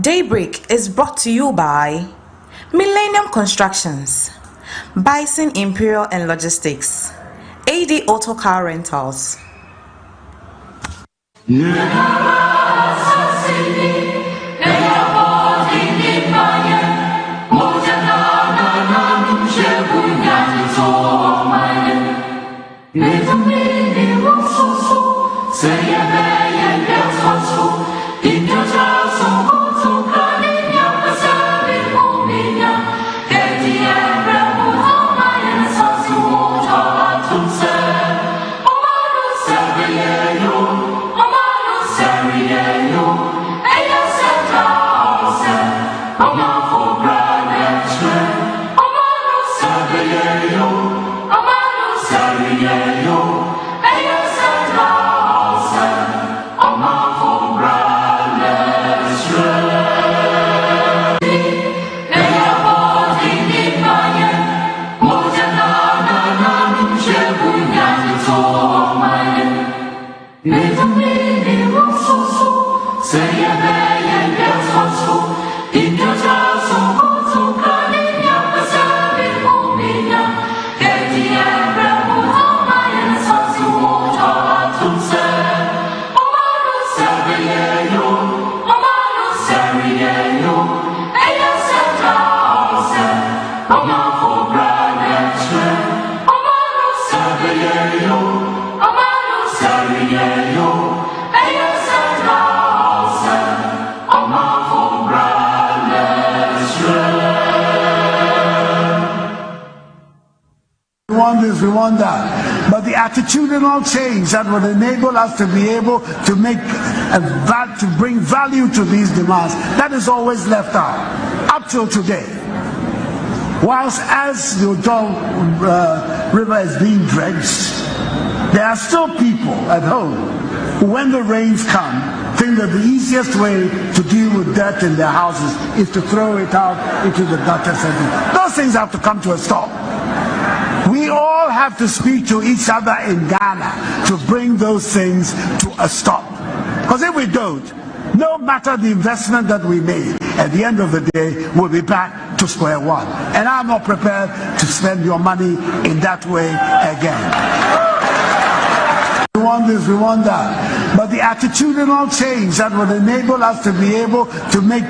Daybreak is brought to you by Millennium Constructions, Bison Imperial and Logistics, AD Auto Car Rentals. We want that, but the attitudinal change that would enable us to be able to make to bring value to these demands, that is always left out up till today. Whilst as the river is being dredged, there are still people at home who, when the rains come, think that the easiest way to deal with dirt in their houses is to throw it out into the gutters. Those things have to come to a stop. We all have to speak to each other in Ghana to bring those things to a stop. Because if we don't, no matter the investment that we made, at the end of the day, we'll be back to square one. And I'm not prepared to spend your money in that way again. We want this, we want that. But the attitudinal change that would enable us to be able to make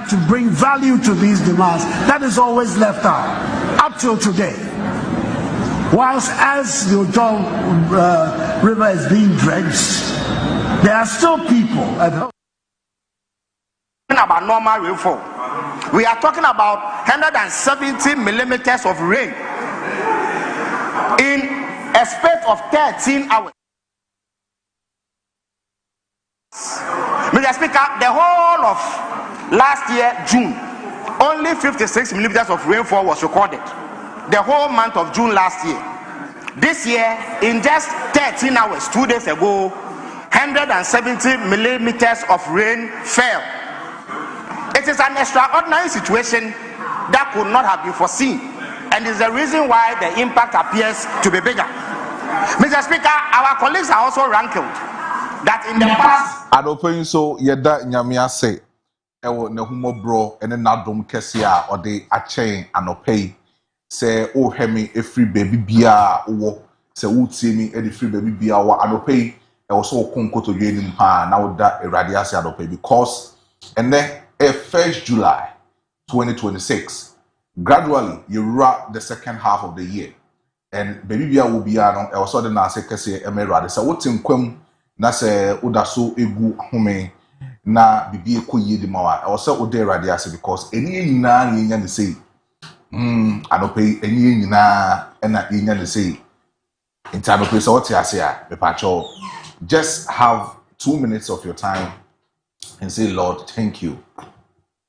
to bring value to these demands, that is always left out up till today. Whilst as the river is being dredged, there are still people at home. About normal rainfall, we are talking about 170 millimeters of rain in a space of 13 hours. Mr. Speaker, the whole of last year, June, only 56 millimeters of rainfall was recorded. The whole month of June last year. This year, in just 13 hours, 2 days ago, 170 millimeters of rain fell. It is an extraordinary situation that could not have been foreseen, and is the reason why the impact appears to be bigger. Mr. Speaker, our colleagues are also rankled that in the past. Adopin so yeda nyamia say ewo ne humo bro ene nadom kese a ode achen anopei se o hemi efri baby bia wo se wutie mi e de free baby bia wo anopei ewo so konkoto yenim ha na woda erade ase anopei because ene 1st July 2026 gradually you wrap the second half of the year and baby bia will be no ewo so de na ase kese emerade se wotim kwam na se udaso egu home na bibi ekoyie di mawa e wose ode erade ase because eni nyina nyenya ne sei anopei eni nyina ena nyenya ne sei nti anopei so wote ase a mepacho just have 2 minutes of your time and say Lord thank you,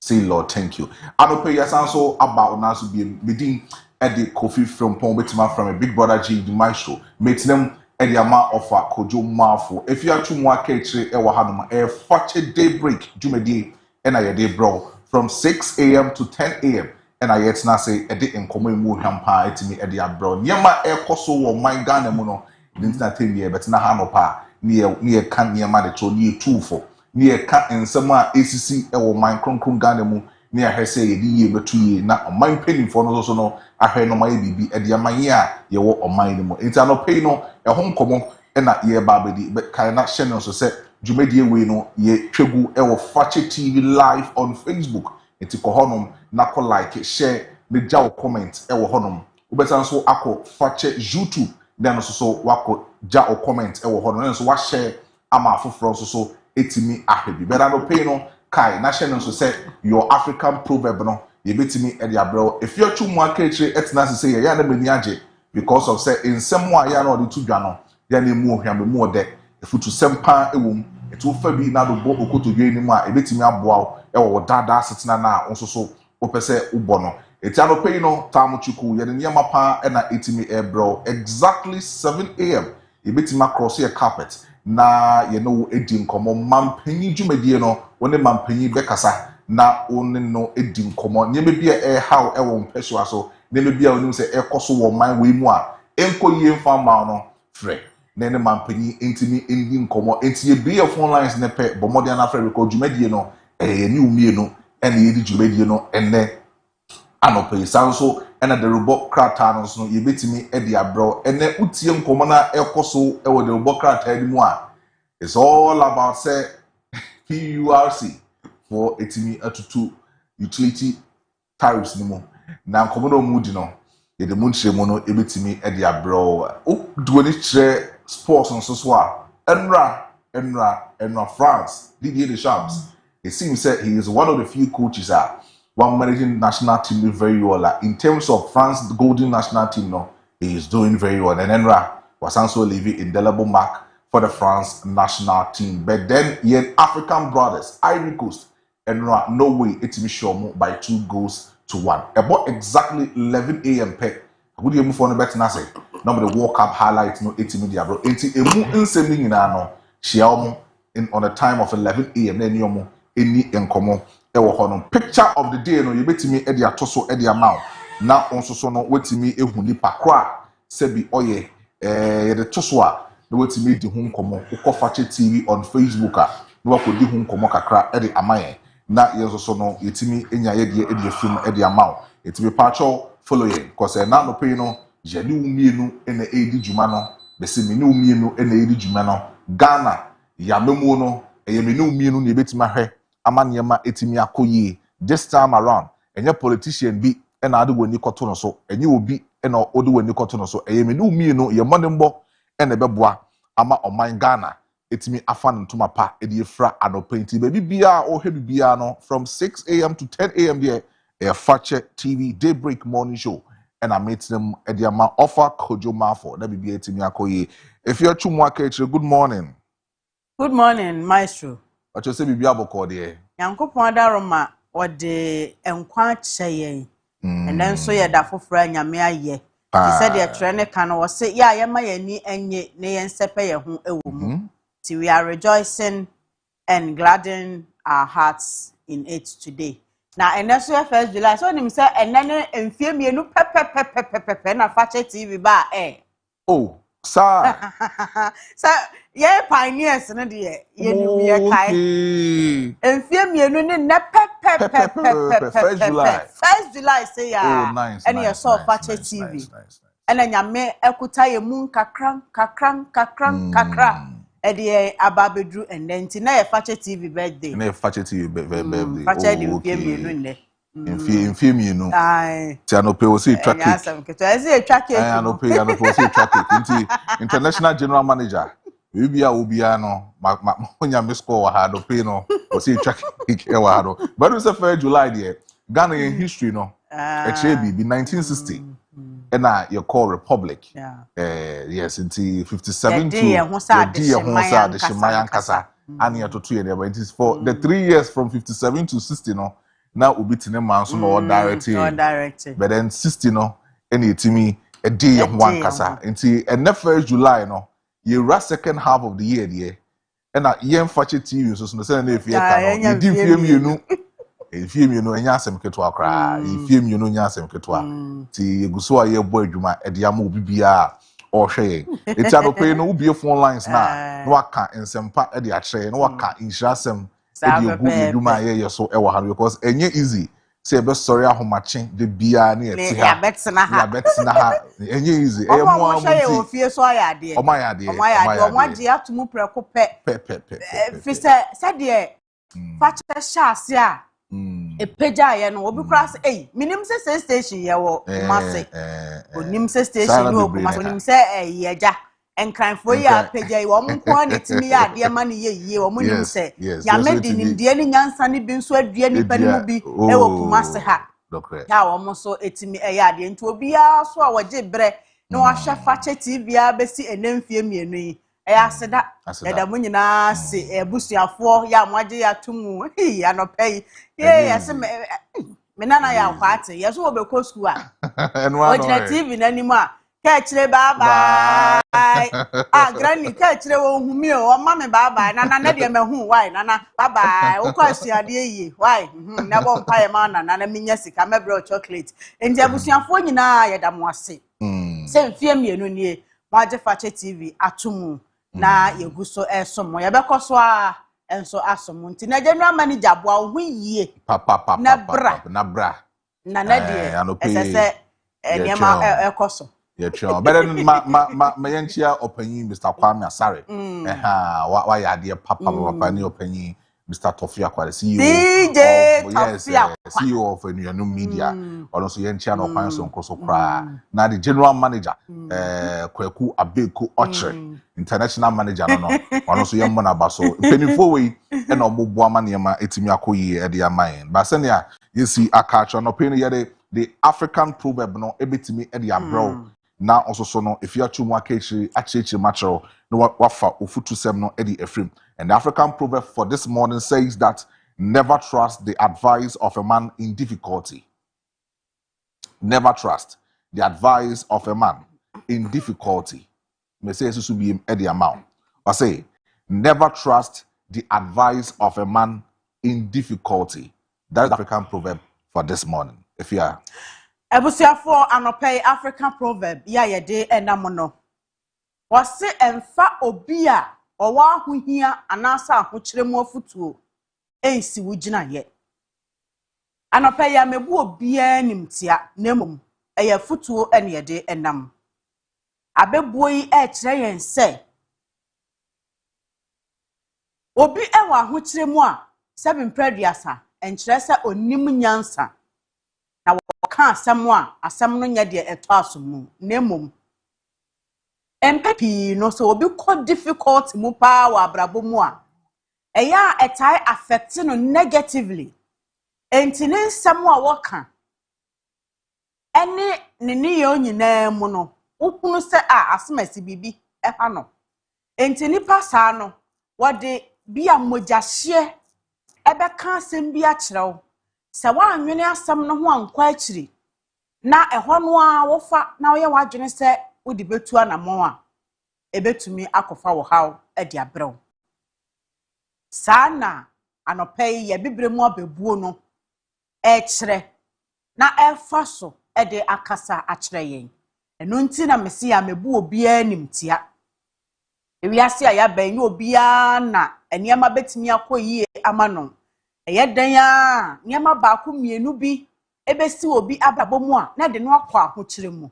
say Lord thank you. Anopei yasanso aba onaso bi medin e de coffee from pon betima from a big brother G the maestro metinem Ediama offer Kojo Marfo. If you are too more catchy, a Daybreak, Jumedi, and I day bro from 6 a.m. to 10 a.m. And I yet not say a day in common moon hamper to me Edia bro. Nyama air coso or my gun mono, didn't not tell me, but na hanopa near can near Madicho near 2 for. ne ye ka nsɛm a esisi ɛwɔ man kronkron Ghana mu ne ahwɛ sɛ yɛde yie beto yie na ɔman mpanimfoɔ no so no ahwɛ no mayɛ bibi ɛde aman a yɛwɔ ɔman no mu nti anɔpɛ no ɛho nkɔmɔ ɛna yɛba abɛdi kae na hyɛ no so sɛ dwumadie wei no yɛ twegu ɛwɔ Fache TV live on Facebook nti kɔ hɔnom na kɔ like share ne gya wo comment ɛwɔ hɔnom wobɛsan so akɔ Fache YouTube na no so wakɔ gya wo comment ɛwɔ hɔnom na so wa share ama afoforo so etimi ahwɛ bi bɛda no pay no kai na hyɛ no so sɛ your African proverb no yɛbɛtimi ɛde abrɛw efiatu mu akɛkyire ɛtena se sɛ yɛ na mani agye because of say nsɛm a yɛ na ɔde to dwa no yɛ na mu ohwame mu ɔdɛ efutu sɛmpa ɛwom etu fa bi na do bɔ okotodwe ni mu a ebɛtimi aboa ɛwɔ dada setena na nso so wopɛ sɛ wobɔ no eti anɔpɛ no tamu chuku yɛ ne nneɛma pa ɛna etimi ɛbrɛw exactly 7 a.m. yɛbɛtimi across your carpet na ye no edi nkomo mampanyi dwumadie no woni mampanyi bekasa na woni no edi nkomo nyeme bia how ewo mpehwa so nyeme bia onim se ekoso wo man we mu a enko yie mfa ma no frɛ na ne mampanyi entimi endi nkomo enti ye bia phone lines ne pe bomode na frɛ record dwumadie no ni umie no ene yedi dwumadie no ene anope sanso ena de robot krata no so yebetimi e de abro ene utie nkomo na ekoso e wo de robot krata di mu a it's all about say PURC for etimi atutu utility tariffs ni mu na nkomo no mu di no ye de mu nkyere mu no ebetimi e de abro o duoni kyere sports nso so a enra France Didier Deschamps it seems that he is one of the few coaches one managing national team very well. In terms of France, the golden national team, no, he is doing very well. And Enra was also leaving indelible mark for the France national team. But then, yet African brothers, Ivory Coast, Enra, no way, it's Shomo by 2-1. About exactly 11 a.m. Pet. Would you move on the bet nase? Number the World Cup highlights, no, 80 media, bro. 80 emu insending in ano. Shiaomo in on the time of 11 a.m. Then yomo any enkomo. Ewo hono picture of the day no yebetimi e de atoso e de amount na onso so no wetimi ehu nipa kra sebi oye ye de toso a na wetimi di hu nkomo ukọ Fache TV on Facebook a na wakodi hu nkomo kakra e de amaye na yenso so no yetimi enya ye de film e de amount yetimi pacho follow ye cause na no pay no je ni umienu e na e di juma no be se me ni umienu e na e di juma no Ghana ya memu no e ye me ni umienu na yebetimi ahwe amanyema etimi akoyi this time around enye politician bi ena ade woni koto no so enye obi ena ode woni koto no so eye me no mi no ye monembo ena beboa ama oman Ghana etimi afa ntoma pa ede efra adopenti baby bia o he bia no from 6 a.m. to 10 a.m. there a Fache TV Daybreak morning show and I meet them at the ama offer Kojo Marfo na bibia etimi akoyi if you chumu akechire good morning maestro. Acho se bibia boko de Yankopon adaroma ode enkwa kyeye and then so ye da foforo anyame aye he said ye trene kan wo se ya ye ma yani enye ne ye nsepe ye ho ewo mu ti we are rejoicing and gladdening our hearts in it today na ene so 1st July so nim se ene ne emfie mienu pepe na Fache TV ba oh sir sir ye pioneers no de ye nim ye kai enfie mienu ne na pepe 1st July say ya oh nice and you saw Fache TV and nyame ekuta ye mun kakran e de ababedru and then ti na ye Fache TV birthday na ye Fache TV birthday Fache de enfie mienu ne enfie mienu ti anope wo say track yes am keto e say track cake anope wo say track cake nti international general manager bibia obia no onya me score wa hado pay no o say track cake e wa hado but we say 1st July there Ghana in history no e chere bi 1960 and you call Republic yes nti 57 to the year the Shemayan Kasa and you to 2 years but it is for the 3 years from 57 to 60 no now we beat in man so no directing but then 60 no any timi a day of one kasa until and the 1st July no you rest second half of the year there and yen Fache TV so no say na if you can you di fiem you know enya asem keto akra fiem you know enya asem keto ti eguso a ye bo adwuma e de am obi bia or share. It's a pay no be phone lines now. No, I can't in some part of the share, no, I can't in some. You go, you do my ear so ever because any easy. Say, but sorry, how much the beer near Yeah, bets na ha. Yeah, bets na ha. Any easy. Omo share o fie so ayade. Omo ayade. Omo agye atumu preko pe. Fi se de fa che shase a. Epeja ye no obi kura se minim se station ye wo mase. Onim se station no ku mase onim se yeja. Enkranfo ya peja wo nko na timi ya ade ma ne ye wo nim se ya medi nim de ni nyansa ne bi nso adua ni panimu bi e wo kumase ha ya wo so etimi ya ade nti obi ya so a waje bre na wa hwa fache tv a besi enemfie mienu yi ya seda da mo nyina se ebusuafo ya moaje ya tumu ya no pay ya se me nana ya kwate ya so wo be ko school a o jina tv nanimu a ka chire bye bye granny ka chire wo hu mi o ma me bye bye nana na de me hu why nana bye bye wo kwa suade yi why na bo mpa ye ma nana minya sika me bro chocolate enti abusuafo nyina ye da mo ase se mfie mienu nie mo age fache tv atumu na yeguso esomo ye bekoso a enso asomo nti na general manager bo a hu yie na bra na de esese eniema ekoso yeah, sure. Better than my enchia opinion, Mr. Kwame Asare. Why are dear Papa ni opinion, Mr. Tofia Kwale, CEO of CEO of new media, or also enchia no kwans on koso kra. Now the general manager, Kweku Abeku Oche, international manager no, or also young Monabaso, penny for way, and Obuwa Maniama etimiakoyi at the mine. Basenia, you see a catch on opinion the African proverb no ebitimi at the bro. Now also so no if you are too much actually matcho no wafa ufutu sem no edi efrim. And the African proverb for this morning says that never trust the advice of a man in difficulty. Never trust the advice of a man in difficulty. May say this will be at the amount. I say never trust the advice of a man in difficulty. That is the African proverb for this morning. If you are Ebusuafo anopay African proverb ya yede enam no. Wase emfa obi a owa ahohia anasa ahokyeremu afutuo ensi wugina ye. Anopay ya mebu obi animtia nemum eye futuo ene yede enam. Abebuo yi kyerɛ yen se obi ewa ahokyeremu a 7 prediasa enkyerɛ se onim nyansa. Ka asem no nya de eto asomu nemom empepi no so obi ko difficult mu pa wa abrabo mu a eya etai affect no negatively enti ne nsem a woka ene ne yo nyina mu no ukunu se asemasi bibi eha no enti nipa saa no wode bia mogahye ebeka asem bi a kyerɛw se wa anwene asem no ho ankwa akiri na ehɔ no a wofa na woyɛ wadwene se wodi betu anamon a ebetumi akofa wo haw adi abrew saa na anɔpɛ ye bibremu abebuo no kyerɛ na ɛfa so de akasa akyerɛ yen eno nti na mesi ya mebu obi animtia ewiase a ya ban ye obi a na eniema betumi akoyie amano dan a niema baako mienu bi ebesi obi ababomu a na de no akɔ ahokyere mu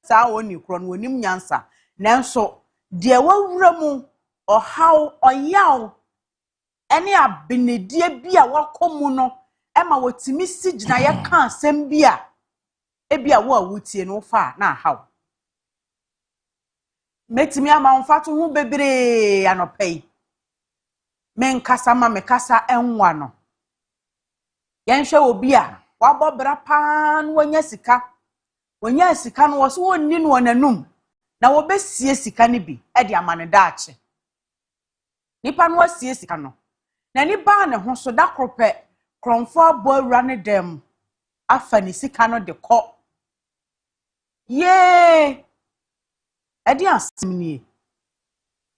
saa woni kro no wonim nyansa nanso de wawura mu ɔhaw ɔyaw ene abenedie bi a wakomu no ema wotimi sigina ye ka asɛm bi a ebi a wo a wutie no fa na haw metimi ama mfato ho bebre anɔpɛ men kasa ma me kasa enwa no yenhwe obi a wabobra pan wonya sika no wo so wonni no nanum na wo besie sika ne bi e de amane daache nipa no wasie sika no na ni ba ne ho so da kropɛ kromfo abo awura ne dem afa ni sika no de kɔ ye e de asimnie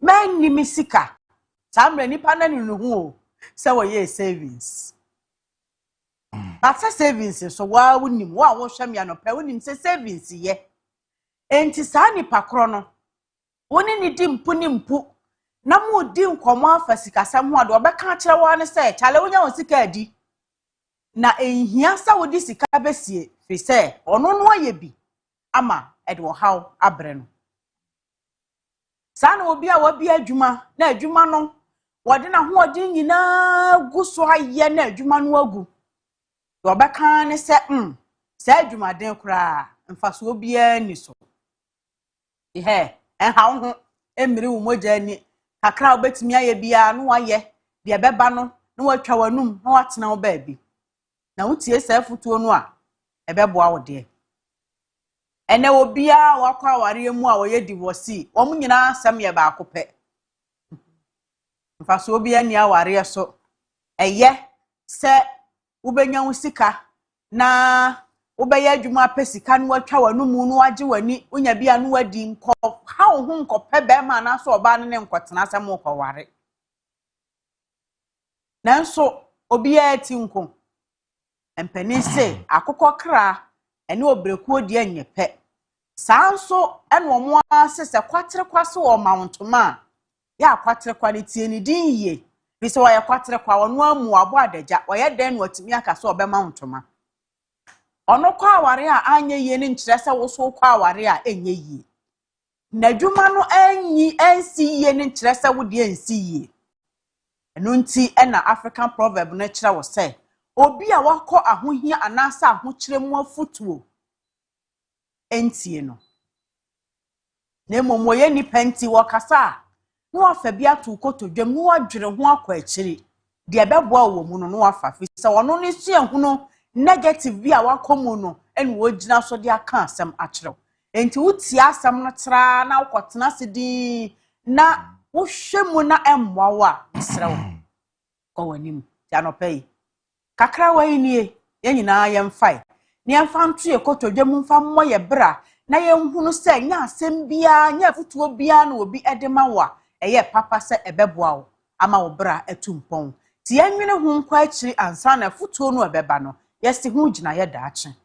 man ni mi sika samre nipa na ni no ho se wo ye savings Ata savings so wa wonim wa wo hwam ya no pe wonim se savings ye enti saa nipa kro no woni ni di mpu ni mpu na mu di nkomo afa sikasam ho ade obeka kire wa ne se chale wonya won sika adi na enhia sa wodi sika besie fi se ono no aye bi ama ede wo haw abre no saa na obi a wabi adwuma na adwuma no wode na ho odi nyina gu so aye na adwuma no agu obeka ne se saa adwuma den kura mfaso obi ani so ihe enha ho emiri wo moja ni kakra obetimi aye bia no waye de beba no na watwa wanum na watena wo baabi na wutie saa futuo no a ebeboa wo de ene obi a wakwa aware mu a woye divorce wo nyina asem ye ba akope mfaso obi ani aware so eye se ubenya wo sika na ubeye adwuma pesika no watwa wanum no wage wani onya bia no wadi nko ha wo hu nkope be ma na so oba ne nkotena asem ko ware nanso obi ati nko empani se akokọ kra ene obrekuo di anyepe sanso ene omo asese kwatere kwaso o mountoma ya kwatere kwa ne tie ni din ye bi se wa kwatere kwa wono amu abo adaja woye den no atimi aka so obe mountoma ono kwa aware a anye ye ne nkyere se wo so kwa aware a enye yi na dwuma no anyi ansi ye ne nkyere se wo de ansi yi eno nti ena African proverb no kyerɛ wo se obi a wakọ ahohia anasa ahokyere mu afutuo entie no na momo ye ni penti wakasa no afa bia to kotodwam no adwere ho akọ akyiri de beboa wo mu no afa fi se wono ne sua huno negative bi a wakomu no ene wo gina so de aka asem akyerɛw enti wuti asem no tra na wokotena sedi na wo hwemu na emmoa wa srew ko wanim ya no pay kakra wa nie ye nyina ye mfai ne amfa nto ye kotodwam mfa mmɔ ye bra na ye nhunu se nya asem bia nya futuo bia na obi edema wa eye papa se ebeboa wo ama wo bra atumpon ti yenwene hu nkwa akiri ansa na futuo no ebeba no yesi hu gina ye daache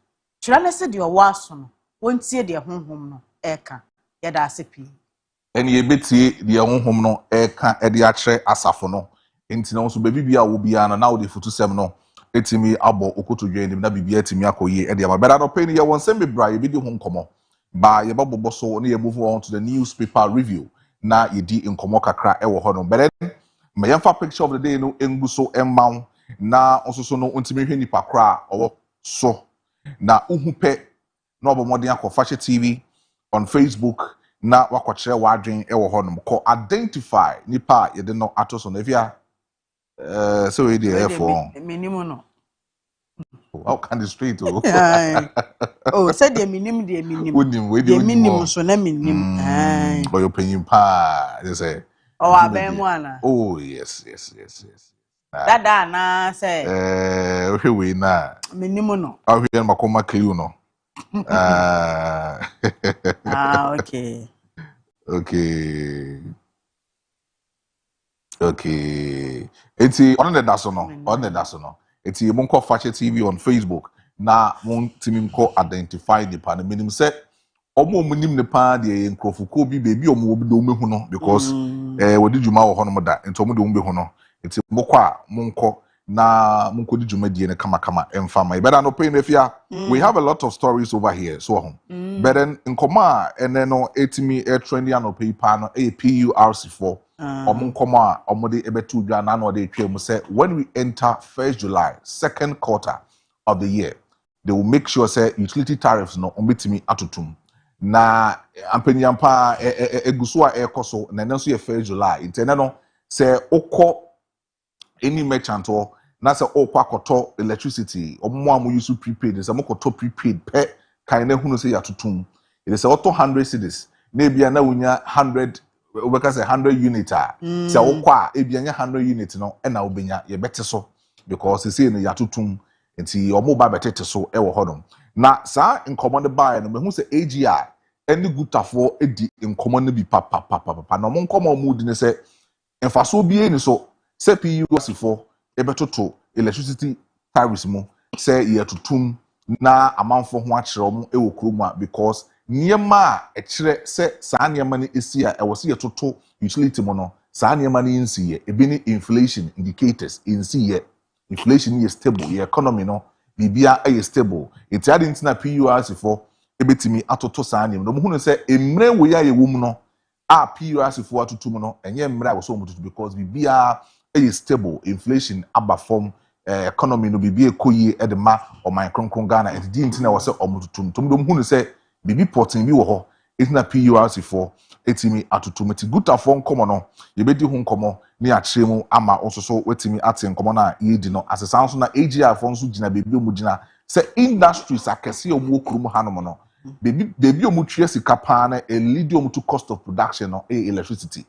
kyerɛ ne se de owo aso no wontie de honhom no eka ye da asepi ene ye betie de honhom no eka e de akyerɛ asafo no enti na so ba bibia wo bia na wo de futusem no etimi abo okotodwe nim na bibia etimi akoye e de abada no pay ne ye wonsem bebra ye bi di ho nkomo ba ye babobɔ so ne ye move on to the newspaper review na ye di nkomo kakra e wo ho no bere me yemfa picture of the day no engu so emmaw na ososo no ontimi hwe nipa kra owo so na uhu pe na obomoden akofashe TV on Facebook na wakokyere wadwen e wo ho no ko identify nipa ye de no atoso no efia so we dey for minimum no how can the street oh oh said the minimum the minimum so na minimum but you paying pa they say oh abemu ana oh yes dada na say okay we na minimum no ahwe makoma clear no okay eti on the daso no eti monko Fashe TV on Facebook na mon timi mko identify the pan minim say omo munim ne pa de nkrofoko bi bebi omo obi do mehu no because wodi djuma wo hono da enti omo de omo behu no enti mokwa monko na monko di djuma die ne kama emfa mai better no pay no fia we have a lot of stories over here so home better nkoma ene no etimi trending no pay pa no PURC4 omunkoma omode ebetu dwa na no de twem say when we enter 1st July second quarter of the year they will make sure say utility tariffs no ombetimi atotum na ampanyampa eguso a ekoso na nenso ye 1st July intene no say okọ any merchant or na say okwa koto electricity omo amu use prepaid say mokoto prepaid pe kan na hunu say yatotum it say auto 100 cedis na bia na wonya 100 obeka say 100 unit say okwa e bia nya 100 unit no e na obenya ye bete so because say no yatotum enti omo ba betete so e wo hodom na sa nkomo ne bae no mehu say AGI eni gutafo edi nkomo ne bi papa na omo nkomo omo di ne say emfaso bi eni so say PURC4 ebetoto electricity tariffs mu say ye tutum na amanfo ho akere omo e wo kroma because niema ekire se saa niema ni esi a ewo se yetoto utility mo no saa niema ni nsi ye ebi ni inflation indicators nsi ye inflation is stable ye economy no bibia e stable enti ade ntina PURC for ebetimi atoto saa niema no mo hunu se emre we ya ye wom no a PURC for atoto mo no enye emre a wo so mo tutu because bibia e stable inflation aba form economy no bibia ekoyi e de ma o man kronkron Ghana enti di ntina wo se omotutum tom dom hunu se bibi porting bi wo ho etina PURC for etimi atotometi gutafo nkomo no yebedi hu nkomo ni akyeremu ama ososo wetimi ate nkomo na yedi no asesa nso na AGR fo nso gina bebi omu gina se industries akese omu okurum hanom no bebi omu twie sika pa na a lead omu to cost of production no electricity.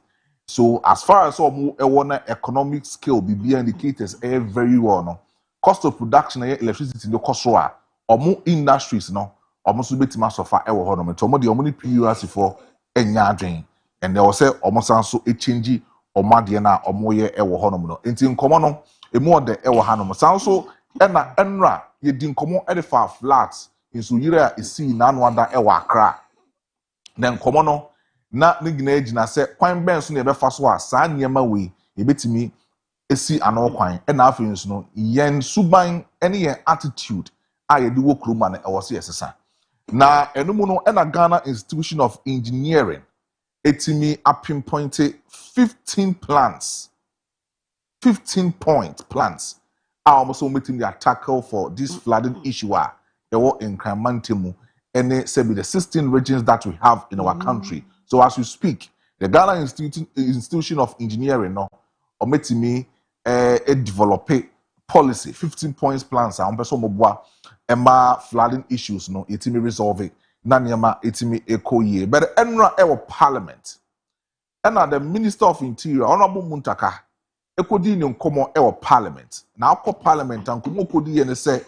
So as far as omu ewo na economic scale bibia indicators very well no cost of production na electricity no cost so a omu industries no omo so betima sofa ewo ho no meto omo de omo ni PURC for enya adwen and there was say omo san so e change omo ade na omo ye ewo ho no no enti nkomo no emu ode ewo ha no san so na enra ye di nkomo e de fa flats inso yire a esi na anu ada ewo akra na nkomo no na ne gina agina se kwan ben so na be fa so a saa niema we e betimi esi ano kwan e na afi nso no yen suban ene yen attitude a ye di wo kroma na ewo se yesesa na enumu no na Ghana Institution of Engineering etimi pinpointed 15 plans 15-point plans are almost meeting the tackle for this flooding issue ewo in Kramantemu and the 16 regions that we have in our country. So as we speak, the Ghana Institution of Engineering no ometimi develop policy 15 points plans a person mobwa emma flooding issues no etimi resolve it na niema etimi ekoye but enra ewo parliament and the Minister of Interior Honorable Muntaka ekodi ni nkomo ewo parliament na akọ parliament ankomo kodi ye ne se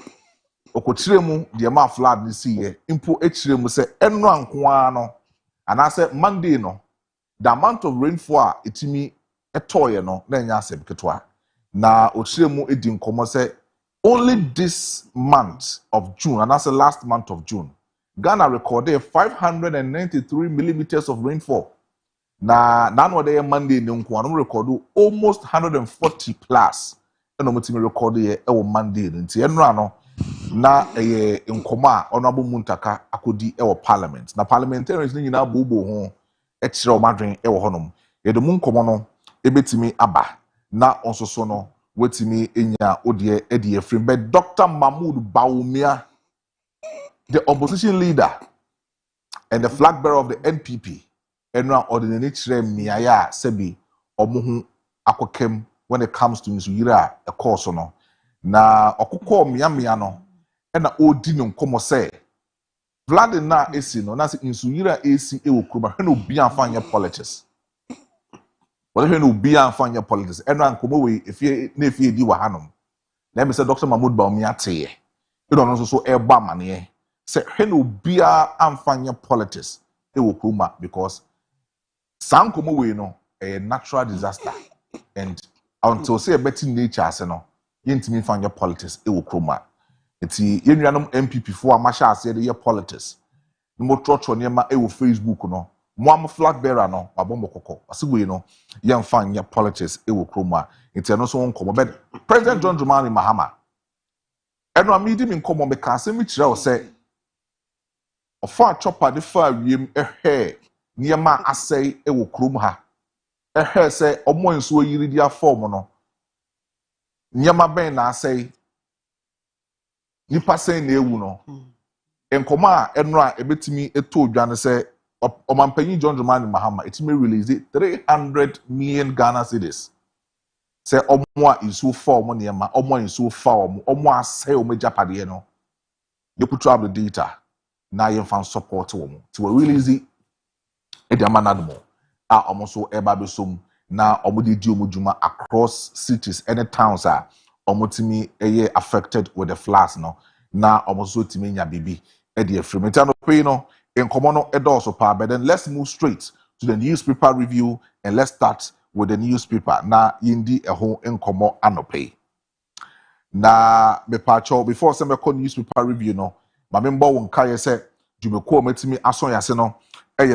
okokyire mu de ma flood ni siye impo ekyire mu se enra nkoa no anase Monday no the amount of rainfall etimi etoye no na nya asem ketwa na okyire mu edi nkomo se only this month of June and that's the last month of June Ghana recorded 593 millimeters of rainfall. Na no day Monday no nko record almost 140 plus. No mutimi record ye e Monday nti enra no na nkoma honorable Muntaka akodi e parliament. Na parliamentarians ni nyina bobo ho e kire o madwen e wo honom. Ye de mu nkomo no ebetimi aba na onsoso no wetimi enya odie edie free but Dr. Mahmoud Bawumia, the opposition leader and the flag bearer of the NPP enra ordinary chere miaya sebi omuhu akokem when it comes to Nzuyira a course no na okukọ miamia no na odi no nkomo se vlad na esi no na se Nzuyira esi ewo kroba hwe no obi afanye politics wale hwe no obi afanye politics enra nkomo we efie na efie di wa hanom na me se Dr. Mahmoud Bawumia teye no no so eba amane se hwe no obi afanye politics ewo kroma because sankomo we no a natural disaster and until say a better nature ase no yentimi fanya politics ewo kroma eti yenuanom MPP fo amasha ase de ye politics mo trotro niema ewo Facebook no mo am flag bearer no wabombo kokko asegwe no ye fanya politics ewo kroma eti no so nkomo but President John Dramani Mahama eno amidi mi nkomo me ka ase mi kire o se ofa chopper de fa wiem niema asay ewo krom ha se omo nso yiri dia form no niema ben na asay nipa sen na ewu no enkoma enra ebetimi eto odwane se omampanyi John Dramani Mahama etimi release 300 million Ghana cedis se omo a isu form niema omo isu fa omo asay omo japade no yekutu ab the data na yemfa support wo ti we release Ediamanadmo almost eba besom na omudi di omujuma across cities and towns omotimi eye affected with the floods no na omoso timi nya bibi edi efrementa no pay no enkomo no edoso pa but then let's move straight to the newspaper review and let's start with the newspaper na yindi eho enkomo anope na me pacho before some newspaper review no mamembo won kai say dwumeko metimi ason yase no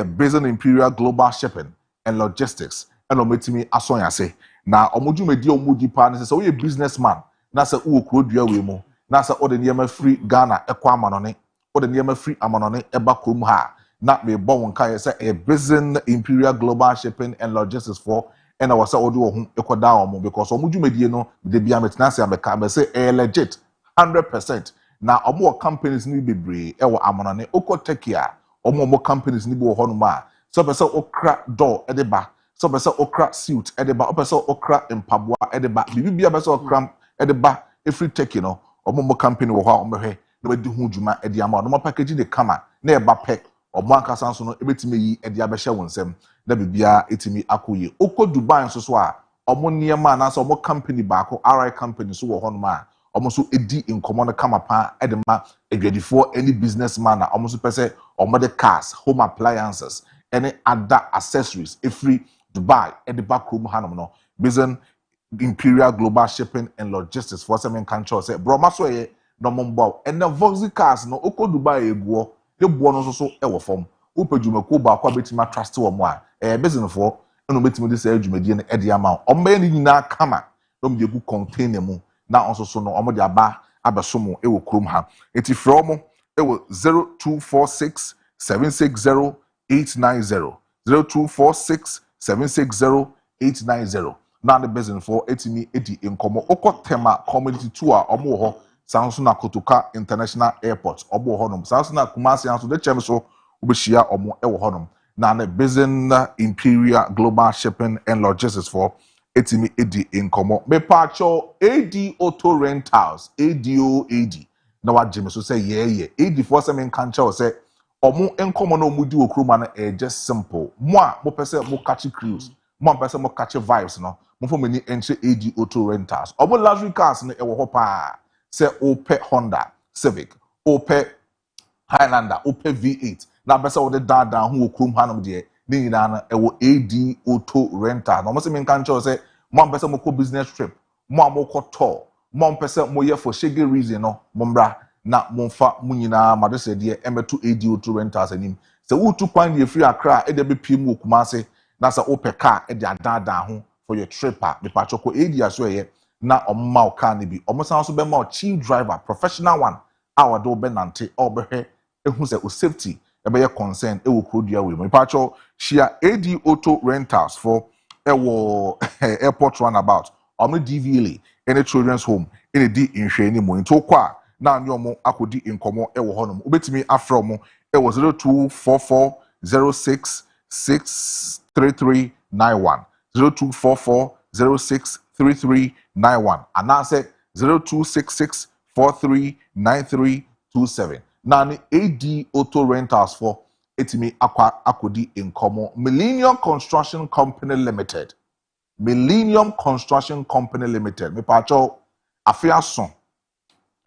Basin Imperial Global Shipping and Logistics and metimi ason yase na omudwumedi omudi pa ne se wo ye businessman na se wo krodua we mu na se ode niema free Ghana ekwa amanone ode niema free amanone eba krom ha na me bo won kan say Basin Imperial Global Shipping and Logistics for and I was ode wo hu ekoda omo because omudwumedi no de bia metina se abeka be say legit 100% na omo companies ni bebre e wo amanone okotekia omo companies ni bi wo hono ma so be say okra door e de ba so be say okra suit e de ba o be say okra mpaboa e de ba bibia be say okra e de ba every take no omo company wo ho omo hwe na be di hu djuma e de ama no package de kama na e ba pack omo ankasa so no e betime yi e de abehye wonsem na bibia etimi akoye okọ Dubai so a omo niema na so omo company baako RI company so wo hono ma omo so edi inkomo no kama pa e de ma adwadifo any businessman na omo so pese omo de cars home appliances any other accessories every Dubai e de back room hanom no Basin Imperial Global Shipping and Logistics for some country say bro maso ye no mombo and the Voxy cars no okọ Dubai eguo de buo no so e wo fom upadwumako ba kwa betima trust wo mo a Basin for no betimi de say adwumadie no e de ama omo ye ni nyina kama no me gu container mu na onso so no omo de aba abesomo e wo krom ha eti from e wo 0246 760 890 0246 760 890 na the Basin for etimi edi inkomo okotema community tour omo ho sanso na Kotoka International Airport obo ho nom sanso na Kumasi anso de chem so obehia omo e wo ho nom na the Basin Imperial Global Shipping and Logistics for etimi edi inkomo me pacho AD Auto Rentals AD na wa jeme so say ye AD for some kancha say omo enkomo na omudi okroma na just simple mo a mo pese mo catch cruise mo pese mo catch vibes no mo fo mani entry AD Auto Rentals omo luxury cars na e wo ho pa say ope Honda Civic ope Highlander ope V8 na pese wo de dada ho okrom hanom de ni nyina na e wo AD Auto Rental no mo se men kancha say mo pese mo ko business trip mo amoko tour mo pese mo ye for shege reason no mo mbra na monfa munyina madose de emeto AD Auto Rentals anim se wutu kwan de free Accra e de be piem okumase na se ope car e de adada ho for your tripper me pa choko AD aso ye na omma o car ne bi omosan so be ma chief driver professional one our do be nante obehwe ehu se o safety e be ye concern e wo krodua we me pa cho share AD Auto Rentals for e wo airport runabout omo DVLA any children's home any di nhwe ni mo nto kwa na anyomo akodi inkomo e wo honom obetimi afro mo e wo 0244066331 0244063391 anase 0266439327 na ni AD Auto Rentals for etimi akodi inkomo Millennium Construction Company Limited me pacho afia son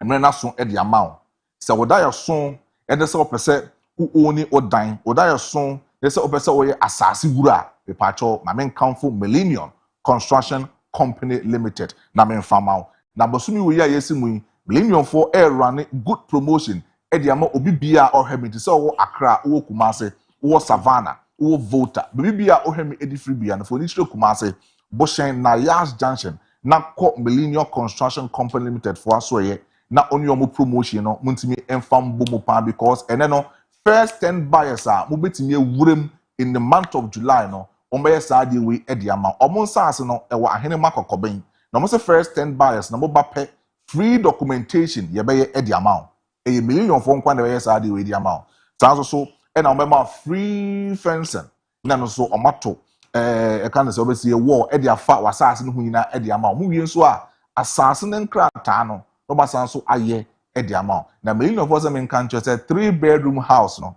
emre so e de amount se woda ya son e de se opese uoni odan woda ya son de se opese wo ye asase wura me pacho ma men kanfo Millennium Construction Company Limited na men fama na bosumi wo ya yesimu Millennium for air run good promotion e de ama obi bia ohemi se wo Accra wo Kumase wo Savannah wo Volta bibia ohemi edi free bia na for ni chiro Kumase Boshen na Yas Junction na ko Millennium Construction Company Limited for asoye na oni omo promotion no muntimi enfam bomo pa because ene no first 10 buyers are mo betimi ewurem in the month of July no omo ye saa de we e de ama omo nsase no e wa ahene makokoben na mo se first 10 buyers na mo ba pe free documentation ye be ye e de ama e Millennium for nkwa na ye saa de we de ama sanso so e na omo ma free fencing na no so omato e kan se obesi e wall e de afa wasase no hunyina e de ama mo wie nso a asase ne nkrata no no basan so aye e de ama na Millennium for some country say 3-bedroom house no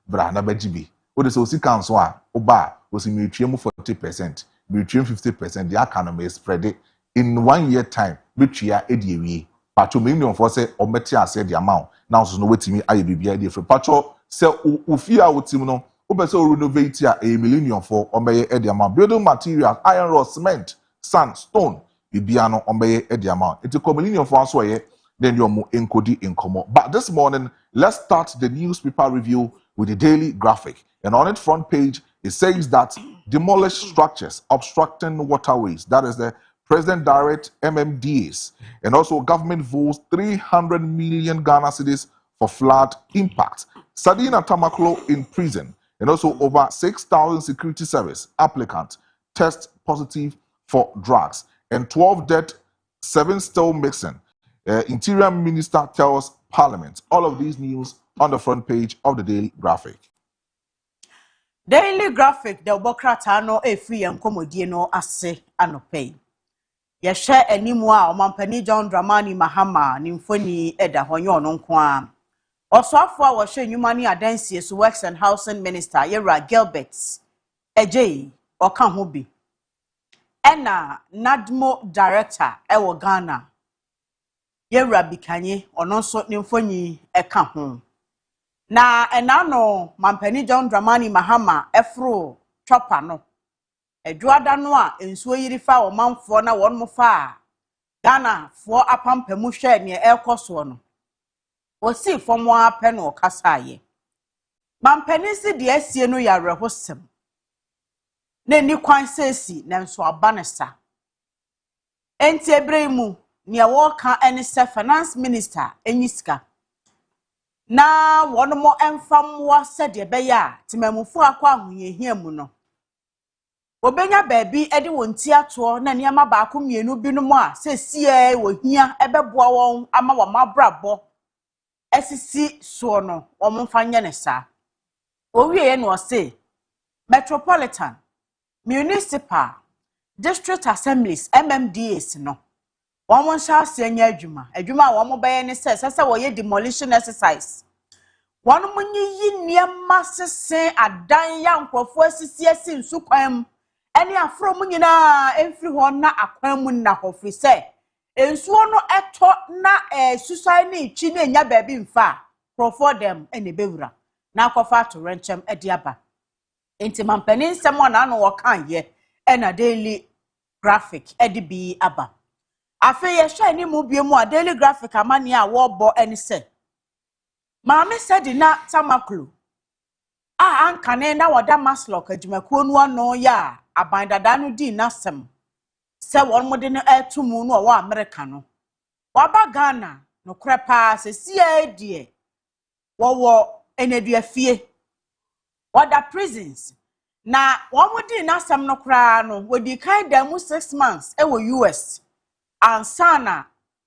bra na bajibi o de so si kanso a oba o si metwiem 40% metwiem 50% the economy is spread in 1 year time betwia e de ewie pacho Millennium for say o meti ase de ama na so no wetimi aye bibia de free pacho say ofia wotim no o be say o renovate a Millennium for o meye e de ama building materials iron rod cement sand stone bibia no omeye e de ama enti Millennium for aso ye then you're more enkodi inkomo. But this morning, let's start the newspaper review with the Daily Graphic. And on its front page, it says that demolished structures obstructing waterways. That is the President direct MMDAs. And also government votes 300 million Ghana cedis for flood impact. Sadina Tamaklo in prison. And also over 6,000 security service applicants test positive for drugs. And 12 dead, 7 still missing. Interior Minister tells Parliament. All of these news on the front page of the Daily Graphic. Daily Graphic, the Obokrata no free and comodino ase anopay. Yeshe enimwa omampani John Dramani Mahama nimfoni eda honyo nonkwa. Oswafo wa she nyumani adansie so Works and Housing Minister Yera Gilbert Ejei oka ho bi. Ena Nadmo Director ewo Ghana Yera Bikanye ononso nimfoni eka ho. Na enano mampani John Dramani Mahama efro chopper no. Edwada no a ensuo yiri fa omanfo na won mo fa Ghana fo apampemu hwe ne ekoso no. Osi fomo apɛ no kasaye. Mampani si de asie no yare hosem. Na ni kwan sesi na nso abanesa. Enti ebremu ne wo ka ene se finance minister enyiska. Na wono mo emfam wa se de be ya timamufo akwa ahoyehia mu no. Obenya baabi ede wonti ato na niam baako mienu binom a sesie wo hia ebeboa won ama wo mabrabo. Esisi so no omfa nye ne sa. Owieye no say metropolitan, municipal, district assemblies MMDAs no. Won sha se anya adwuma won beye ne se wo ye demolition exercise. Won munyi niam sese adan ya nkrofo asisi asi nsukwam ene afro mu nyina emfiri ho na akwan mu na hofri se ensuo no eto na susai ne twi na nya baabi mfa for them ene bewura na akofa to renchem ediaba enti mampani nsem na no wokan ye ena Daily Graphic edibi aba afi ye hwa ni mu bie mu a Daily Graphic amane a wo bo ene se maame sedi na tamaklu ankane na wada maslok adwumakuo no ano ya abandada no di nasem se won mo de no atumu no wa America no waba Ghana no krepa se sie die wo enedua fie wada prisons na won mo di nasem no kra no wodi kan da mu 6 months e wo US ansana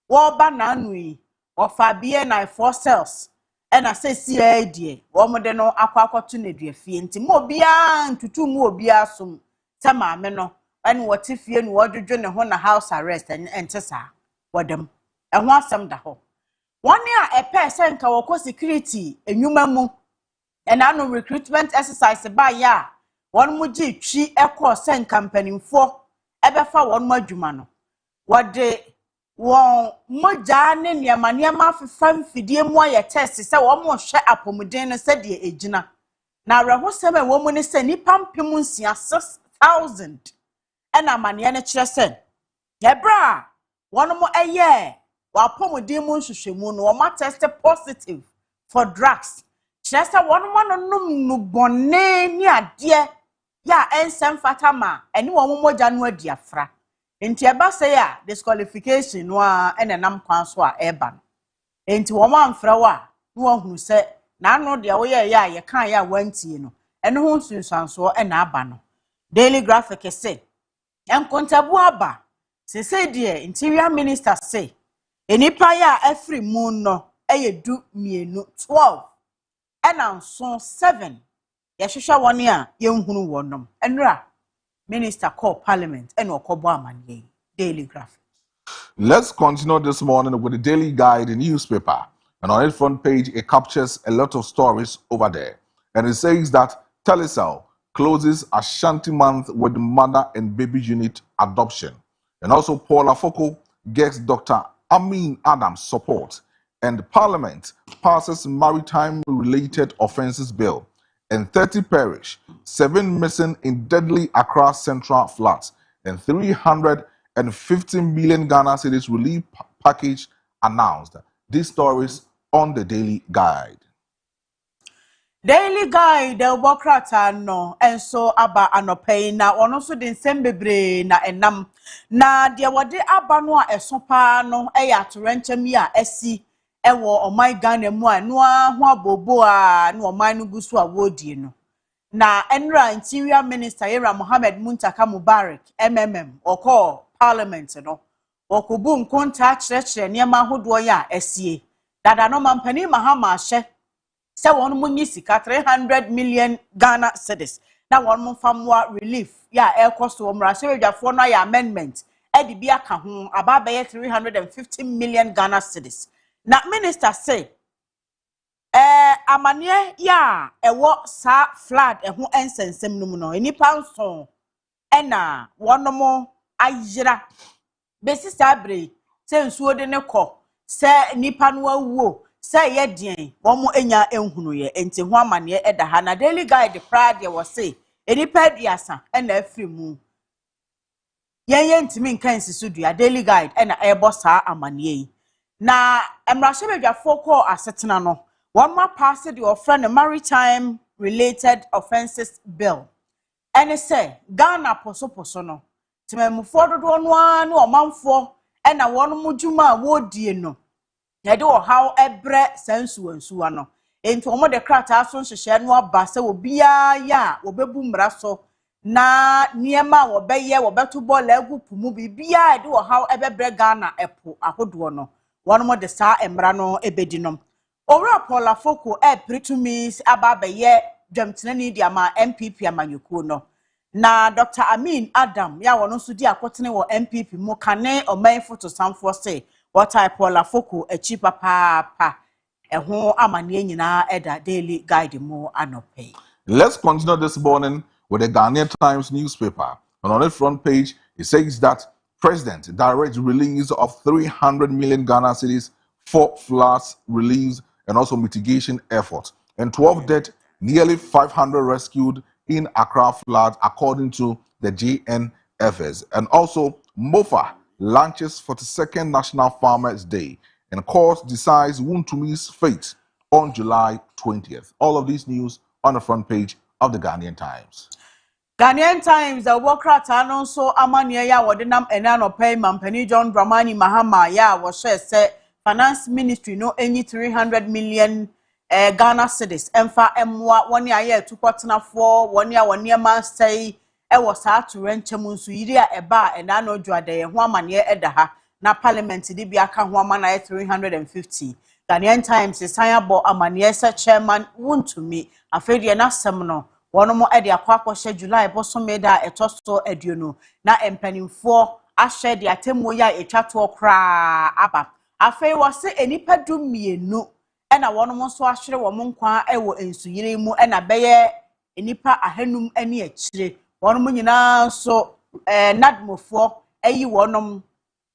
wo ba na anui ofa bie na 4 cells ena se sie die wo mo de no akwakoto nedua fie nti mo bia ntutu mu obia som se maame no ene wote fie no wodwodwo ne ho na house arrest ente sa wodam eho asem da ho woni a epe se nka woko security enwuma mu ena no recruitment exercise ba ya won mu gi twi ekọ se nka mpanimfo ebefa won mu adwuma no wode won moja ne niamaniama afefam fidie mu aye test se won mo hwe apomuden no se de ejina na rahosem e wo mu ne se nipa mpem nsia 6000 ena mane ne kire se yebra won mo eye wa pomuden mu nhwehwemu no wo test positive for drugs kire se won mo no num no bone ni ade ya ensem fatama eni won moja no adiafra enti eba se ya disqualification no a enenam kwan so a eba no enti wo ma mfra wa no hunu se na ano de wo ye ya ye kan ya wantie no ene ho sunsanso ena aba no Daily Graphic se enkontabu aba se de interior minister se enipa ya afri mu no eyedu mienu 12 ena nso 7 ye hwehwe woni a ye nhunu wonom enra Minister call Parliament and Okobo Amanye. Daily Graphic. Let's continue this morning with the Daily Guide newspaper. And on its front page, it captures a lot of stories over there. And it says that Telecel closes Ashanti month with mother and baby unit adoption. And also Paula Foko gets Dr. Amin Adams support. And Parliament passes maritime-related offences bill. And 30 perish, 7 missing in deadly Accra Central floods, and 350 million Ghana cedis relief package announced. These stories on the Daily Guide. Daily Guide the Bokrata no enso aba anopay na ono so de nsem bebre na enam na de wode aba no a eso pa no eya torenchem ya asi ewo oman Ghana mu a no ho abobo a no oman no gusu a wodi no na enra interior minister Era Mohammed Muntaka Mubarak oko parliament no okobu nkonta kyerɛkyerɛ niema hodo ya asie dada no mampani mahama ahye se won munyi sika 300 million Ghana cedis na won mo famwa relief ya ekoso omrase wedwafo no ya amendment edi bi aka ho ababa ye 350 million Ghana cedis na minister say amane ya ewo sa flood eho ensensem num no enipa nson ena wonomo ayira besi sabre se nsuo de ne kɔ se nipa no awuo say ye dien womo enya enhunu ye enti ho amane eda ha na Daily Guide pride ye wo say enipa aduasa na afiri mu ye ntimi nkan sisu dua Daily Guide na ebo saa amane yi na emrahye bedwafo ko asetena no one more pass the offer the maritime related offenses bill and say Ghana poso no timemufo dodo no anu omanfo na won mudwuma wodie no yede wo haw ebre sansuwansuwa no enti omo de krata so nhyehyɛ no aba se obia ya obebu mmara so na niema wo beye wo beto ball agu pumu bibia yede wo haw ebebre Ghana epo ahodo no won mo de saa emra no ebedi no Owura Paul Afoko pritumis ababaye dwamtenani di ama MPP amanyekuo no na Dr. Amin Adam ya wono so di akotene wo MPP mu kane omanfo to samfo say what type Paul Afoko achi papa eho amane nyina eda Daily Guide mu anope. Let's continue this morning with the Ghanaian Times newspaper. And on its front page, it says that President directs release of 300 million Ghana cedis for floods relief and also mitigation efforts. And 12 dead, nearly 500 rescued in Accra floods, according to the GNFS. And also, MOFA launches 42nd National Farmers Day. And court decides Wuntumi's fate on July 20th. All of these news on the front page of the Ghanaian Times. Ghanaian Times, the Wokrata no so amania ya wadenam enano pay mampani John Dramani Mahama ya was say Finance Ministry no any 300 million Ghana cedis emfa emwa one year to partner for 1 year 1 year man say e was hard to rent nso yiri a eba enano dwade ho amane edaha na parliament di bia ka ho amana 350 Ghanaian Times sayabo amane se chairman Wontumi afedie na sem no wono ede akwa July bosome da etoso aduonu na empanimfo ahye de atemo ya etwato kra aba afei wose enipa dumienu ena wono so ahwere wo nkwa ewo ensuyire mu ena beye enipa ahanum ani akire wono nyina so nadmofo ayi wonom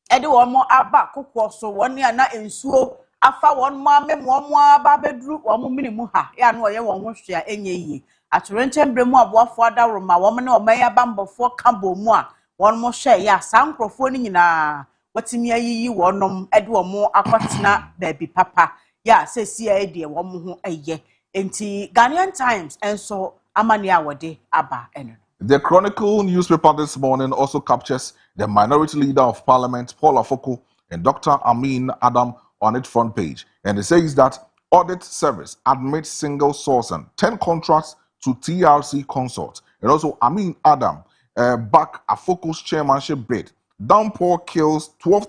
ede womo aba kokko so woni ana ensuo afa wono amem womo aba beduru womo minimu ha ya na oye won ho hwea enye yi atorenchembre mu aboafo adaroma womo ne omaya bambofo kabo mu a wono hwe ya sankrofo ni nyina watimi ayiyi wonom ede womo akotena baby papa ya sesi ede womo ho eye enti Ghanaian Times enso amane awode aba eno. The Chronicle newspaper this morning also captures the minority leader of parliament, Paul Afoko, and Dr. Amin Adam on its front page. And it says that audit service admits single sourcing 10 contracts to TRC Consort. And also Amin Adam back Afoko's chairmanship bid. Downpour kills 12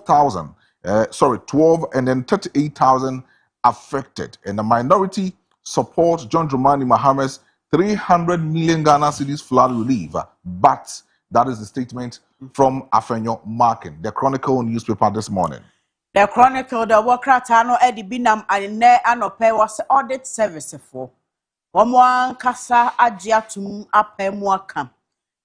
and then 38,000 affected. And the minority support John Dramani Mahama's 300 million Ghana cedis flood relief. But that is the statement from Afenyo Markin, the Chronicle newspaper this morning. The Chronicle, the Wokrata no edi binam ane anope was audit service for. Wamwan kasa ajiatum apemu akam.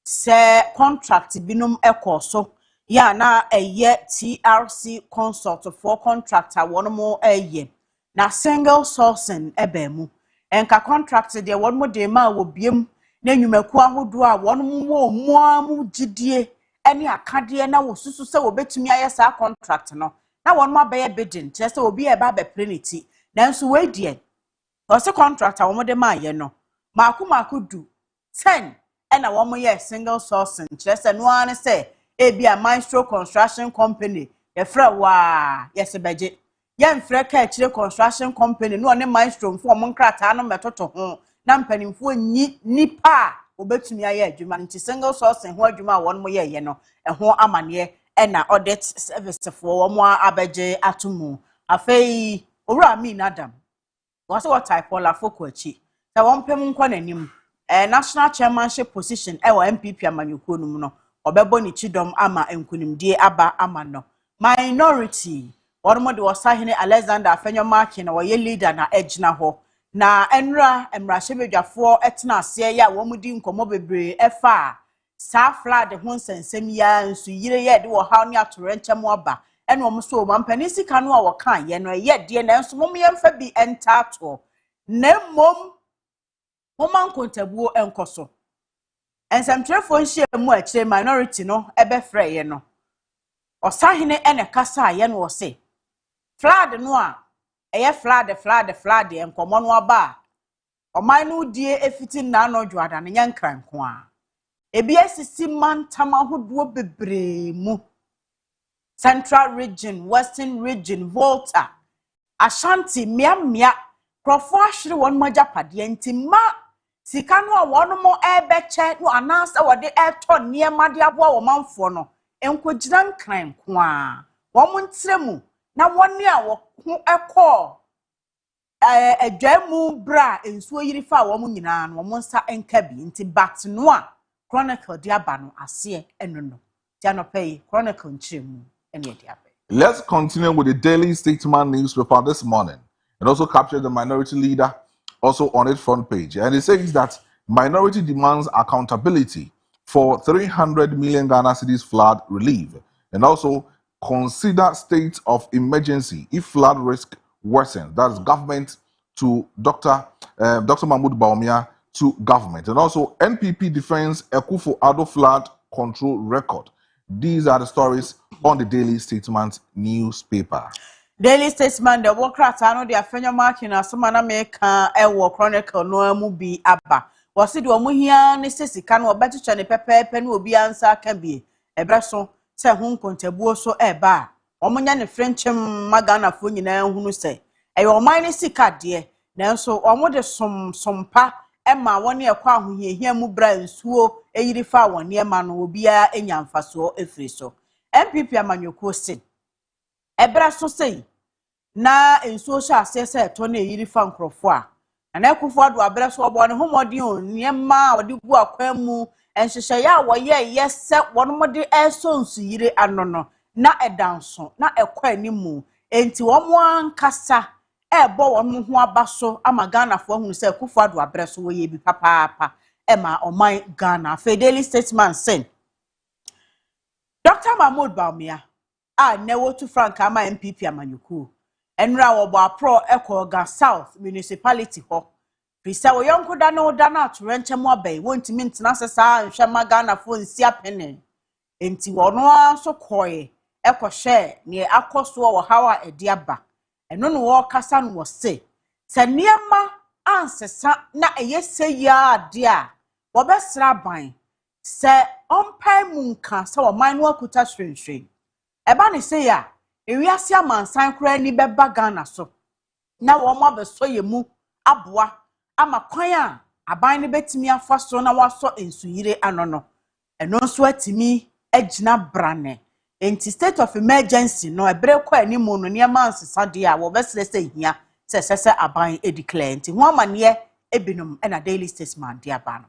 Se contract binum ekoso. Ya na eye TRC consult for contractor one more eye. Na single sourcing ebemu. Enka contract de one more de ma wo biem na nwumaku ahodo a one mo mu gidie ene akade na wo susu se wo betumi aye sa contract no na won ma be bidding just obi e ba be plenty nanso we die ose contractor wo de ma ye no maako du 10 na wo mo ye single sourcing just no an say e bia Maestro Construction Company ye fra wa yes beje ye mfre ka kire construction company no ne Maestro mfo mo nkrata no metoto ho na mpanimfo nyi nipa obetumi aye adwuma nti single sourcing ho adwuma won mo ye no ho amane na audit service for wo mo abeje atomu afei owura mi Adam was what type of la fokwachi na won pem nkwa nanim national chairmanship position e wa MPP amanyuko num no obebo ni chidom ama enkunimdie aba ama no minority won mo de wasahene Alexander Afenyomachi na woye leader na egina ho na enra emrahebedwafo etena ase ya wo mudi nkomo bebre efa sa flood ho nsensem ya nsu yire ye de wo haw ne atorenchem oba ene omo so mampani sika no a wo kan ye no ye de na nso mom ye mfa bi entato na mom moma nkontabuo enkoso ensamtrefo nhie mu a kire minority no ebe frɛ ye no osahene ene kasa ye no wo se flood no a eye flood enkomo no aba oman no die efiti na no dwoada ne nyankran ko a ebi asisi mantama hodo bebre mu Central region, Western region, Volta, Ashanti, Mia, Crofo ahwere won majapade nti ma sika no a won mo ebeche no anasa wode eto niema de aboa wo manfo no enkogira nkran ko a won ntremu na woni a wo ekọ adwamu bra ensuo yiri fa won nyina no won nsa enka bi nti bat no a chronicle de aba no ase enono ti anopay chronicle ntremu. Let's continue with the Daily Statesman newspaper this morning. It also captured the minority leader also on its front page. And it says that minority demands accountability for 300 million Ghana cedis flood relief. And also consider state of emergency if flood risk worsens. That's government to Dr. Mahmoud Bawumia to government. And also NPP defends Akufo-Addo flood control record. These are the stories on the Daily Statesman newspaper. Daily Statesman, the Wokrat, I know the Afenyomachi na Sumana Meka, Ewo Chronicle, no mubi abba. Was it Wamuhia, necessity or better chane pepe, pen will be answer can be a brasso, say whom contabuo so eba. Omunyan French Magana Funina, who say, a your minor sika dear, now so or the some pa. Emma 1 year kwa hu here mu bra nsuo eyirifa won ne ma no obi a enyamfaso efriso MPP amanyoko sin ebra so sei na nsuo sha asese to na eyirifa nkrofo a na ekufo ado abra so obo ne homodin o ne ma odi gu akwan mu enhyehyɛ ya woye yese won mode eso nsu yire anono na edanso na ekwa animu enti wo mo ankasa ebo won ho abaso ama Ghana fo ahunu se Akufo-Addo abreso wo ye bi papa ema oman Ghana Daily Statesman say Dr. Mahmoud Bawumia ne wotu frank ama MPP amanyuku enra wo bo apro Ekoga South municipality ho prisa wo yonko da na atorenchem abai wontimi ntena sesa nhwema Ghana fo nsi apene enti wono anso koye ekohwe ne akoso wo hawa ediaba eno no wo kasa no se niema ansesa na eyese ya ade a wo besra ban se ompai mu nka se wo man no akuta hwenhwen eba ne se ya ewiase amansan kora ni beba Ghana so na wo mo beso ye mu aboa ama kwan a aban ne betimi afa so na waso ensuyire anono eno nso atimi agina brane enti state of emergency no ebre kwa ni mu no niema ansesa de a wo besre se hia se aban declare enti ho amane ebinom na Daily Statesman de aba no.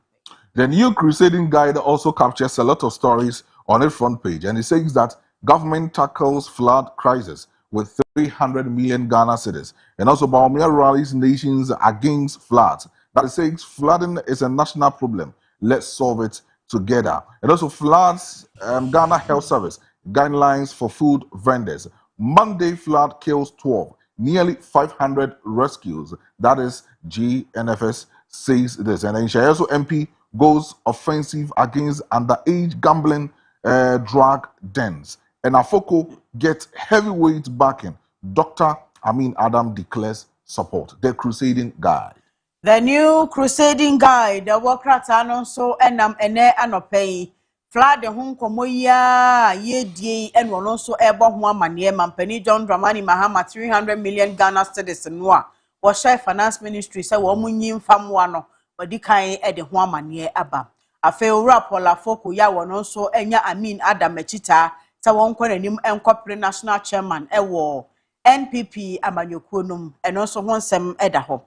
The New Crusading Guide also captures a lot of stories on its front page, and it says that government tackles flood crisis with 300 million Ghana cedis, and also Bawumia rallies nations against floods. That it says flooding is a national problem. Let's solve it together. And also floods, Ghana Health Service guidelines for food vendors. Monday flood kills 12. Nearly 500 rescues. That is GNFS says this. And then Shayeso MP goes offensive against underage gambling drug dens. And Afoko gets heavyweight backing. Dr. Amin Adam declares support. The Crusading Guide. The new Crusading Guide, the Wokrata anonso enam ene anopei. Flood the home komoya ye die and one also ebo ho amane mampani John Dramani Mahama 300 million Ghana cedis noa. Was share finance ministry say wo munyim fam wano odi kan e de ho amane aba. Afe owura Paula Foko ya won also enya Amin Adam Echita say won kwa nanim enkopre national chairman ewo NPP amanyokuo num eno so ho nsem eda ho.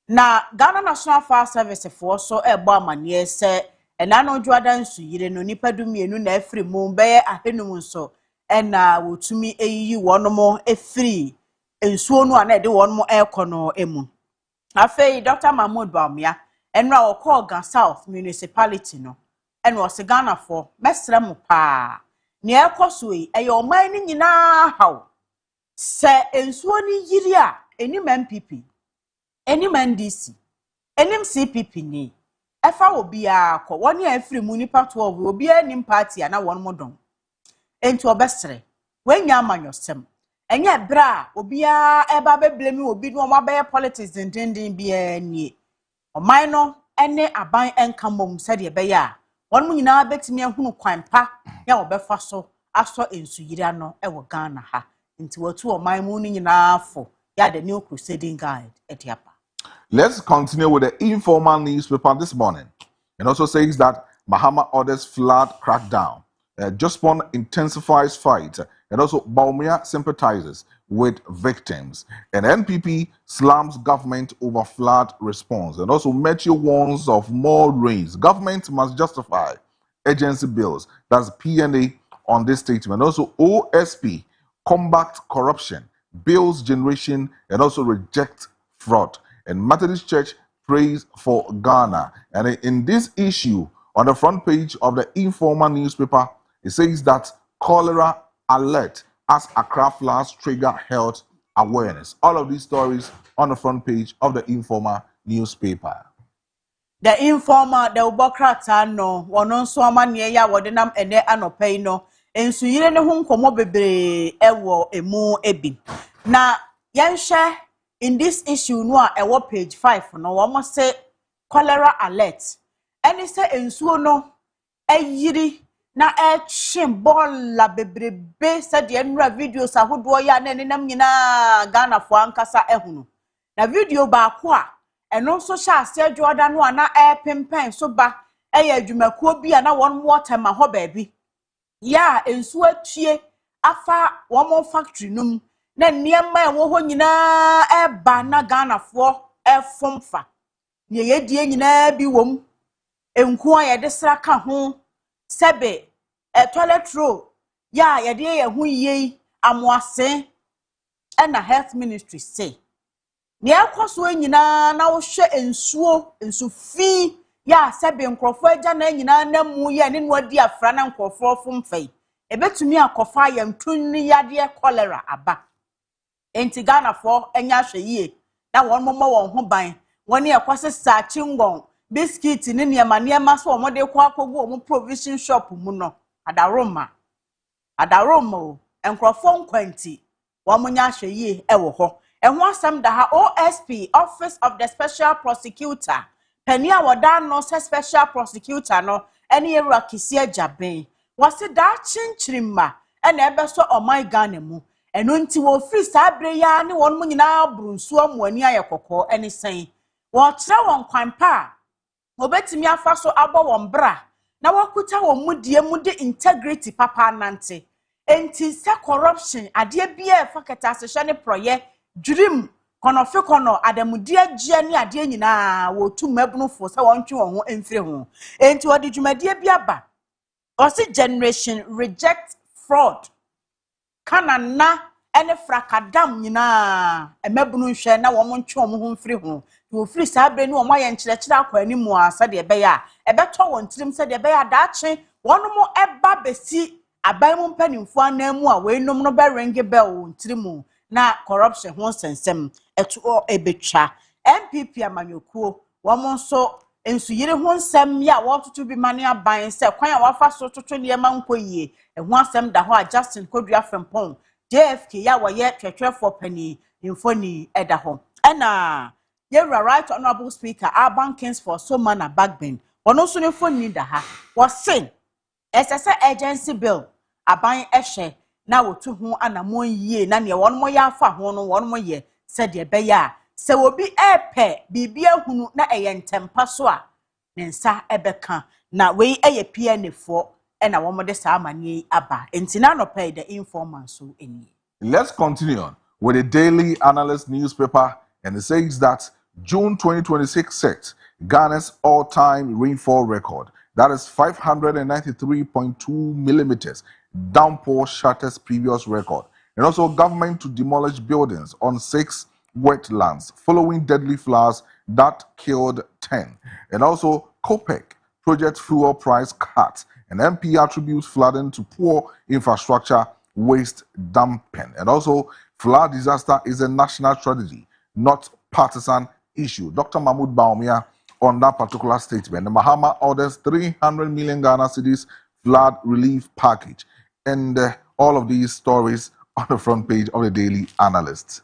Na Ghana National Fire Service for so ebo amane se enano dwada nsu yire no nipa dumienu na afri mu beye ahenum nso ena wotumi eyiyi wonomo efri ensuo no ana de wonomo ekono emu. Afei Dr. Mahmoud Baumia enra Okoga South Municipality no ena o se Ghana for mesra mu pa ne ekoso yi eyo man ni nyina haw se ensuo ni yiri a eni MPP eni NDC enim CPP ni efa obi akọ woni afiri mu nipa 12 obi anim party ana won modon enti obesere wenya amanyosem enye bra obi a eba beblemi obi no mabaye politics dindindin bia nie oman no ene aban enkamom sede be ya won mu nyina betimi ehunu kwanpa ya obefa so aso ensuyira no ewo Ghana ha enti watu oman mu ni nyina afo ya the new Crusading Guide etiapa. Let's continue with the informal newspaper this morning. It also says that Mahama orders flood crackdown. Jospon intensifies fight. And also Baumia sympathizes with victims. And NPP slams government over flood response. And also Metro warns of more rains. Government must justify agency bills. That's PNA on this statement. Also OSP combat corruption, bills generation, and also reject fraud. And Methodist Church prays for Ghana. And in this issue, on the front page of the informal newspaper, it says that cholera alert as Accra floods trigger health awareness. All of these stories on the front page of the informal newspaper. The informer, the Ubokrata no, wonon so amanye ya wodenam ene anopei no, ensu yire ne ho nkomo bebre ewo emu ebi. Na yenshe in this issue no ewo page 5 no wo say cholera alert. Eni se ensuo no eyiri na bola bebrebe se de enra videos ahodo ya na nenam nyina Ghana fo ankasa ehunu. Na video ba ko a eno so sha ase adwoda no ana pempen so ba eye adwumakuo bi ana won water ma ho baabi ya ensuo atue afa won factory num na niema ewo ho nyina eba na Ghana fo efomfa ne yedie nyina bi wom enku a yede sra ka ho sebe toilet roll ya yede ye hu yei amoase na health ministry say ne akoso nyina na wo hwe ensu fi ya sebe nkrofo agya na nyina na mu ye ne no adi afra na nkrofo fomfai ebetumi akofa ya mtunni yade cholera aba enti Ghana fo enya hwe yie na won momo won ho ban woni ekwase sa chingon biscuit ni niema so omode kwa akogu omo provision shop mu no adaroma o enkrofo nkwanti wo munya hwe yie ewo ho enho asem da ha OSP Office of the Special Prosecutor penia woda no special prosecutor no ene ewura kisi ajaben wase da chinchirima ene ebeso oman Ghana mu eno nti wo free sabre ya ne won mu nyina brunsu amuani ayekoko ene sen wo kire won kwanpa obetimi afa so abo won bra na wakuta won mudie mu de integrity papa nante enti se corruption ade bia fa keta se ne proye dream kono fe kono adamudie gie ne ade nyina wo tu mabunufo se won twe won ho emfire ho enti odi dwumadie bia ba o se generation reject fraud kana na ene frakadam nyina emabunu hwe na wo ntwe won ho mfire ho wo free sabre ni wo maye nkyerɛkyerɛ akwa animu asa de be ya ebeto won tirim se de be ya daache wonomo eba besi aban mu mpanimfo anamu a we nom no be ring bell won tirimu na corruption ho sensem eto ebetwa MPP amanyokuo wo nso ensu yire ho nsɛm ya wɔtoto bi mane aban sɛ kwan a wafa so toto nneɛma nkɔyie ɛho asɛm da hɔ a Justin Kodua Frempong JFK ya wɔyɛ twɛtwɛfo pani mfoni ɛda hɔ ɛna yɛwura right honorable speaker Urban Kings for Somana Bagbin wɔno nso ne mfoni da ha wɔse ɛsɛ agency bill aban ɛhwɛ na wotu ho anamon yie na ne wɔn mo yɛ afa ho no wɔn mo yɛ sɛ de bɛyɛ a sɛ obi ɛpɛ bibia hunu na ɛyɛ ntempa so a ne nsa ɛbɛka na wei ɛyɛ PNFo ɛna wɔn de saa amane aba enti na no pay the informant so eni. Let's continue on with the Daily Analyst newspaper, and it says that June 2026 set Ghana's all-time rainfall record. That is 593.2 millimeters. Downpour shatters previous record. And also government to demolish buildings on 6 wetlands following deadly floods that killed 10. And also COPEC project fuel price cut. And MP attributes flooding to poor infrastructure waste dumping. And also flood disaster is a national tragedy, not partisan issue. Dr. Mahmoud Baumia on that particular statement. The Mahama orders 300 million Ghana cedis flood relief package. And all of these stories on the front page of the Daily Analyst.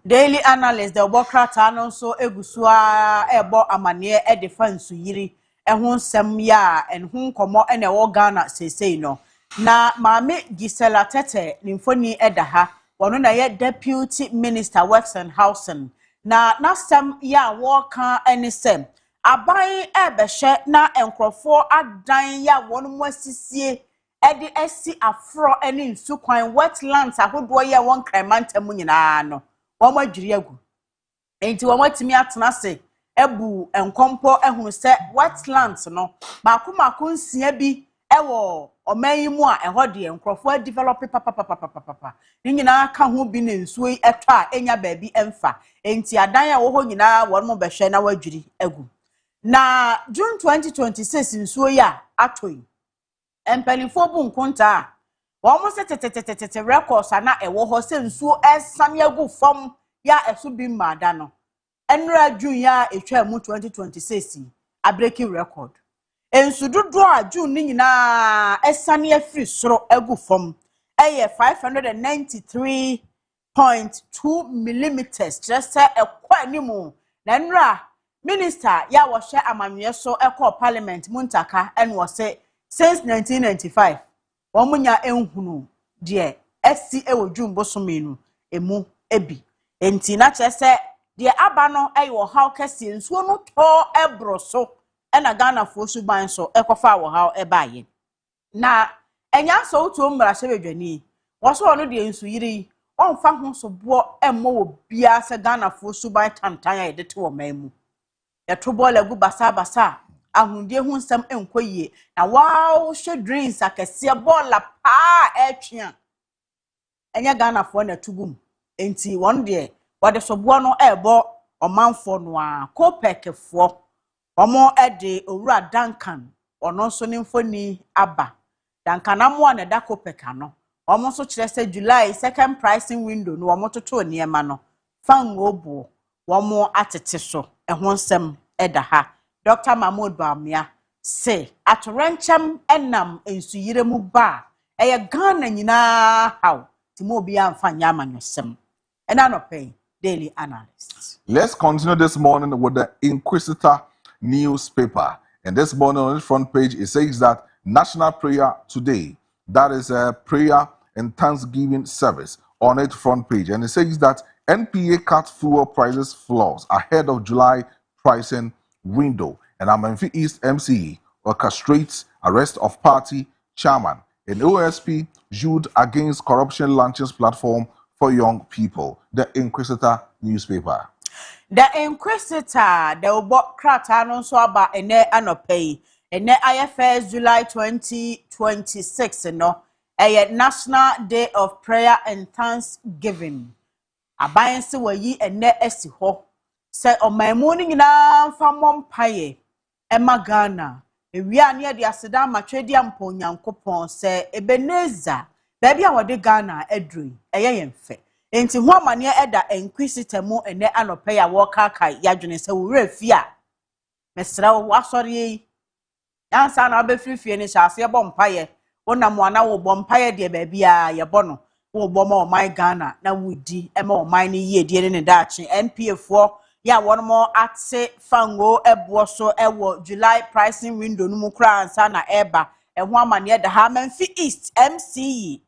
Daily Analyst, the Bokrata no so egusua ebo amane e defense yiri ehun nsem ya enhun komo ene wo Ghana sesei no na maame Gisela Tete nimfoni edaha wono na ye deputy minister works and housing na nasem ya wo kan ene sem aban ebehye na enkrofo adan ya wono mo asisie edi esi afro ene nsukwan wetlands ahodo ye won kramantam nyina no wọ́n adwiri agu enti wọ́n atimi atena se ebu enkompo ehunu se wetlands no maako nsia bi ewo omanyimu a eho de enkrofo develop papa ni nyina ka ho bi na nsuo etwa a enya baabi emfa enti adan a wo ho nyina wọ́n mo behwe na wadwiri agu na June 2026 nsuo ya atoi empelifo bu nkonta wọ́n mo se tete records ana ewo ho se nsuo esane agu fam ya esu bi mada no enra June ya etwa mu 2026 a breaking record ensu dodo a June ni nyina esane afiri soro agu fam eye 593.2 millimeters just ekwa nimu na enra minister ya wo hye amanwe so ekọ parliament muntaka en wo se since 1995 Omunya enhunu de esi ewo June bosomenu emu ebi enti na chese de aba no eyo haw kese nsuo no to ebroso na Ghana fo suban so ekofa wo haw ebaye na enya so uto mmara sebedwani wo so no de nsu yiri onfa ho so bo emmo wo bia se Ghana fo suban tantan ya de te wo mamu ya to bola gu basa ahundie hu nsam enkoyie na wow hwe dreams akese bola pa etwea enya Ghana fo na tugum enti won de wode sobo no ebo omanfo no a COPEC fo omo ede owura Duncan ono nso ne mfoni aba Duncan amo na da COPEC ano omo nso kire se July second pricing window no omo toto niema no fan obo omo atete so ehon nsam eda ha Dr. Mahmoud Baumia say atorenchem enam ensuyire mu ba eye Ghana nyina haw timo obi amfa nyama nyosem ena no pay Daily Analyst. Let's continue this morning with the Inquisitor newspaper, and this morning on the front page it says that National Prayer Today, that is a prayer and thanksgiving service on its front page, and it says that NPA cut fuel prices floors ahead of July pricing window, and Amenfi East MCE orchestrates arrest of party chairman, and OSP Jude against corruption launches platform for young people. The Inquisitor newspaper. The Inquisitor, the Obo Krata no so aba ene anopay, ene IFS July 2026 no, a National Day of Prayer and Thanksgiving. Abayense wayi ene esi ho. Se omaimuni nyina famom paye ema Ghana ewia ne de aseda matwedi ampo nyankopon se Ebeneza baabi a wode Ghana adrui eye yemfe enti ho amane eda Inquisitor mu ene anope ya wo kaka yadwene se wura fia mesra wo asori yi yansa na obefirifie ni hyase bo mpaye wona mo ana wo bo mpaye de ba bia ye bo no wo bo ma o man Ghana na wudi e ma o man ni yie de ne daache NPF ya won mo ate fango ebo so ewo July pricing window no mu kra ansa na eba ho amane da ha Manfi East MCE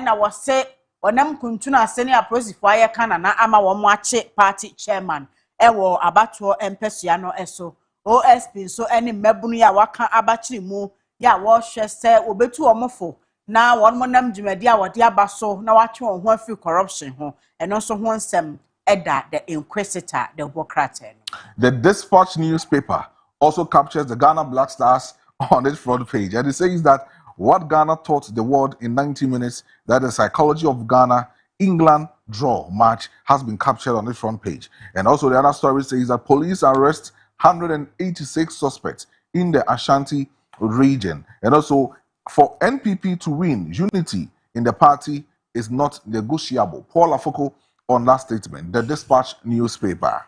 na wo se onam kuntuna ase ne aprosifo aye kana na ama wo mo ache party chairman ewo abato empesua no eso OSP so any mebunu ya waka abachiri mu ya wo hwe se obetu omofo na won mo nam dwumadi a wode abaso na watwe ho afi corruption ho eno so ho nsem eda the inquisitor the Bokrate. The Dispatch newspaper also captures the Ghana Black Stars on its front page, and it says that what Ghana taught the world in 90 minutes, that the psychology of Ghana England draw match, has been captured on its front page. And also the other story says that police arrest 186 suspects in the Ashanti region. And also for NPP to win, unity in the party is not negotiable. Paul Afoko on that statement. The Dispatch newspaper.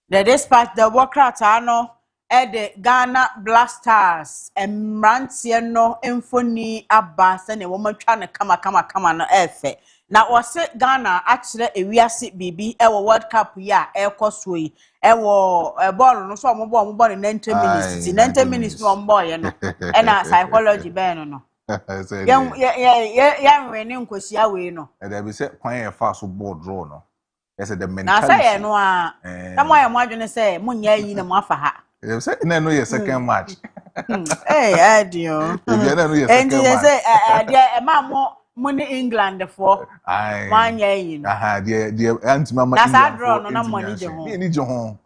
The Dispatch, the Bokrate no the Ghana Black Stars emrantie no emfoni aba se ne wo matwa ne kama no efe na wose Ghana akire ewiase bibi ewo World Cup ya ekoso yi ewo ball no so mo ball ne 90 minutes 90 minutes no mo ye no e na psychology ben no ya we ne nkosia we no e dey be say kwan e fa so ball draw no e say the na mentality say no a tamo ya mo adwene say munya yi na mo afa ha e say na no your second match adio e be na no your second match and say e ma mo ni England for manya yi no aha de anti mama England na draw no na money je ho ni je ho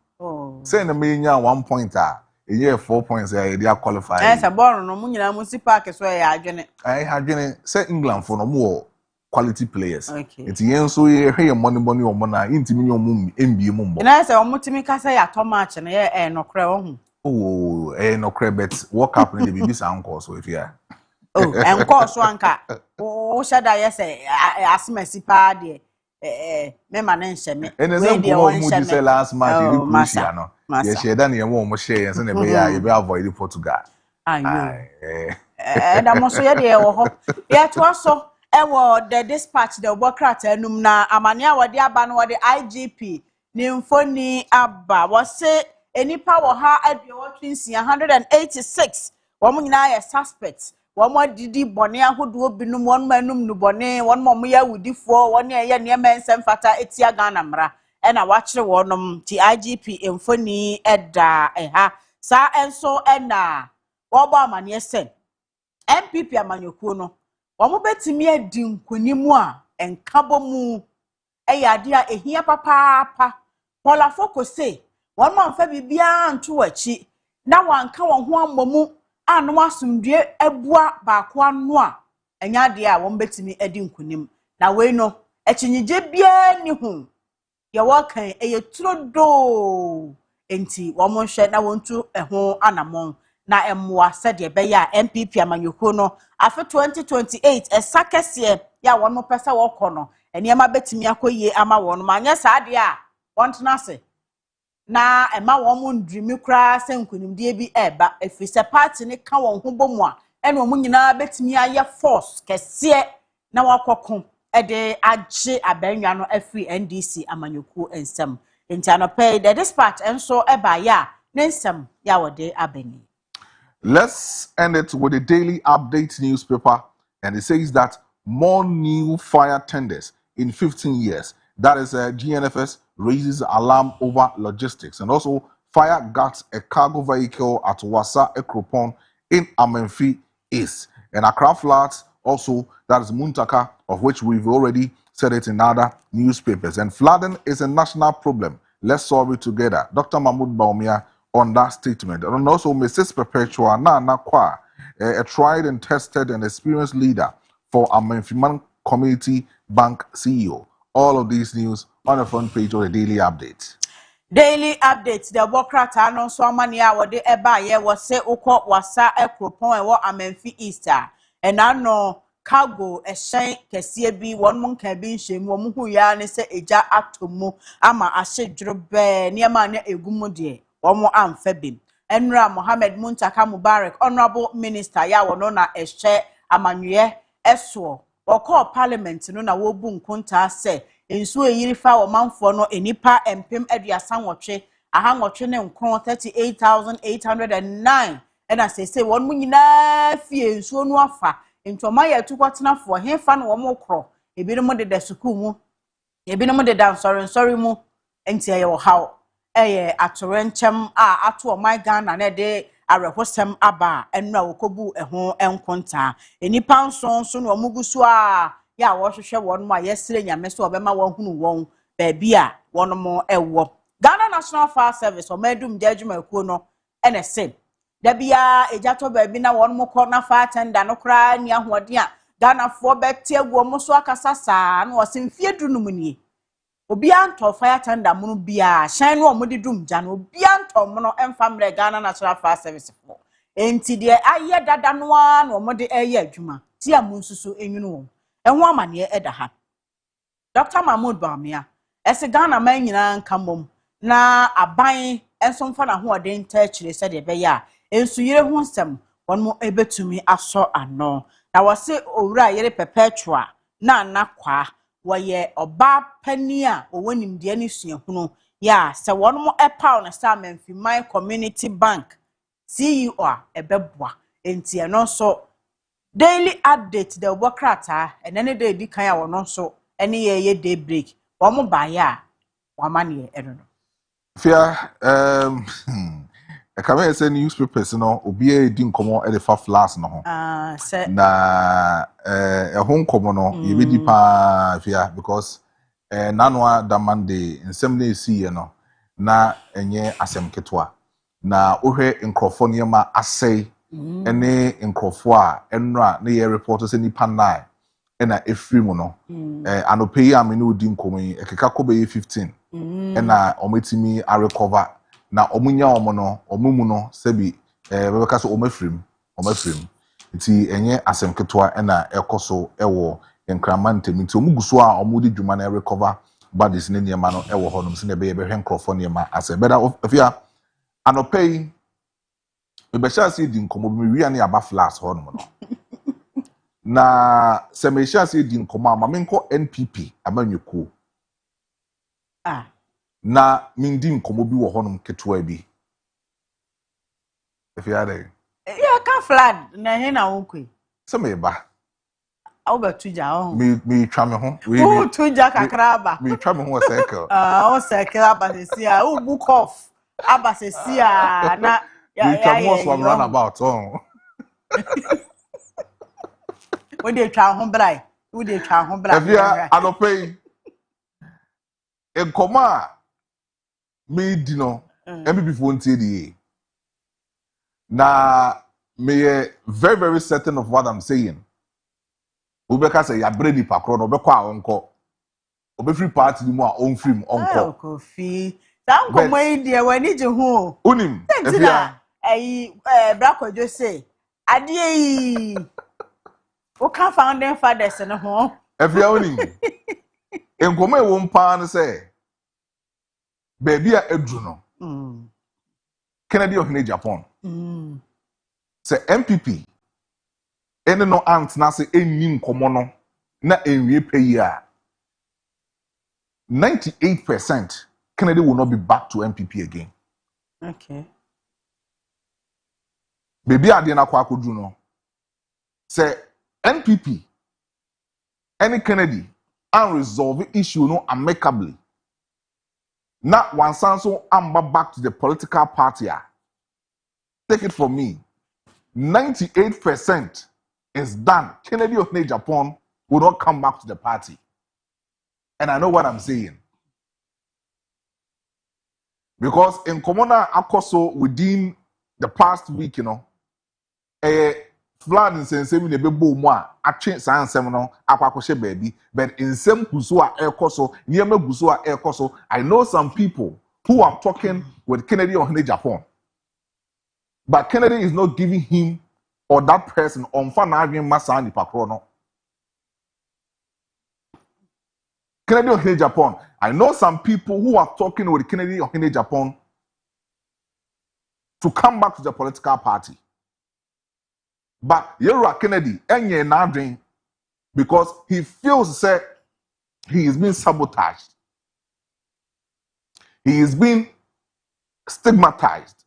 say na me nya 1 point a e 4 points e dey qualify say ball no mo nyina mo si park so e adwene adwene say England for no mo quality players. It's yen so ye money o mo na intimi ni o mu NBA mu mbo. Na say o mutimi ka say ato match na ye nokre ohun. Oh, nokre bet World Cup ni the BBC anko so if ya. Oh, enko so anka. O shada ye say asimasi pa de me ma na nhye me. We dey won nhye say last match in Croatia no. Ye share dan ye mo share yen say na be ya ye be avoid Portugal. Ayo. Da mo so ye de wo ho. Ye to so ewo the Dispatch the Bokrate enum na amane a wode aba no wode IGP ni mfoni aba wo se enipa wo ha aduo twinsi 186 wo mo nyina ye suspects wo mo didi bone ahodo binum won manum nu bone won mo ya wudifo won ye ne mensem fata etia Ghana mra e na wa kire wonom ti IGP mfoni eda ha sa enso na wo ba amane sen MPP amanyokuo no Wamu betimi adi nkonimu a enkabo mu eyade a ehia papa Paul Afoko say won man fa bibia nto wachi na wanka won ho amomu anu asumdue ebua baako anu a enyade a won betimi adi nkonim na we no echinyije bia ni hu ye wokan eye turodo enti won hwe na wontu eho anamon na emwa sede be ya MPP amanyoko no afi 2028 esakese ya won mo pesa wo kɔ no eniema betimi akoyie ama won ma anya saade a won tena se na ema won mo ndrimi kra se nkunimdie bi eba efise party ne ka won ho bomu a ene won nyina betimi aye force kese na wakɔko ede agye abanwa no afi NDC amanyoko ensem enti anope the Dispatch enso eba ya nensem ya wode abani. Let's end it with a daily update newspaper, and it says that more new fire tenders in 15 years. That is, GNFS raises alarm over logistics, and also fire guts a cargo vehicle at Wassa Ekropon in Amenfi East, and Accra floods also. That is Muntaka, of which we've already said it in other newspapers. And flooding is a national problem. Let's solve it together. Dr. Mahmoud Baumia on that statement. And also Mrs. Perpetua Nana Kwa, a tried and tested and experienced leader for Amenfiman Community Bank CEO. All of these news on the front page of the Daily Update. Daily Update, the Bokrate no so mania wode eba ye wo se ukọ Wassa Ekropon e wo Amenfi Easter. And ano cargo ehyen kese bi won mo nka bi nhye mu mo hu ya ne se eja atomu ama ahye dworo be ne ma na egumu de womo amfa bim Enra Mohammed Muntaka Mubarak honorable minister ya wono na ehye amanwe eso okọ parliament no na wo bu nkonta se ensu eyirifa wo manfo no enipa empem aduasan wotwe aha nwotwe ne nkron 38,809 ena sese won mu nyina fie ensu no afa ntoma ya tukwatena hefa no wo mokro ebinom de suku mu ebinom de dansori mu enti ye wo haw eye atorenchem a ato my Ghana na de arehosem aba enra wokobu eho enkonta enipa nson so no omugusu a ya wo hwehwe won mu a yesire nyame so obema won hunu won baabi a won mo ewo Ghana National Fire Service o medum de adwumakuo no ene se da bia ejato baabi na won mo kọ na fire tender no kra ni ahoɔden a Ghana fo beti agu mo so akasa saa na osimfie dunum nie obi anto fire tender munu bia hyan no omudi dum gya no obi anto mono emfamre Ghana National Fire Service fo enti de aye dada no a na omudi eye adwuma ti amunsusu enwunu wo enho amane eda ha Dr. Mahmoud Bamia ese Ghana man nyina nkamom na aban enso mfa na hoɔden ta kyire sɛ de bɛyɛ a ensu yire ho nsɛm wɔn mo ebetumi asɔ ano na wɔse owura yere perpetua na anakwa wɔyɛ ɔba pani a owonimdeɛ ne suahunu ya sɛ wɔn mo epaw na sa Memphis Community Bank CEO a ebɛboa enti ɛno nso daily update the wokrata enene de di kan a wɔn nso ene ye daybreak wɔn mo baayɛ a wɔamane ɛno no Fia I come say newspapers no obi e di nkomo e de fa flash no ho se na ho nkomo no ye be di pa fia because nanoa da Monday nsem na esi ye no na enye asem ketwa na ohwe nkrofo niema asei ene nkrofo a enra na ye report se nipa 9 na efiri mu no anopeyi amene odi nkomo yi ekeka kobe 15 ena ometimi a recover na omunya omo no omumu no sebi bebeka so omafrim nti enye asem ketwa ena ekoso ewo nkramantem nti omuguso a omudi dwuma na recover bodies ne niema no ewo honum se ne be hwe nkrofo niema ase beda afia anopei bebesha se di nkomo bi wi ane aba flash honum no na semesha se di nkomo amamenko NPP amanwekuo na mindi nkomo bi wo honum ketwa bi efiade ya ka flood na he na wokwe se me ba awu batuja ho me twa me ho we tuja kakra aba me twa me ho circle o circle aba se a u book off aba se a na me twa me ho so run about on we dey twa ho brai efia anopei enkoma me di no MPP for ntie di na me very very certain of what I'm saying. Obeka say ya bredi pakro no obekọ a onko obefree party mu a onfrim onko kofi ta nkomo yi de wani je ho unim efia bra Kojo say ade yi o ka founding fathers no ho efia unim enkomo e wo mpa no say baby a edru no Kennedy of Japan say MPP ene no ant na say enni nkomo no na enwie peyi a 98% Kennedy will not be back to MPP again. Okay. Baby ade na kwa kodru no say NPP any Kennedy unresolved issue no amicably. Not one so amba back to the political party. Take it from me. 98% is done. Kennedy of Japan will not come back to the party. And I know what I'm saying. Because in Komona Akoso within the past week, you know, flood in Sensemi ne bebo mo a change sansem no akwakoshe baby, but in some guso a ekoso niema guso a ekoso. I know some people who are talking with Kennedy of Japan, but Kennedy is not giving him or that person on fanavin masa ni pakrono. Kennedy of Japan. I know some people who are talking with Kennedy of Japan, to come back to the political party. But Yera Kennedy, enye nadrin, because he feels that he is being sabotaged. He is being stigmatized.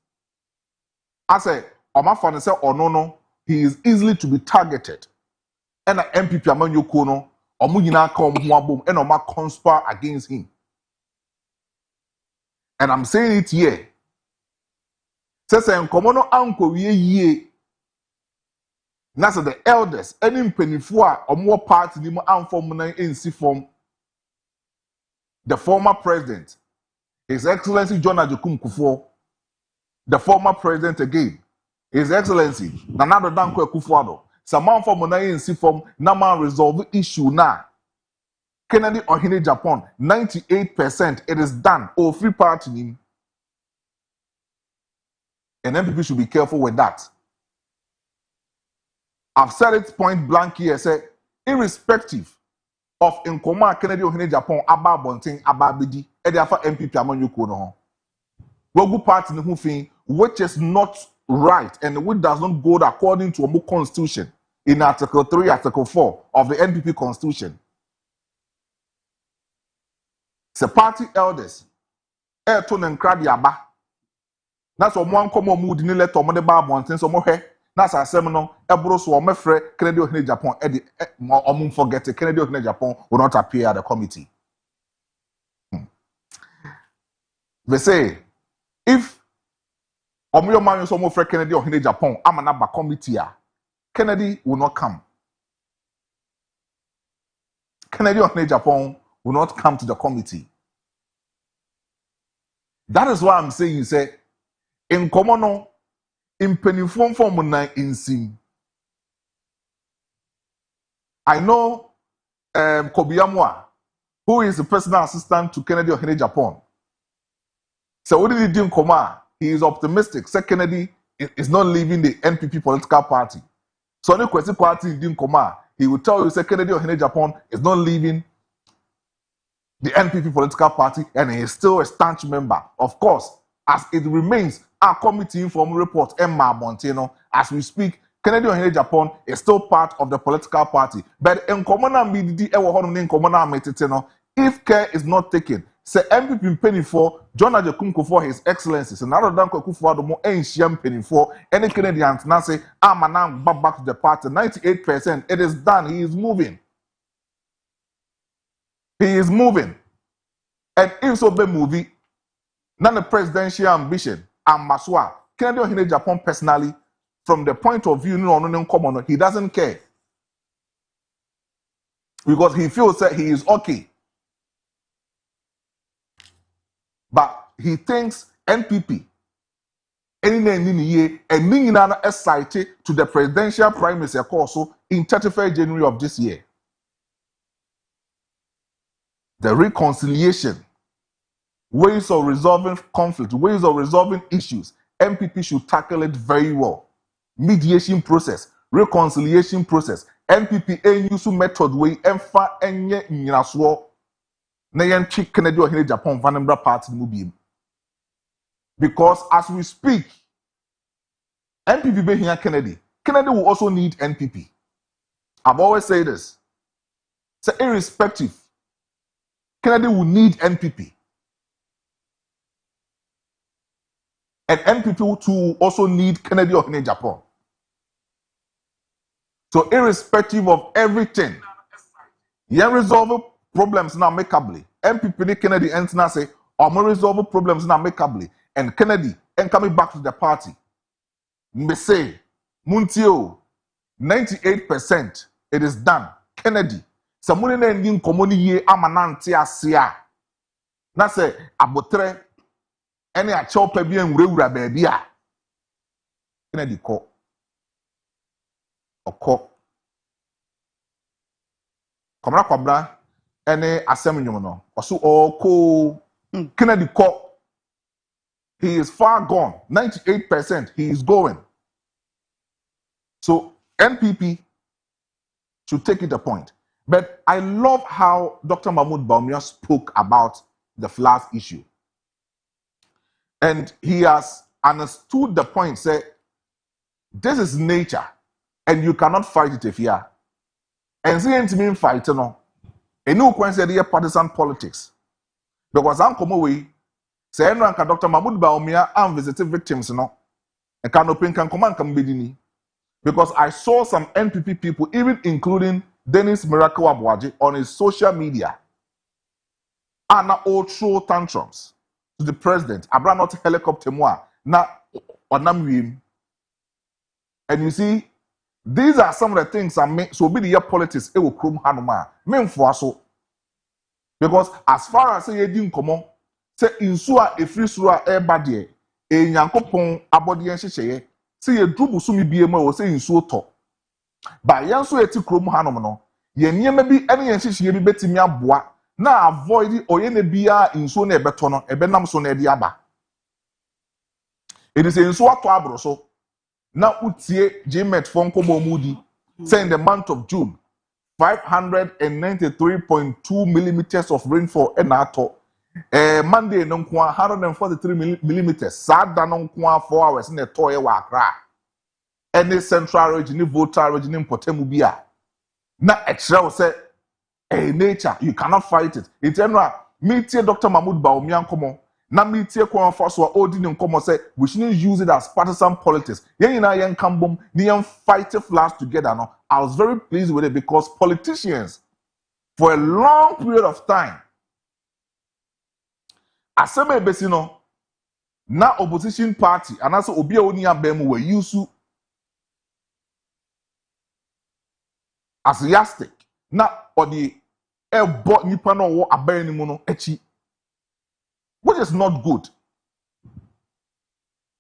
I say, Omafane say, oh no, he is easily to be targeted. And the MPP Amanyo Kono, Omugina come Huabum, and Oma conspire against him. And I'm saying it here. Says, Nkomono Anko ye. That's the elders, any penifua or more party, Nimo Amformuna in C form. The former president, His Excellency John Ajokum Kufuor, the former president again, His Excellency Nana Dankwa Kufuor, Saman for Monayi in form, Nama resolve issue now. Kennedy Ohine Japan, 98%, it is done. Oh, free party. And MPP should be careful with that. I've said it point blank here, say, irrespective of Nkoma Kennedy Ohine Japan, Aba Bonting, Aba Bidi, Ediafa MPP Amanyo Kono. Wogu party who fin, which is not right and which does not go according to a constitution in Article 3, Article 4 of the NPP Constitution. The party elders, Ayrton and Kradi Aba. That's what one common mood in the letter of the bar bonting, so more. That's a seminal, Ebros or Mefre, Kennedy Ohine Japan, Eddie, or forget it, Kennedy Ohine Japan will not appear at the committee. They say, if Omuyo Man so more Kennedy Ohine Japan, I'm an Abba committee, Kennedy will not come. Kennedy Ohine Japan will not come to the committee. That is why I'm saying, you say, in common, in penifom form in sim. I know Kobiamwa, who is the personal assistant to Kennedy Ohine Japan. So what did he do in Koma? He is optimistic. Say Kennedy is not leaving the NPP political party. So the question party in Koma, he will tell you, say Kennedy Ohine Japan is not leaving the NPP political party and he is still a staunch member. Of course, as it remains, our committee inform report, Emma Monteno, as we speak, Kennedy Ohine Japan is still part of the political party. But in Komona Mididi, if care is not taken, say MPP penny for John Ajokum for His Excellencies, and other than Kufuor the more ancient penny for any Canadians now say, I'm now back to the party. 98%, it is done. He is moving. He is moving. And if so be movie, not the presidential ambition, and Maswa, Kennedy Ohine Japan personally, from the point of view, he doesn't care. Because he feels that he is okay. But he thinks NPP, and excited to the presidential primacy also in 31st January of this year. The reconciliation, ways of resolving conflict, ways of resolving issues, MPP should tackle it very well. Mediation process, reconciliation process, NPP use method way emfa enye nyinaswo na yen chick Kennedy Ohine Japan Vanembra party mu. Because as we speak, NPP be here Kennedy. Kennedy will also need NPP. I've always said this. So irrespective, Kennedy will need NPP. And NPP too also need Kennedy Ohine Japan. So irrespective of everything, you resolve problems now amicably. MPP Kennedy and now say, I'm resolve problems now amicably. And Kennedy and coming back to the party. Me say, Muntio, 98%, it is done. Kennedy, someone in communi ye amananti asia. Na say, abotre, any a chop bien rewra baby. Kennedy call. Oko. Komra kwabra ene asem nyum no. Oso oko Kennedy call. He is far gone. 98% he is going. So NPP should take it a point. But I love how Dr. Mahmoud Bawumia spoke about the floods issue. And he has understood the point, say, this is nature, and you cannot fight it if you are. And see, it mean fight, no. And no one said here partisan politics. Because I'm come away, say, Dr. Mahmoud Baumia, I'm visiting victims, no. And can open can command come bedini. Because I saw some NPP people, even including Dennis Miracle Abwaji, on his social media, and all throw tantrums to the president. Abra not helicopter moi na onam. And you see, these are some of the things I make. So be the year politics. It will come hanuma. Men for so. Because as far as say didn't come on, say insua a free sura air badie. E nyankopon abodi en hyehyeye. Say ye drubu so mi biema o say insuo to. Ba yan so eti krom hanom no. Ye niema bi ene yen hyehyeye bi betimi aboa. Na avoid oye ne bia insuo na ebeto no ebenam so na edi aba. It is insuo to abro so. Na utie Jmet Fonko Bomudi say in the month of June 593.2 millimeters of rainfall and ato. Monday no kwa 143 millimeters. Sada no kwa 4 hours in the toye wa Accra. Any central region, voter region in Potemu bia. Na extra say nature, you cannot fight it. It's meet Dr. Mahmoud Baumia komo. Na metie kwa first wa odi nim komo say we shouldn't use it as partisan politics. Yen na yen kambom, ni yen fight flash together no. I was very pleased with it because politicians for a long period of time aseme besi no na opposition party and also obi a oni abem were used as yastic na odi ebo nipa no wo aban ni mu no echi, which is not good.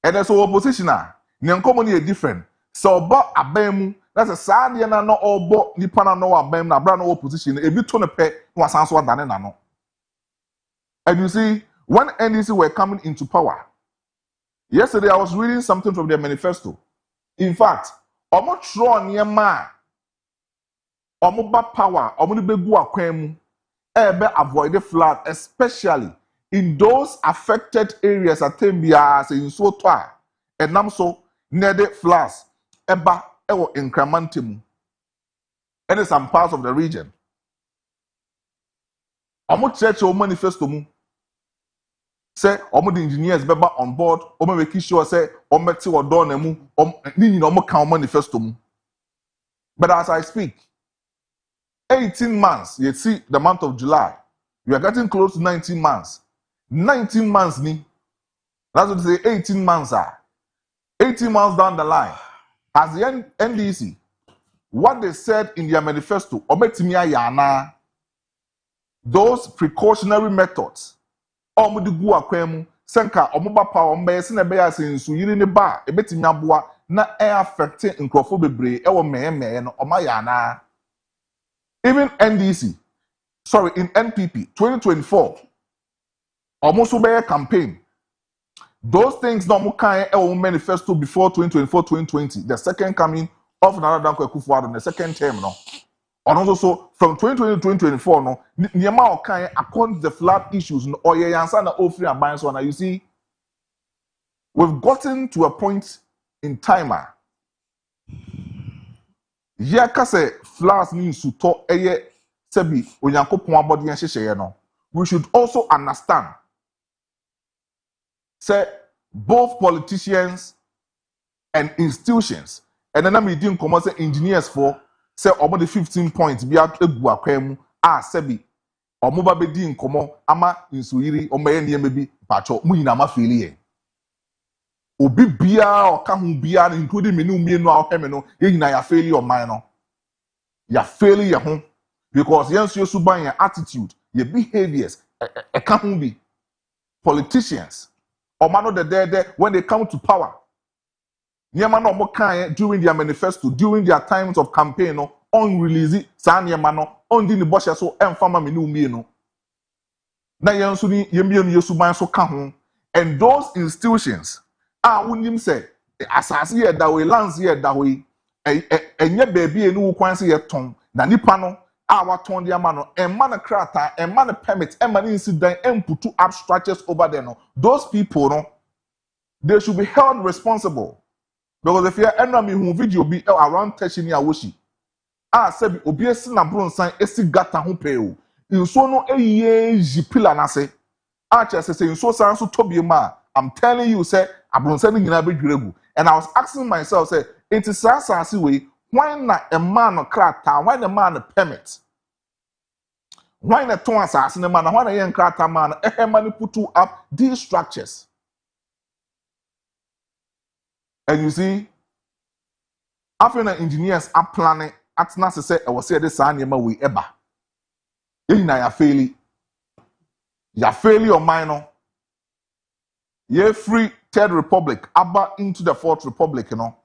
And there's opposition na nyankomo ni different. So obo aban mu that's a sad na no obo nipa na no aban na bra no opposition e bi to ne pe no asanso adane na no. And you see, when NDC were coming into power, yesterday I was reading something from their manifesto. In fact, omo tro niema omo ba power omo ni begu akwam ebe avoid the flood, especially in those affected areas at Tembia in Sotoa and Namso near the floods eba ewo incrementum and some parts of the region. Omo church o manifesto mu say omo the engineers beba on board omo make sure say omo ti odo na mu ni nyina omo kan manifesto mu. But as I speak, 18 months, you see the month of July, we are getting close to 19 months. 19 months ni, that's what they say 18 months are. 18 months down the line, as the NDC, what they said in their manifesto, ometimia yana, those precautionary methods, omudigu akwemu, senka omuba pa ombe sinebeya sinsu yiri ne ba ebetimia boa na affecting nkrofo bebre ewo meye no omayana. Even NDC, sorry, in NPP 2024, almost obey campaign. Those things no more kind of manifesto before 2024-2020, the second coming of Nana Danko Akufo-Addo, the second term no. And also from 2020 to 2024 no, niema okan according to the flood issues no or ye answer na ofri aban so na you see, we've gotten to a point in time. Yeah, kase flowers means to talk eye sebi onyankopon abodi en hyehye no. We should also understand say both politicians and institutions and then me din komo say engineers for say omo the 15 points bi egu akwam a sebi omo ba be din komo ama nsuyiri omo ye niam bi pacho mu nyina ma feel ye obi bia o ka hu bia including me no mienu a oheme no ye nyina ya fail your mind no ya fail your home because yensu suban your attitude your behaviors e ka hu bi politicians omano the when they come to power niema no mo kan during their manifesto during their times of campaign no on release sa niema no on di ni boshe so emfama me no mienu na yensu ni yemienu yesuban so ka ho and those institutions unim say asase ye da we lands ye da we enye baby enu kwan se ye ton na nipa no waton dia ma no emma na krata emma na permit emma na incident emputu up structures over there no those people no they should be held responsible. Because if you are enemy who video be around touching your washi, said obi esi na bronsan esi gata ho peo. Inso no eye jipila na se. Chese say inso san so tobi ma. I'm telling you, say abronsan ni nyina be dwiregu. And I was asking myself, say, it is asasi way, why not a man of krata, why the man a permit? Why not ton asasi ne man, why a young krata man, man put up these structures? And you see, African engineers are planning at Nasa say, I was say this anima we eba. In ya faili. Ya faili or minor. Ye free Third Republic, abba into the Fourth Republic, you know.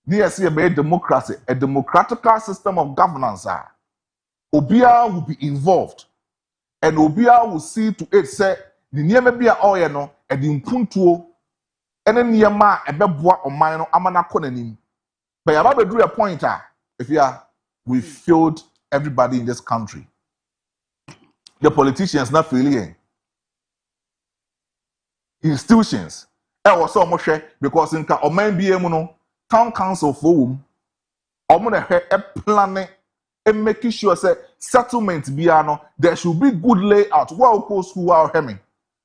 Near see a democracy, a democratical system of governance. Obia will be involved. And Obia will see to it, say, the near be a oyeno, and the impuntuo, and then near ma a beboa or minor amana konenim. But you have a pointer if you are, we failed everybody in this country. The politicians not feeling institutions. I was so much because in Oman BM town council for a planning and making sure say settlement biano there should be good layout. What course who are hemming?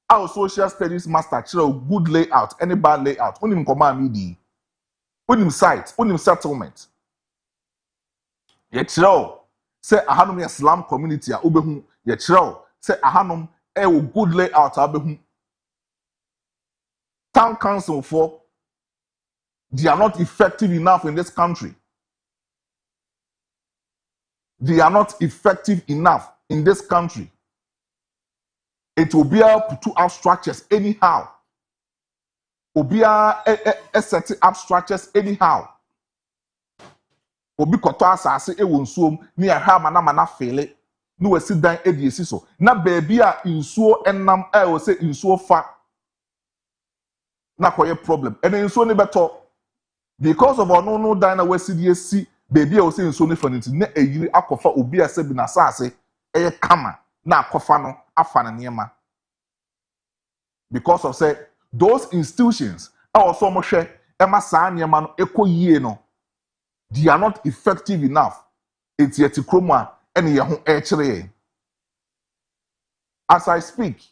Our social studies master show good layout, any bad layout. Unim command midi. Unim site, unim settlement. Yet say a hanum Islam community a ubehu yet say a hanum good layout abehu. Town council for they are not effective enough in this country. They are not effective enough in this country. It will be able to have structures anyhow. Will be setting up structures anyhow. Will be koto asase e wonsuom ni ahwa mana fele. No we sit down ediesi so. Na baby a insuo enam we say insuo fa. Na koye problem. And insuo ni beto because of no dine we CDC baby a we say insuo ni fa nti na eyiri akofa obi ase bi na asase eye kama na akofa no afa na niema. Because of say those institutions also mo hwe ema saa niema no ekoyie no they are not effective enough. It's yet kroma ene ye ho ekire. As I speak,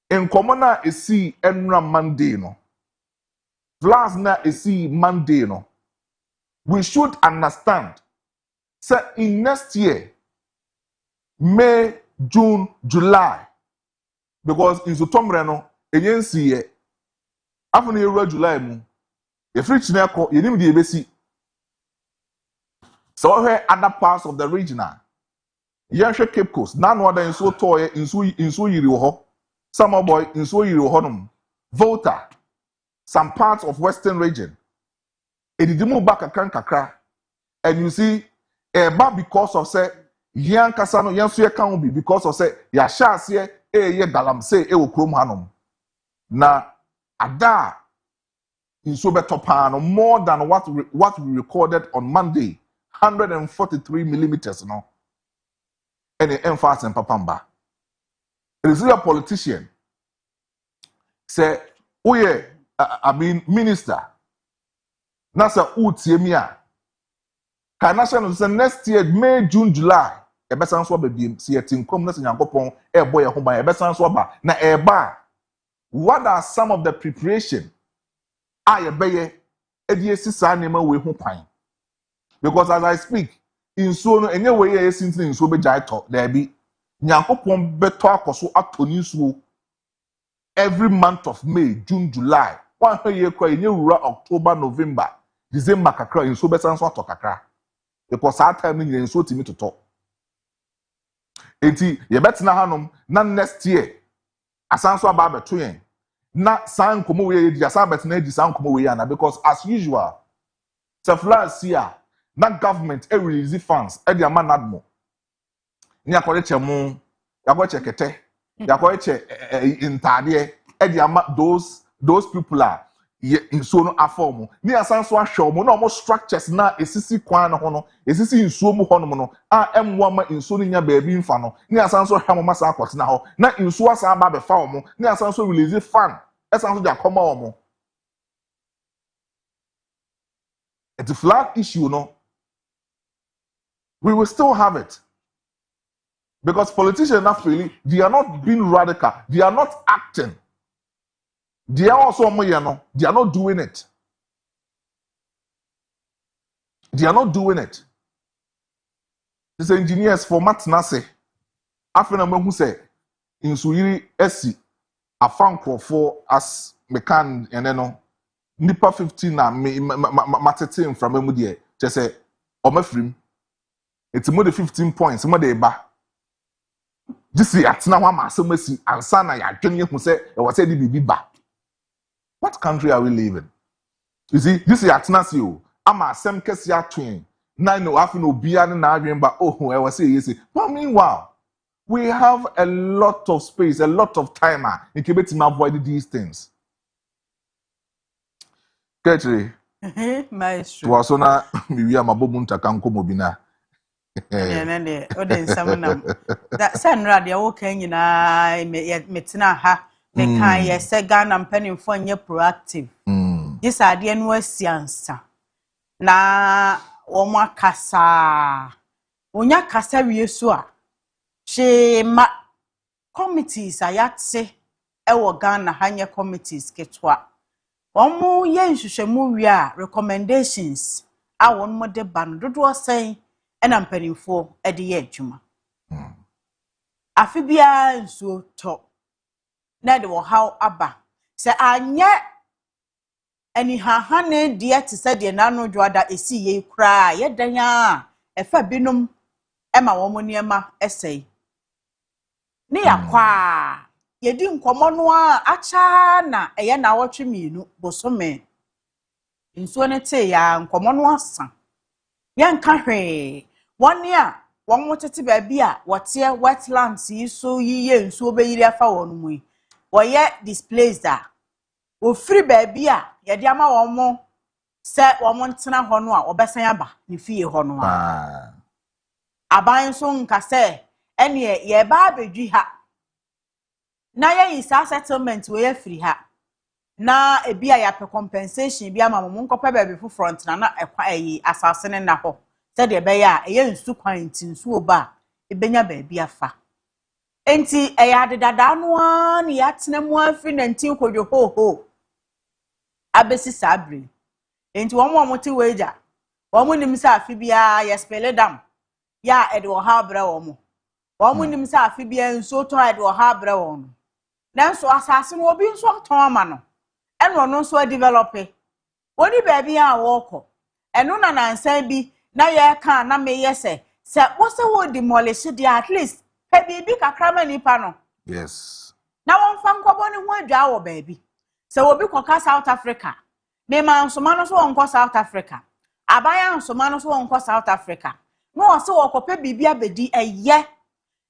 in common esi enra Monday no. Last na esi Monday no. We should understand. Say in next year, May, June, July, because in Zotomre no, agency ye. After you July mu, the free chineko, you need the ebesi. So here other parts of the region now. Yanshe Cape Coast, none other in so toy in so yiri ho. Summer boy in so yiri honum. Volta, some parts of Western region. It did move back a kakra. And you see, because of say, yan kasano yan suye can be because of say, ya shas ye galam say wo krom hanum. Na ada in so better pan more than what we recorded on Monday. 143 millimeters, no. And the emphasis in Papamba. It is a politician. Say, oh yeah, minister. Nasa utiemia. Kanasha say next year, May, June, July. Ebesan so baby, see a team come nasa nyankopon, boy a home by ebesan so ba. Na eba. What are some of the preparation? I ebeye, ediesi sa nema we ho pan. Because as I speak, in so no any way yes in so be jai talk there be nyankopon beto akoso atoni so every month of May, June, July. One year kwa in October, November, December kakra in so be san so to kakra. Because that time in so timi to talk. Enti ye betina hanom na next year asan so aba beto yen. Na san komo we di asan betina di san komo we yana because as usual Sefla sia na government release funds e dia man admo ni akore chemu yakore chekete yakore che intade e dia those people are in so no aform ni asan so ahwe mo na mo structures na esisi kwan no ho no esisi insuo mu ho no no a emwo ma insuo nya baabi mfa no ni asan so hwe mo masa akwot na ho na insuo asan ba be fa mo ni asan so release fund Esan so dia koma omo. The flag issue no. We will still have it. Because politicians actually, they are not being radical. They are not acting. They are also they are not doing it. They are not doing it. These engineers for Matnase, Afena who say, in Suiri Esi, a fan for as mekan and then nipa 15 na matetin from Emudie, just say, Omefrim, it's more than 15 points, more than ba. This is Atina Wama, so mercy, and Sana, ya Junior who say, it was said to be back. What country are we living? You see, this is Atinasio. I'm a Sam Kessia twin. Now, no, I no beer and I remember. Oh, I was saying, but meanwhile, we have a lot of space, a lot of time in Quebec to avoid these things. Ketri, Maestro. was on a Mabobunta Kanko Mobina. Nene, Odin Samanam. That Sandra, the old king in I metina ha, me can ye say gun and penny for ye proactive. This idea no science. Na Oma Kasa. Onya Kasa Yesua. She ma committees ayatse ewo Ghana hanye committees ketwa. Omo ye nhwehwemu wi a recommendations a won mo de ban dodo sen ena mpanimfo e de ye adwuma. Afi bia nsuo to na de wo haw aba se anye ani hahane de te se de nanu dwoada esi ye kura ye dan a efa binum ema wo mo niema esei ne yakwa yedi nkomo no a acha na eye na awotwe mienu bosome nsuo ne te ya nkomo no asa ye nka hwe woni a won motete ba bi a wote wetlands yi so yiye nsuo beyiri afa won mu yi woye displaced a wo free ba bi a ye de ama won mo se won mo ntena ho no a obesan aba ne fie ho no a aban so nka se ene ye ba abedwi ha na ye isa settlement we free ha na ebi a ya pe compensation bi ama mo nkopa ba bi fu front na ekwa yi asase ne na ho se de be ya eye nsu kwan ti nsu oba ebenya ba bi afa enti eya de dada no a ne ya tena mu afi na ntin kodwo ho abesi sabre enti won mo ti weja won mo nim sa afi bia ya spele dam ya ede wo ha bra won mo nim sa afi bia nsu to ede wo ha bra won nanso asase no obi nso ton ama no eno no nso develop woni ba bia a wo eno na nansan bi na ye ka na me yese se wo se wo demolish dia at least pe bibi kakra ma nipa no Yes. na won fa nkobo ne ho adwa wo ba bi se wo bi koka South Africa me ma nsoma no so won ko South Africa abaya nsoma no so won ko South Africa no wo se wo ko pe bibi abedi eye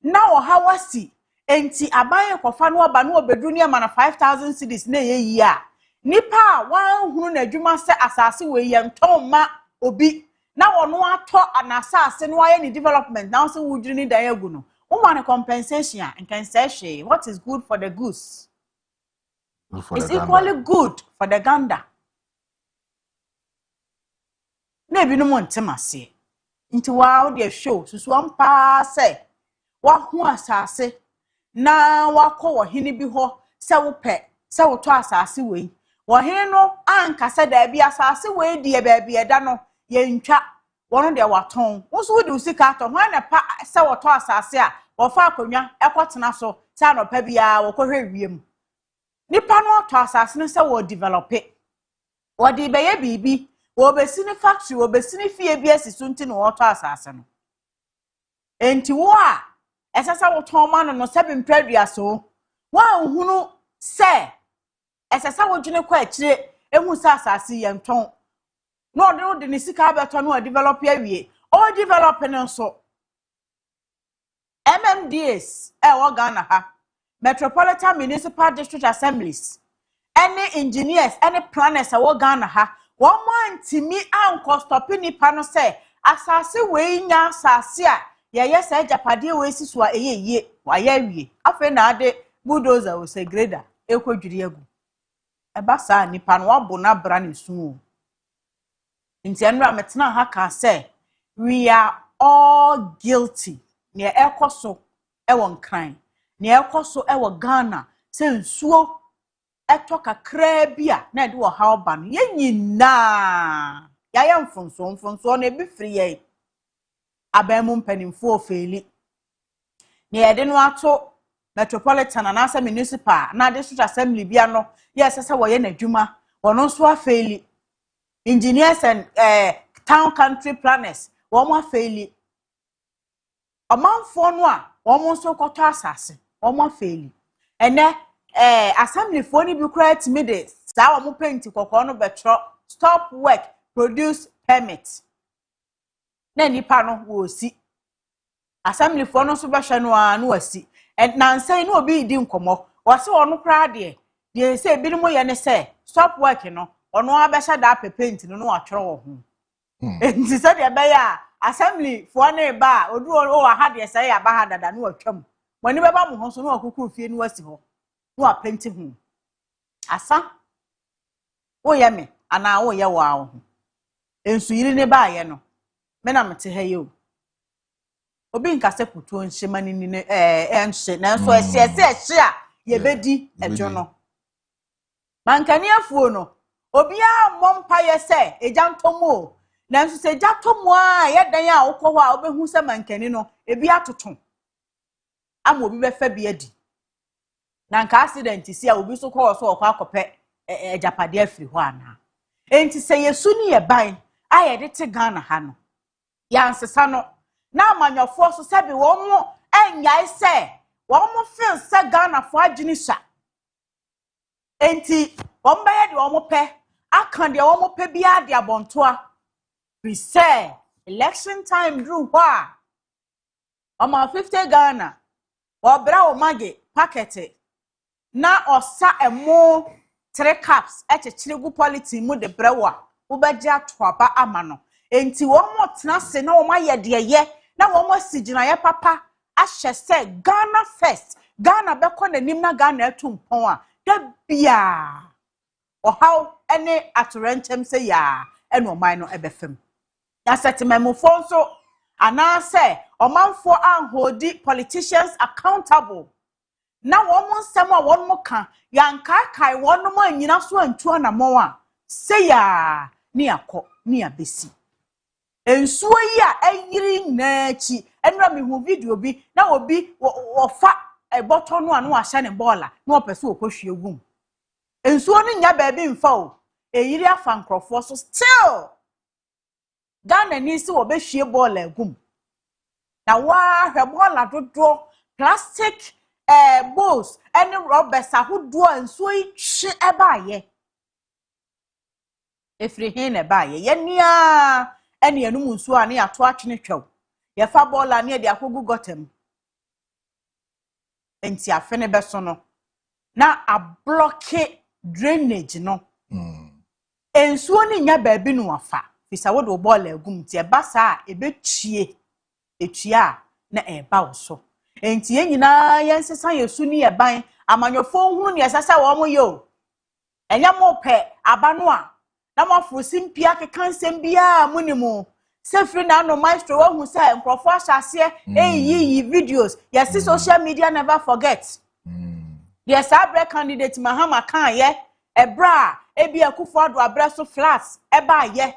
na wo ha wasi enti aban kofa no oba no obedru ne ma na 5000 cedis na ye yi a nipa wan hunu na adwuma se asase we ye nton ma obi na wono ato anasase no aye ni development now se wudru ni dan agu no wo man compensation and can say what is good for the goose is equally good for the gander na ebi no mo ntemase nti wa de show susu ampa se wa hu asase na wakọ wo hini bi ho se wo pe se wo to asase we wo hini no anka se da bi asase we die ba bi eda no ye ntwa wono de waton wo so de usika to ho na pa se wo to asase a wo fa akonwa ekotena so se no pa bia wo kohwe wiem nipa no to asase no se wo develop wo de be ye bibi wo be sini factory wo be sini fie bi asisu nti no wo to asase no enti wo a esasa wo ton ma no se bimpradua so wan hunu se esasa wo dwene kwa akire ehu sa asase ye nton no de ne sika beto no develop awie o develop no so MMDAs wo Ghana ha Metropolitan Municipal District Assemblies any engineers any planners wo Ghana ha won man timi anko stop nipa no se asase we nya asase a ye say japade we siso a eyeye wa ya wie afa na ade bulldozer we say grader ekodwiri agu eba saa nipa no wabo na bra ne su nti enra metena ha ka say we are all guilty ne ekoso ewo nkran ne ekoso ewo Ghana say nsuo eto kakra bia na de wo ha oba no ye nyina ya ye mfonso na ebi firi ye abamu mpanimfo ofeli ne yede no ato metropolitan anasa municipal na district assembly bia no yes sese wo ye nadwuma wono so afeli engineers and town country planners wo mo afeli omanfo no a wo mo so koto asase wo mo afeli ene assembly fo ni bi kura timi de saa wo mo paint kokko no betro stop work produce permit na nipa no wo si assembly fo no so behwe no a no wasi nansan no obi di nkomo wase ono kra de say bi no mo ye ne say stop work no ono abehya da paint no atwere wo ho enti say de be ya assembly fo na ba odu o ha de say ya ba ha dada no atwam woni be ba mo ho so no akukuru fie no wasi ho no apenti ho asa wo ye me ana wo ye wa wo ensu yiri ne ba ye no me na mete ha ye o obi nkase putu onhyema ni enhye na so ese a ye bedi edwo no mankani afuo no obi a mompa ye se ejantomo na nso se jatomo a ye dan a wokọ ho a obehu se mankani no ebi atoto ama obi be fa bi adi na nka accident si a obi so kọ so okọ akọpe ejapade afiri ho ana enti se yesu ni ye ban a ye de te Ghana ha no ya nsesa no na amanyofo so sebi wo mo enyai se wo mo feel se Ghana fo agini sha enti wo mbaye de wo mo pe akan de wo mo pe bia de abontoa we say election time drew wa ama 50 Ghana wo bra wo mage packet na osa emo 3 caps echechire gu polity mu de brewa wo beje atoaba ama no enti wo mo tena se na wo maye de ye na wo mo sigina ye papa ahye se Ghana first Ghana be ko nanim na Ghana atumpon a da bia ohaw ene atorenchem se ya ene oman no ebefem ya setememufo nso ana se omanfo anhodi politicians accountable na wo mo nsem a won mo ka yankakai won mo anyina so antu na mo a se ya ni akọ ni abesi ensuo yi a ayiri na chi enra me hu video bi na obi wo fa eboto no anu ahye ne bola na opese okohwie gum ensuo no nya ba bi mfa o eyiri afa nkrofo so still Ghana ni si wo be hwie bola gum na wa hwe bola dodo plastic bowls any rubbers ahodo ensuo yi hwe ebaye efri hin ne baye ye nia ene enum nsuo ane ato atwene twaw ye fa bola ne de akogu gotem enti afene beso no na a block drainage no ensuo ni nya ba bi no afa fisa wo do bola agum ti eba saa ebetwie etwia na eba wo so enti ye nyina ye nsesa yesu ni ye ban amanyofo hunu ne yesasa wo mo yo enya mo pe aba no a na mo afrosi mpia kekansem bia munimu sefri na no maestro wo hu say nkrofo ahase eyi videos yes social media never forget yes abre candidate mahama kan ye ebra ebi akufo ado abre so flats eba ye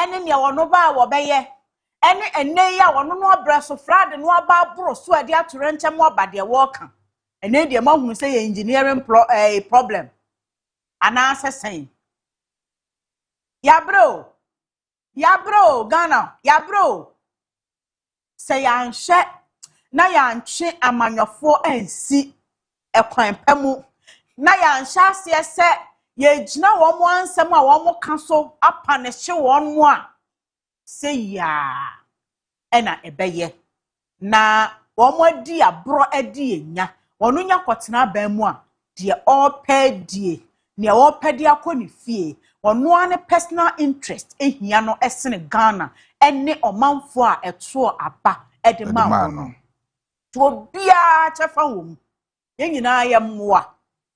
ene ne wono ba wo be ye ene ene ya wono no abre so flad no aba bro so ade atorenchem obade wo kan ene de ma hu say engineering problem ana asesen ya bro Ghana ya bro say yanhye na yanhwe amanyofo ansi ekwan pamu na yanhye ase se ye gina wo mo ansem a wo mo ka so apa ne hye won mo a say ya ena ebeye na wo mo di abro adi enya wonu nya kotena ban mu a de opedie ne opedi akoni fie wonu ane personal interest ehia no esene Ghana ene omanfo a eto aba edema no to bia chefa wo ye nyina ye mmoa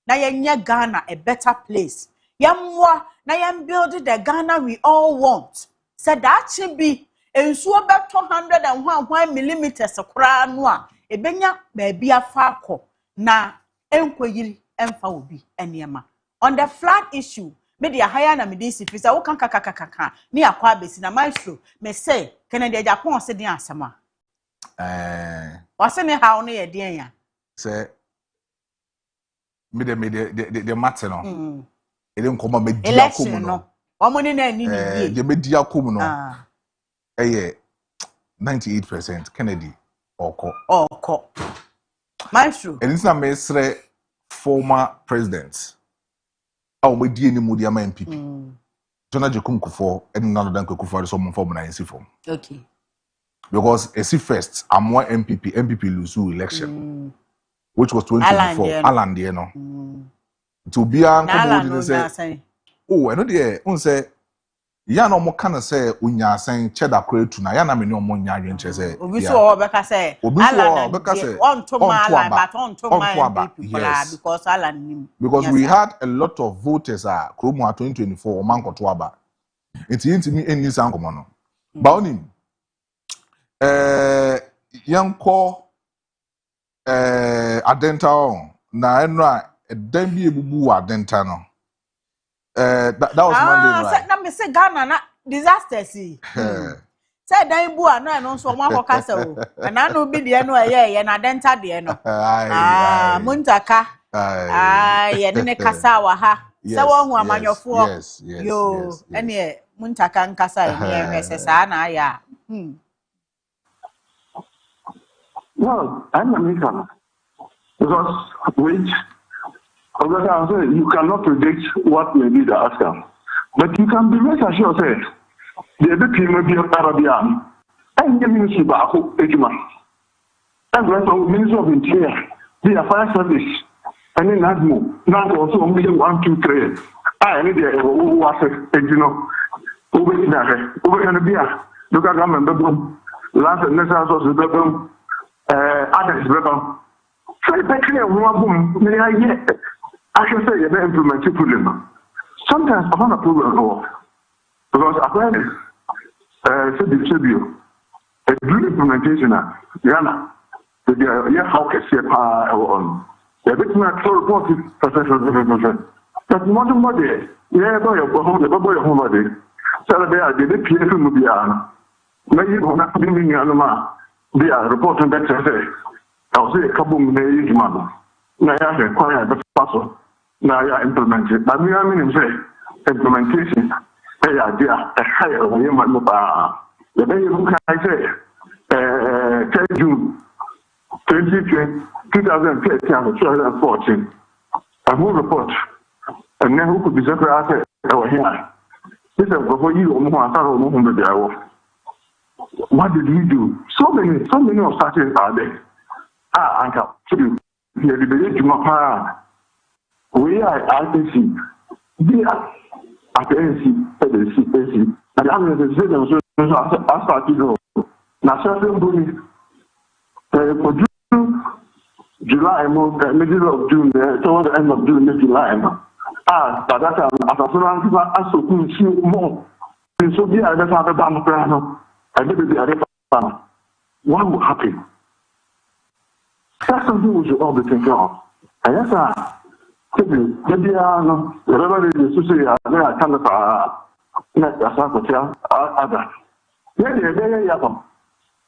na yenye Ghana a better place. Yamwa na yam build the Ghana we all want. Said that should be ensuo be 201 millimeters akra no a ebenya baabi afako na enkoyiri emfa obi eniema. On the flood issue, media higher na medisi fisa wo kan kaka ni akwa abesi na maestro me say Kennedy Japan se den asema. Wase ne how no ye den ya. Say the matter no. Ele nkoma media kom no. Omo ni na ni ni die media kom no. 98% Kennedy oko. Maestro. And it's not mesre former presidents. Our media ni mudi ama MPP. Jonah Jekum Kufo and none of them could for some form na NC form. Okay. Because AC first, I'm more MPP lose election, which was 2024. Alan Dieno. To be an say, oh, I know the say, ya no mo kana say unya sen cheddar crate tuna ya na me no mo nya yen say. Obi so obeka say, Alan on to my but on to my people because Alan nim. Because we had a lot of voters Kromo 2024 manko to aba. Inti me eni san komo no. Ba onim yanko adenta on na enra edan bi ebubu adenta no. That was Monday, right? Na me say Ghana na disaster see. Say dan bu ano no so mo akokasa o. Na no bi de no ye na adenta de no. Muntaka. Ye ne kasa wa ha. Say wo hu amanyofo. Yo, ene muntaka nkasa ye hwese sa na ya. Well, I'm American. Because you cannot predict what may be the outcome. But you can be rest assured that the people may be Arabian. And the Ministry of Ejima. And the Ministry of Interior, the Fire Service, and then Admo. Now also only 1, 2, 3. I need the was over in the beer. Look at them and bedroom. Last and next house was the bedroom. Others bedroom. So it's clear one may I can say you implement the problem. Sometimes I want a problem because apparently, a good implementation, Ghana, how can say on the bit not so reported professional. But modern body, boy, homebody. So they are the PF Mubiana. Maybe when I'm being Yanama, they are reporting that say, I'll say a couple of minutes, mother. Now I require the puzzle. Now you implement it. But we are meaning say implementation. They are there a higher when you might move. The day you can say 10 June 2013 and 2014. A whole report. And then who could be separate over here? This is before you what did we do? So many of such are there. Uncle, here the we are RTC. We are at the NC, and I'm going to say them so as started to now certain bully for July, middle of June, towards the end of June, July. But that time, after so long, I so could see more. So be I just have a band of piano. I did the other fan. What will happen? That's something we should all be thinking of. And yes, maybe whatever it is to say, I can't let us have a child. Other.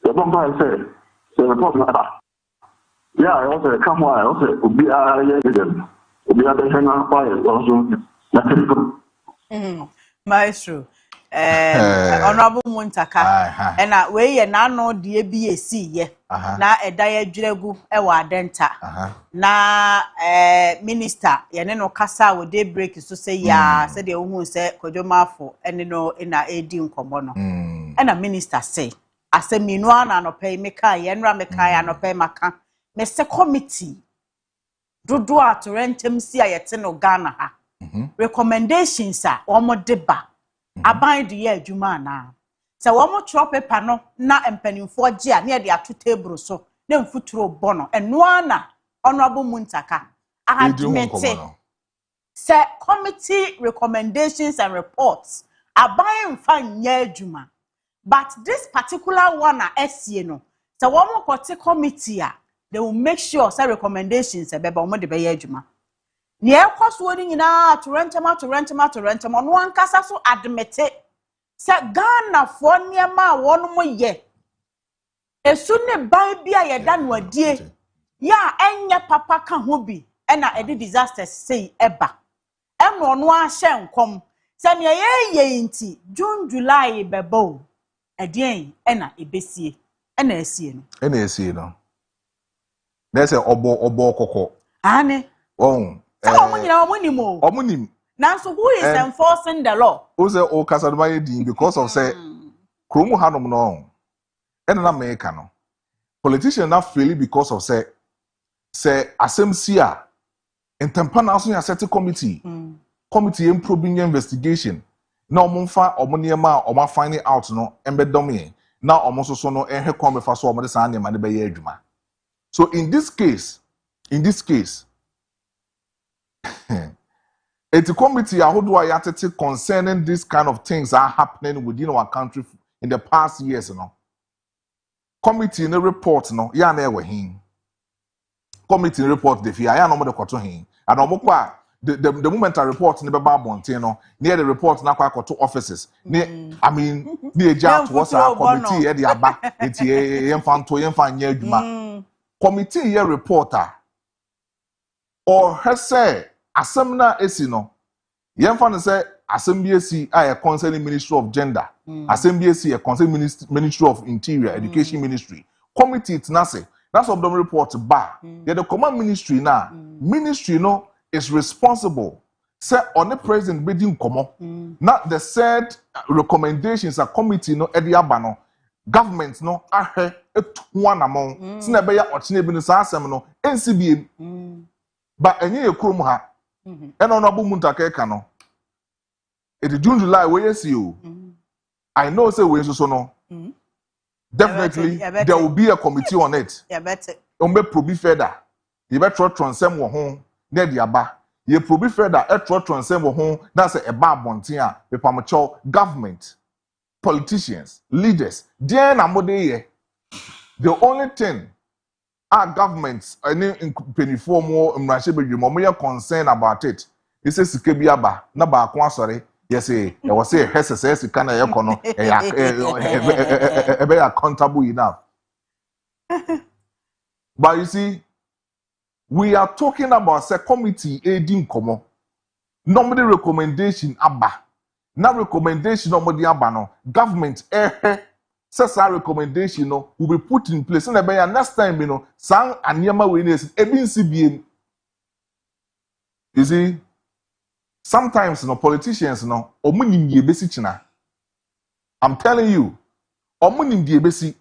The bomber said, the report matter. Yeah, I also come on, I also be a Maestro, Honorable Muntaka, and we na no de BAC ye na edaya dwiregu e wa adenta na minister ye ne no kasa wo Daybreak so say ya say de ohun say Kojo Marfo ene no na edi nkomo no na minister say asemi no ana no pay meka ye nra meka ya no pay maka me se committee dodo atorentem si ayete no Ghana ha recommendations omo deba aban de ye adwuma na se omo tro paper no na empanimfo gi a na de ato table so na mfuturo bo no eno ana Honorable Muntaka admit say committee recommendations and reports aban fa nya adwuma but this particular one na esie no so one more committee they will make sure say recommendations e beba omo de be ya adwuma ne ekoso ni nyina to rentama no ankasa so admit say Ghana for niema won mo ye esu ne ban bia ye da no adie ya enye papa ka ho bi na edi disasters say eba eno no ahye nkom se ne ye nti June July bebo adien na ebesie na asie no na say obo kokko ane omunim nanso who is enforcing the law who say o kasadoma din because of say kromu hanom no na America no politician na fail because of say assembly intempa na so ya set committee improbing investigation na omfa omoniema oma finding out no embedom na omososo no ehwe kwambefa so omode san ne mane be ye adwuma. So in this case it's a committee ahodo ayatete concerning this kind of things are happening within our country in the past years committee in the report no ya na ewe hin committee report the fear ya no mo de kwoto hin and omokwa the moment I report in the Babontin no near the report na kwa to offices I mean the agent was our committee the aba enti yemfa nya adwuma committee here reporter or her say asemna esi no yemfa no say assembly esi a concerning ministry of gender assembly esi a concerning ministry of interior education ministry committee it na say that's of them report ba the command ministry na ministry no is responsible say on the president bidding komo not the said recommendations a committee no edi aba no government no ahwe etuan amon se na be ya ochine bi no sa asem no ncba ba enye yekrom ha eno no abu muntaka ka no it June July we yesi o I know say we so no definitely there will be a committee on it be probi further you be transem wo ho na di aba ye probi further transem wo ho that's a ba abonten a be pamcho government politicians leaders then amode ye the only thing our governments any penifo mo mrashe bedwemo mo ye concern about it is sika bi aba na ba ko asore yes e was say hesese sika na ye kono be accountable enough. But you see, we are talking about a committee aiding komo. Normally recommendation aba. Na recommendation normally aba no. Government says our recommendation no will be put in place. And by next time, you know, sang anyama winners ebin CBM. You see, sometimes you know, politicians you know, omunim die besi china. I'm telling you, omunim die besi.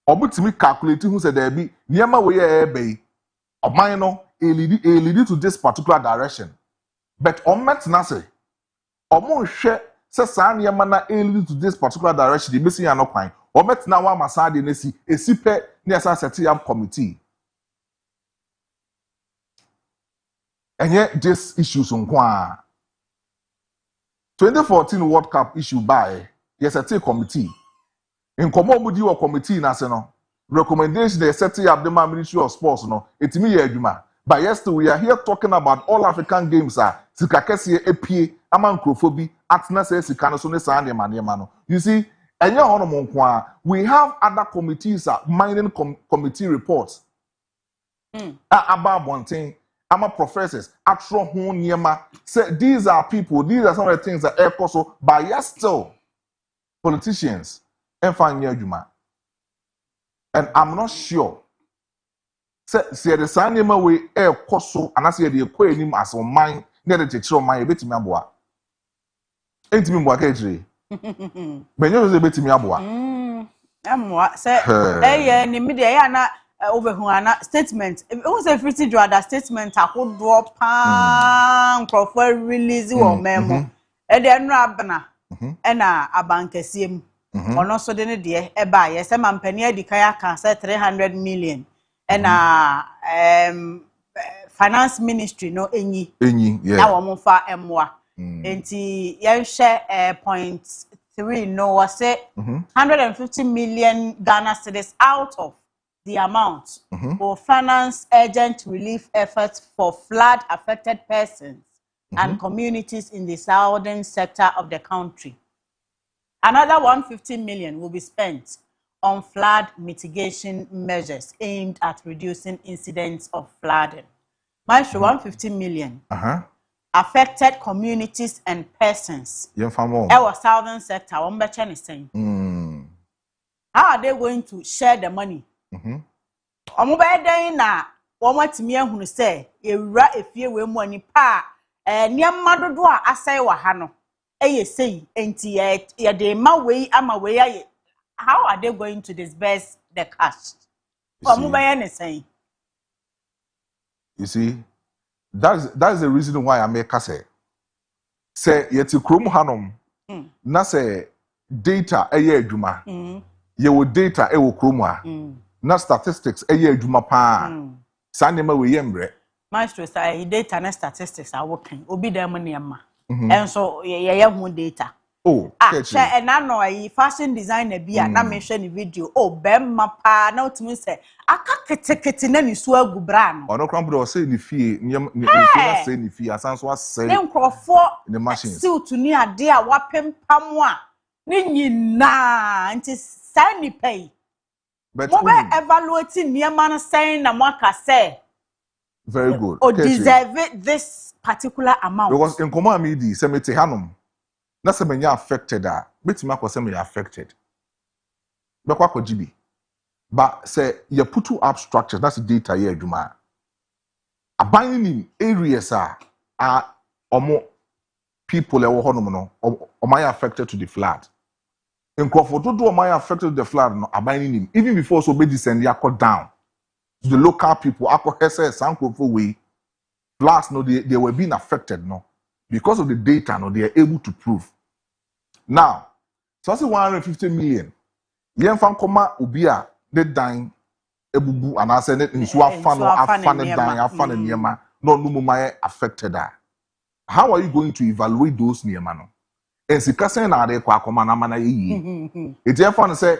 Obutimi calculate who said there be niema we ebe oman no lead to this particular direction. But omet na say omo hwe se sa niema na lead to this particular direction the missing no kwan omet na wa masade na si esipe na esa set up committee. Enye this issues nkwa 2014 World Cup issue by yes a committee. In Komobudi or committee na se no recommendation they set up the Ministry of Sports no etimi ye adwuma. But yesterday we are here talking about all African games sikakese epie amankrofobi atna se sika no so ne sa ne manema no. You see enye hono mo nko we have other committees mining committee reports about bonten ama professors atro ho niema say these are people, these are some of the things that are also but yet still politicians and I'm not sure. Say the same way air coso and I say the equating as on mine near the teacher of my bit me aboa. Ain't me more cagey. When you was a bit me aboa. What say in the media over who statement. If it was a free to other statement, I could drop for release or memo. And then Rabana and a bank sim. Ono so de ne de e ba ye se mampani adika ya kan say 300 million and finance ministry no enyi yeah. Na wo fa emwa. Enti yen share 0.3 no was say 150 million Ghana cedis out of the amount will finance urgent relief efforts for flood affected persons and communities in the southern sector of the country. Another 150 million will be spent on flood mitigation measures aimed at reducing incidents of flooding. Maestro, 150 million affected communities and persons. Our southern sector, how are they going to share the money? Na watimi ehunu say ewura efie we mu ani pa niamma dodo a asai wa ha no eye sei enti ye de ma we ama we aye. How are they going to disburse the cash? You see, that's the reason why I make say yeti krom hanom na say data eye adwuma ye wo data e wo krom a na statistics eye adwuma pa sanema we yembre Maestro say data and statistics are working obi dem niamma enso ye hu data. Oh, and I know a fashion designer be a na me share video. Oh, bemma pa na utimi say aka ketekete na ni so agu bra no. Ono krampo do say ni fie ni say ni fie asan so asay. Ne nkrofo the machines. Suit ni ade a wapempam a ni nyina nti say ni pay. But mo be evaluate niema no say na mo aka say. Very good. Or deserve this particular amount. Because in command me di say me te hanom. Na se menya affected a betima ko se me affected bekwa ko gibi but say you put two up structures that's the data here adwuma abaning areas are omo people e wo honom no omay affected to the flood nkofo dodo omay affected to the flood no abaning even before so be descend yakọ down to the local people akọ hese sankofo we floods no they were being affected no. Because of the data, no, they are able to prove. Now, so I say 150 million. Yen fan koma ubia they dying ebubu and I say net in afan niema no numuma affected that. How are you going to evaluate those niema no? And si kase na ade kwa koma na mana yi. It yen say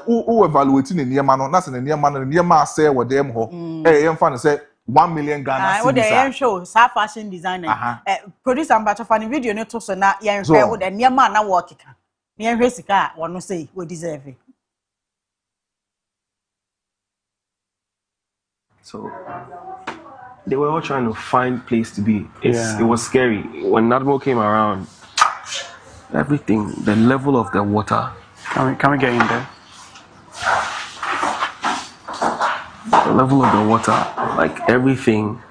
who evaluating the niema no na say niema say we dem ho. Yen fan say 1 million Ghana cedis. Yen show sa fashion designer. Producer ambacho fani video ne to so na yen hwe wo de niema na wo keka. Yen hwe sika wono say we deserve. So they were all trying to find place to be. It was scary when Nadmo came around. Everything, the level of the water. Can we get in there? The level of the water, like everything.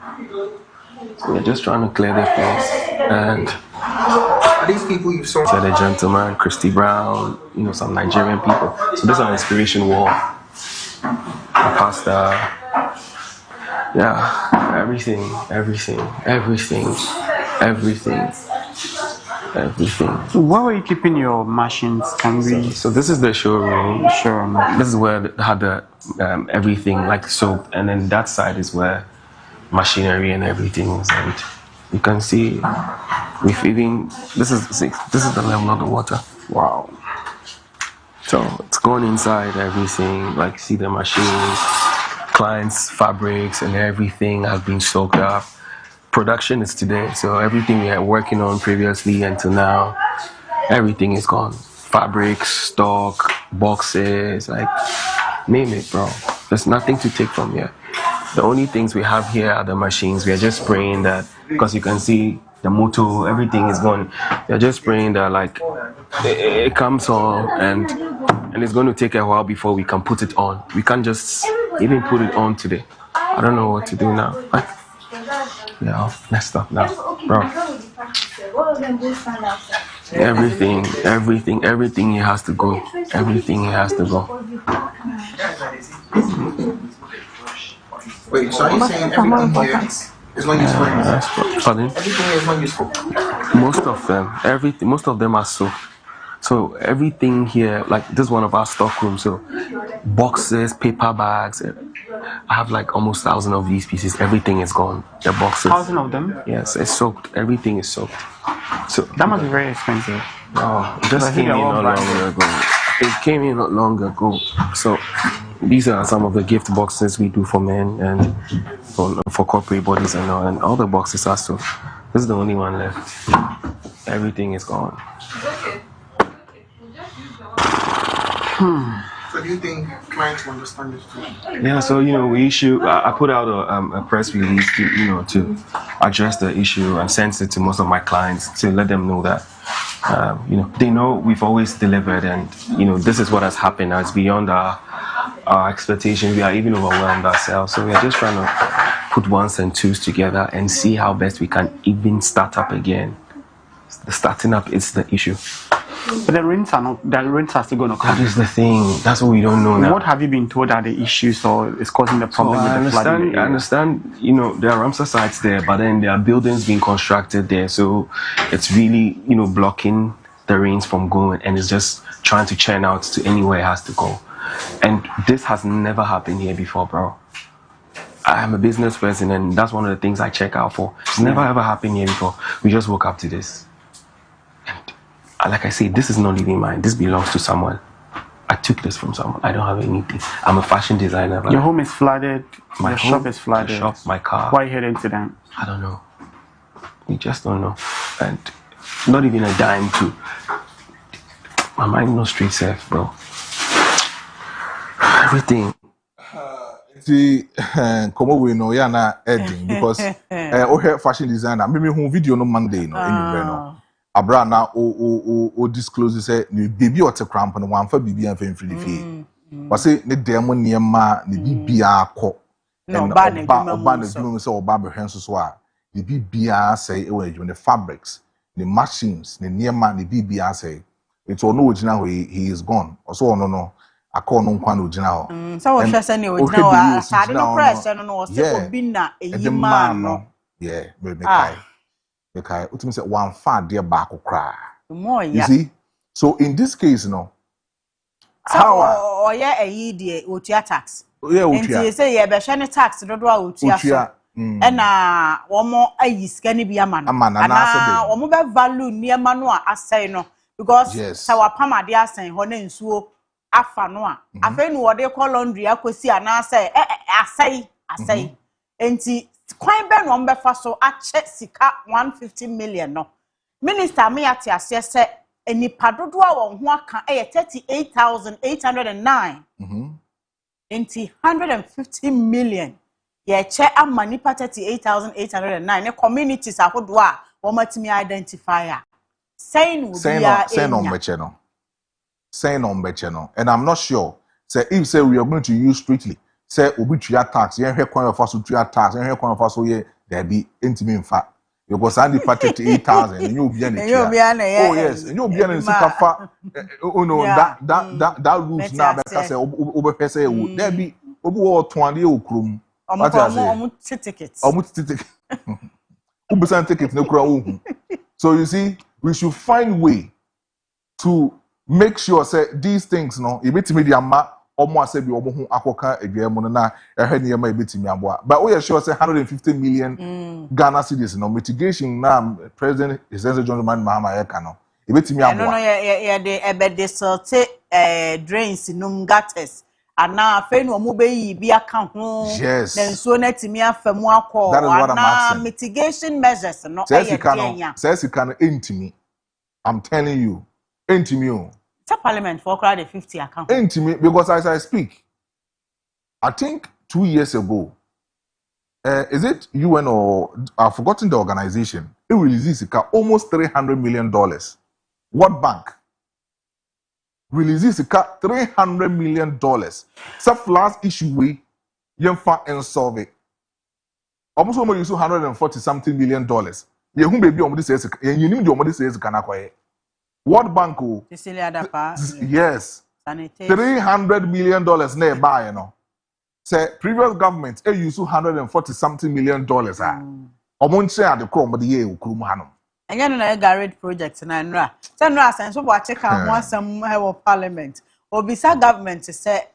So we're just trying to clear the place. And are these people you saw? Said a gentleman, Christy Brown, some Nigerian people. So this is an inspiration wall. A pastor. Yeah, everything. So where were you keeping your machines? So this is the showroom. This is where they had the everything like soap, and then that side is where machinery and everything is. And you can see we've even this is the level of the water. Wow. So it's gone inside everything. Like see the machines, clients' fabrics, and everything have been soaked up. Production is today, so everything we are working on previously until now, everything is gone. Fabrics, stock, boxes, like name it, bro. There's nothing to take from here. The only things we have here are the machines. We are just praying that, because you can see the motor, everything is gone. We are just praying that like it comes on and it's going to take a while before we can put it on. We can't just even put it on today. I don't know what to do now. Yeah, let's stop now, bro. Everything he has to go. Everything he has to go. Wait, so are you saying everything here is not useful? Pardon? Everything here is not useful. Most of them are soaked. So everything here, like this is one of our stock rooms. So boxes, paper bags, I have like almost 1,000 of these pieces. Everything is gone. The boxes. 1,000 of them? Yes, it's soaked. Everything is soaked. So that must be very expensive. Oh, it just came in not long ago. It came in not long ago. So these are some of the gift boxes we do for men and for corporate bodies and all the boxes are soaked. This is the only one left. Everything is gone. So do you think clients will understand this too? Yeah, so we issue. I put out a press release to address the issue and send it to most of my clients to let them know that they know we've always delivered and this is what has happened. Now it's beyond our expectations. We are even overwhelmed ourselves. So we are just trying to put ones and twos together and see how best we can even start up again. The starting up is the issue. But the rents are still going to come. That is the thing. That's what we don't know now. What have you been told are the issues or is causing the problem with the flooding? I understand, there are Ramsar sites there, but then there are buildings being constructed there. So it's really, blocking the rains from going and it's just trying to churn out to anywhere it has to go. And this has never happened here before, bro. I'm a business person and that's one of the things I check out for. It's never ever happened here before. We just woke up to this. Like I say, this is not even mine. This belongs to someone. I took this from someone. I don't have anything. I'm a fashion designer. Your home is flooded. Your shop is flooded. My shop, my car. Why head incident? I don't know. We just don't know. And not even a dime to. My mind no street safe, bro. Everything. See, come we know ya na Eddie because fashion designer. Maybe home video no Monday no. Abra na o disclose say ni baby o te cramp no wan fa bibi an fa mfiri di fie. Wa say ne dem niema ne bibia akọ. No ba na dwuma say oba behwen so a ne bibia say e wa adwuma the fabrics, the machines, the niema ne bibia say it no ogina ho he is gone. Also ono no akọ no nkwa no ogina ho. So what say na ogina ho asade no press no o say obi na eyima no. Yeah, me kai. Okay, ultimately say one fan dear back cry. You see? So in this case, how yeah a dear utia tax. Yeah, you say yeah, be tax do utia. And one more a scanny be a man. And one more value near manua asay no because our pama dear saying honey and so afanoa. I think what they call laundry, I could see and I say, and Quite ben one befa so a check sika 150 million no. Minister me ati asese eni padodoa won ho aka 38,809. Enti 150 million. Ye che ama nipa 38,809 ne communities ahodo a wo matimi identifier. Saying no. And I'm not sure say if say we are going to use strictly say obi tua tax yen hwe kwan of us tua tax yen hwe kwan of us ye there be intimi mfa because and the 38,000 and you be an oh yes and you be an sikafa that rules now because say obi pese e there be obi wo ton de e okrum omo tickets obi san tickets no kura ohun. So you see we should find way to make sure say these things no e betimi di ama omo asebi omo hu akoka edwam no na ehwe ne yema ebetimi aboa but we are sure say 150 million Ghana cedis no mitigation na President His Excellency John Dramani Mahama yeka no ebetimi aboa no ye de ebede sote drains num gutters ana afa no omo be yi bi aka ho na nsuo na timi afamu akọ ana mitigation measures no say sika no entimi I'm telling you entimi o. It's parliament for crowd the 50 account. Intimate because as I speak, I think 2 years ago, is it UN or I've forgotten the organization? It released almost $300 million. What bank releases $300 million? Some last issue we yemfa and solve it. Almost almost $140 something million. You who baby on this says you need your money says can acquire. What bank? Yes. $300 million nearby, Say previous government use $140 something million. Omonche at the chrome, but the year Krumhanum. And you know, garage projects and I sense of what check out once some parliament or beside government to say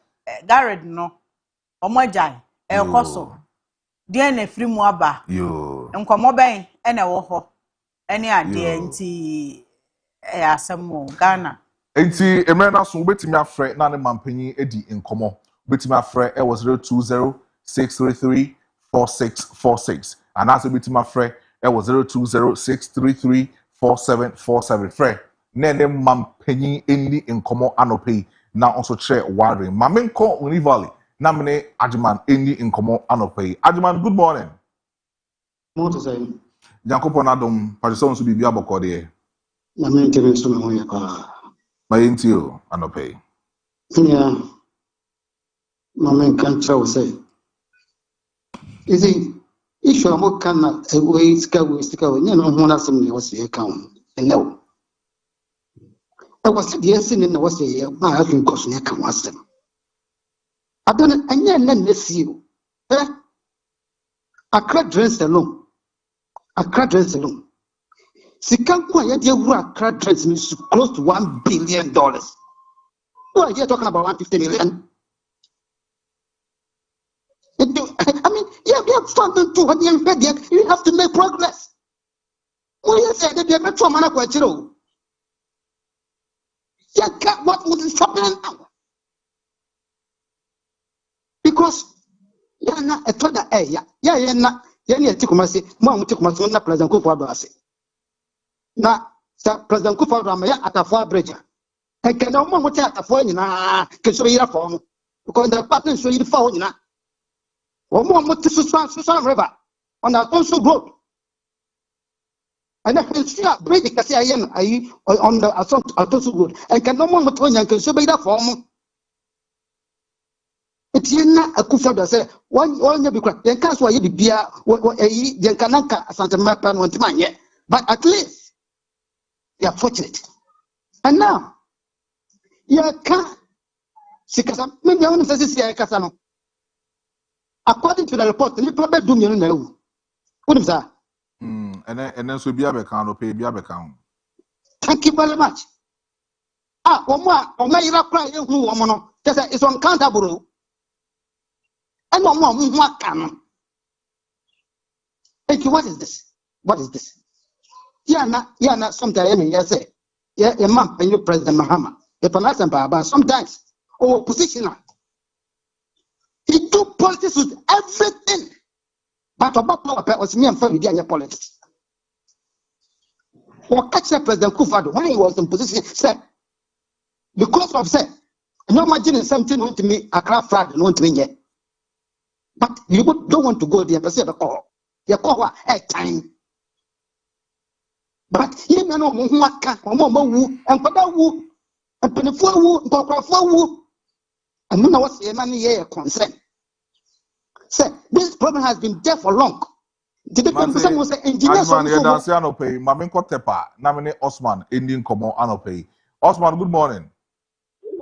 garage no or my jai. koso de na free mu aba nkomo ben e na wo ho ene ade nti asemo Ghana enti emre na so betimi afre na ne mampanyi edi nkomo betimi afre e was 0206334646 and also betimi afre e was 0206334747 fre ne mampanyi eni nkomo anope na also che wari mamenko Univali na mene Ajiman eni nkomo anope Ajiman good morning What to say? Jacopo Nadom Parison so bibia bokode I mean, to so me my intio anope yeah, my man can't tell say. Is it if you are cannot a way go, you know, one of them was the account. And no, I was the essence in the was the my husband goes near can was them. I don't and then this you. I cried dress alone. I cried dress alone. Sikan kwa yet were cried dress means close to $1 billion. What are you talking about 150 million? I mean, you have something to what you have to make progress. What you say that you have to man quite true. What would is happening now? Because you're not a total area. You're not. You're near Tikumasi. Mom Tikumasi, not President Kufa. Now, President Kufa at a far bridge. I can no more at a phone in a Kiswahili form because the partner show you phone in a or more to Susan River on a console boat. And I can see a bridge because I am on the assault of those good. I can no more to you can show me that form. It's not a kufa that say one you be cracked. Then can't why you be beer or a Yankanaka Santa Mapan one time yet. But at least they are fortunate. And now you can't see maybe I want to say Casano. According to the report, the problem do you know. What is that? And then so be account pay be account. Thank you very much. Oma ira cry who woman just it's uncountable. And no more what can. Thank you. What is this? What is this? Yeah, sometimes you say, yeah, a man and you President Mahama, the Panasan Baba, sometimes oppositional. He do politics with everything. But about power was me and family in politics. What catch President Kufado when he was in position said, because of said, no imagine something went to me, a craft fraud and went to me yet. But you don't want to go there, but say the call. You call at time. But you know what can or woo and Pada woo and Penifua woo and Papa woo. And no what's the money here concern. Say, this problem has been there for long. Did the person was an engineer? Osman, pay. Mamenko Tepa, Namine Osman, Indian Common Anopay. Osman, good morning.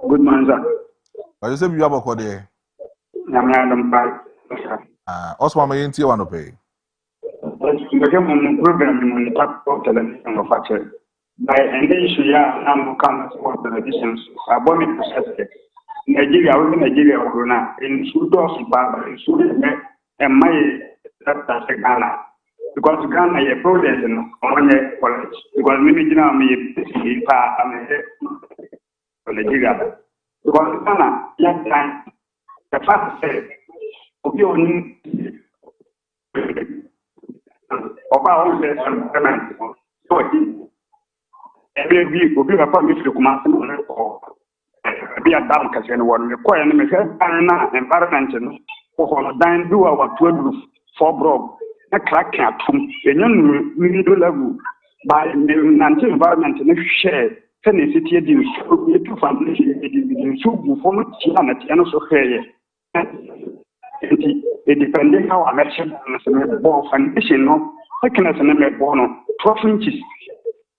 Good morning, sir. But you say you have a code. Osman, may you want to pay? Program in the top of television of factory. By an issue, I'm come for televisions. I bought it processed. Nigeria, in Sudan, in Sudan, and my Ghana. Because Ghana is a project in college. Because many Nigeria. Because Ghana, young time, the first said, about every week, will be a public document or be a down casino one require an environment for dine do our 12 for broad a crack at home, a young middle level by the environment and share. Send city to family before and also here. It depending how I mentioned as a ball foundation, no, I can as a name of Bono, 12 inches.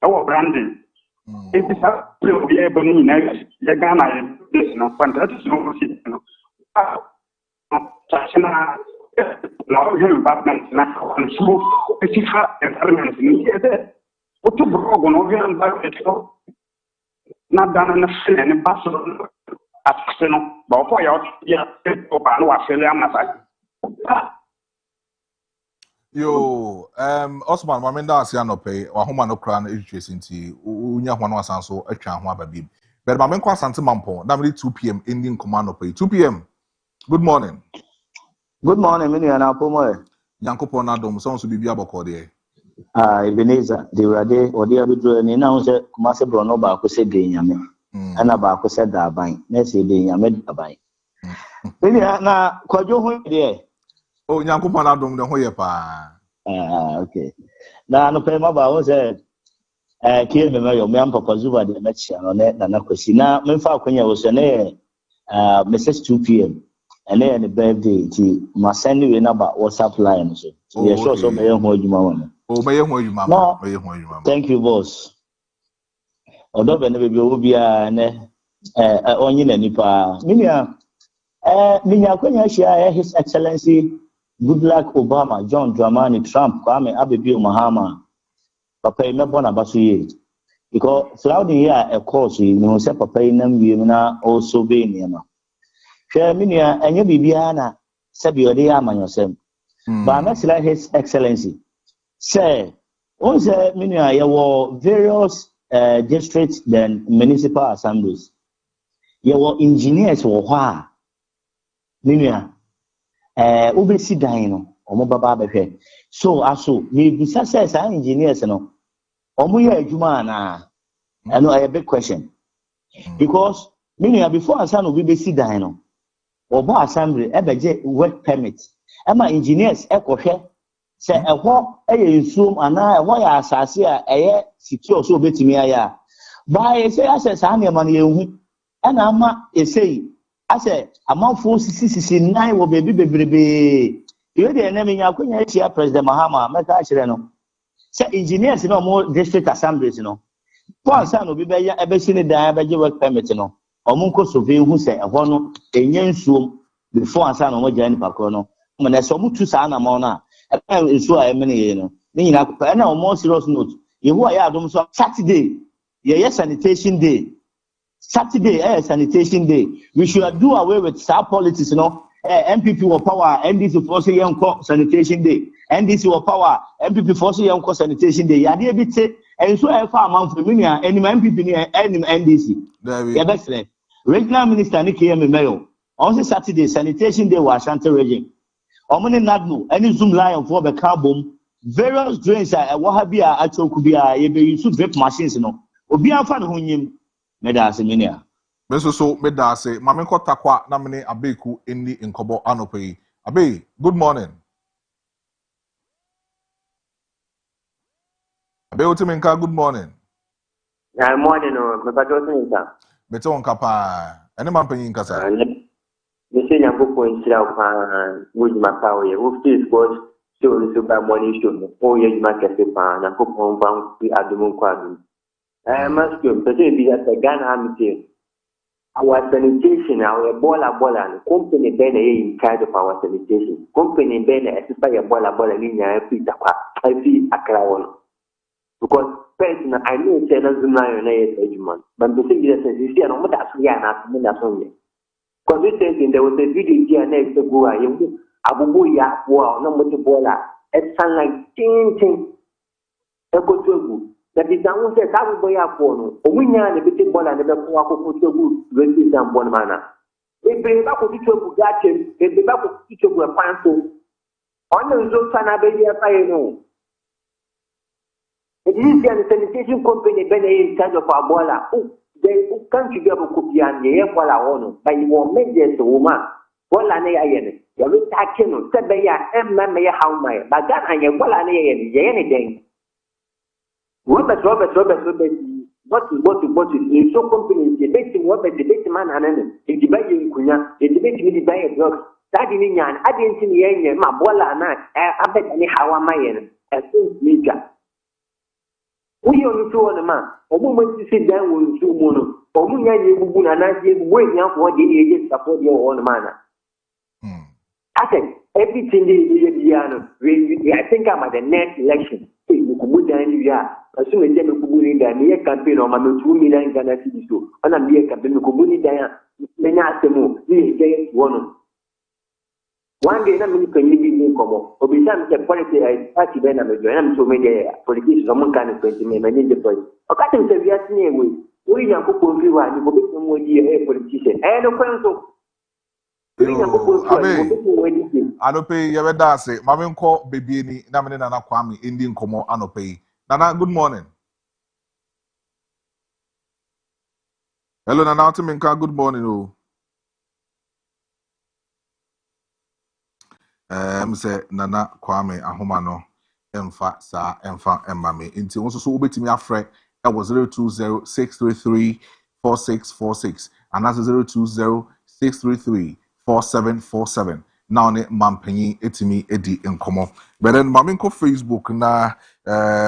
Our branding. It is up to be able to the Ghana, this no fantastic, no, now environment now and so specific environment needed. What to brog on over environment? Not done in a film and Barcelona at Seno, but for your yeah, or Australia. Yo, Osman, my menda asi anope, wa homa no kra na education nti unya ho no asan so atwa ho ababim. But my men kwa sante mampo, na me 2 p.m. ending command anope. 2 p.m. Good morning. Good morning, mini ana pomo. Yankopon na dom so bibia boko de. Ebenezer, the rade odi abidro ni na unse kumase bro no ba ko se de nyame. Ana ba ko se da ban. Na se de nyame da ban. Mini na Kojo ho de. Oh, Yankopon na dom de ho ye pa. Okay. Na no pe ma ba wo se kie me yo me am papa zuba de na chia no na kwesi na me fa akonya wo se ne message 2 p.m. and then the birthday ti ma send we na ba WhatsApp line so. We sure so be ho adwuma won. Oh, be ho adwuma ma. Be ho adwuma ma. Thank you, boss. Odo be na be obi a ne onye na nipa. Minia akonya hia His Excellency Goodluck Obama, John Dramani Trump, Kwame Abebe Mahama. Papa me bona baso ye. Because throughout the year a course you know say papa nam wie na also be niema. Hwe minia enye bibia na sabi ode ya amanyosem. Ba na sila His Excellency. Say on say minia ye wo various districts then municipal assemblies. Ye wo engineers wo ho a minia obesi dan no omo baba behwe. So aso ye bisa say engineers no omo ye adwuma na I know a big question. Because minia before asan obi besi dan no obo assembly ebeje work permit. Ema engineers ekohwe se eho nsuom ana eho ya asase a eye secure so obetimi aya ba ese access ana ma na yehu ana ama esei ase amanfo sisi nine wo bebrebe ye de na menya akonya chia president Mahama meka kire no se engineers no mo district assemblies no for asan obi be ya ebesi ne dan beje work permit no omunko survey hu se eho no enye nsuom before asan no mo jani pakro no mo na so mutu sa na mo na so I mean no ni na ko na more serious note yehu a ya adom so Saturday ye sanitation day Saturday sanitation day we should do away with our politics no MPP will power NDC for say yanko sanitation day NDC will power MPP for say yanko sanitation day ya dey bi te enso e fa amam for me ya enim MPP ni enim NDC ya best regional minister ni KM mayor on say Saturday sanitation day was Ashanti region omuni nadno any zoom line for the carbon various drains wo ha bia achoku bia ye be use drip machines no obi anfa ne ho nyim me da ase minia so me da ase mame kota kwa na me abeku eni nkobo anope abe good morning abe otimenka good morning morning no me bajo tinka beto on kapa ene mampanyin kasa Monsieur Nyambo Insira with my power, who still was so by morning show, 4 years market paper, and Pokemon bound to Adamon Quadrum. I must be at the Ghana Army. Our sanitation, our bola, and company Ben in charge of our sanitation. Company Ben, a bola in Peter, I see a crown. Because personally, I know it's a judgment, but the thing is, you see, I'm not asking you. Consistency, there was a video here next to go. Abubu ya wow, no much bola. It sound like ting. Eko togu. That is the one says Abubu ya no. Omunya ne biti bola ne be ko akoko togu. Resi dan bon mana. Ebe ba ko togu gache. Ebe ba ko togu panso. Ono nzo sana be dia faye no. It is the sanitation company been in charge of our bola. They can't give a copy and the air for our own, but you won't make this woman. Well, I know you will take him, said they are M. How my, but that I am well, I know anything. Robert, what is so company, debating what the debate man and in debating Kunya, in debating the diet drugs, that in Yan, I didn't see the my bola and I bet anyhow am I as soon as we only two on the man. A woman to sit down with 2 mono. Or Munya, you would not wait now for the agents support your own manner. I said, everything is piano. I think I'm at the next election. You could put down you are. As soon as you could in the near campaign or my 2 million Ghana city so. And I'm here campaign, you could put it down. Many ask them, you get one. One day, I'm going to be come. Obisam the politics party then I'm joining so many politics. Someone kind of going to me, my ninja boy. I can't say we are seeing we. We are going to one. You go to more a politician. And no council. Anope, you better say, Mammy call baby ni Namine Nana Kwame Indian Como Anope. Nana, good morning. Hello, Nana Timinka, good morning. Say Nana Kwame Ahomano, Emfa Sa Emfa Emmame. Until also so obey to me afre. That was 020-633-4646. And that's 020-633-4747. Now ne mampenyi etimi edi enkomo. But then maminko Facebook na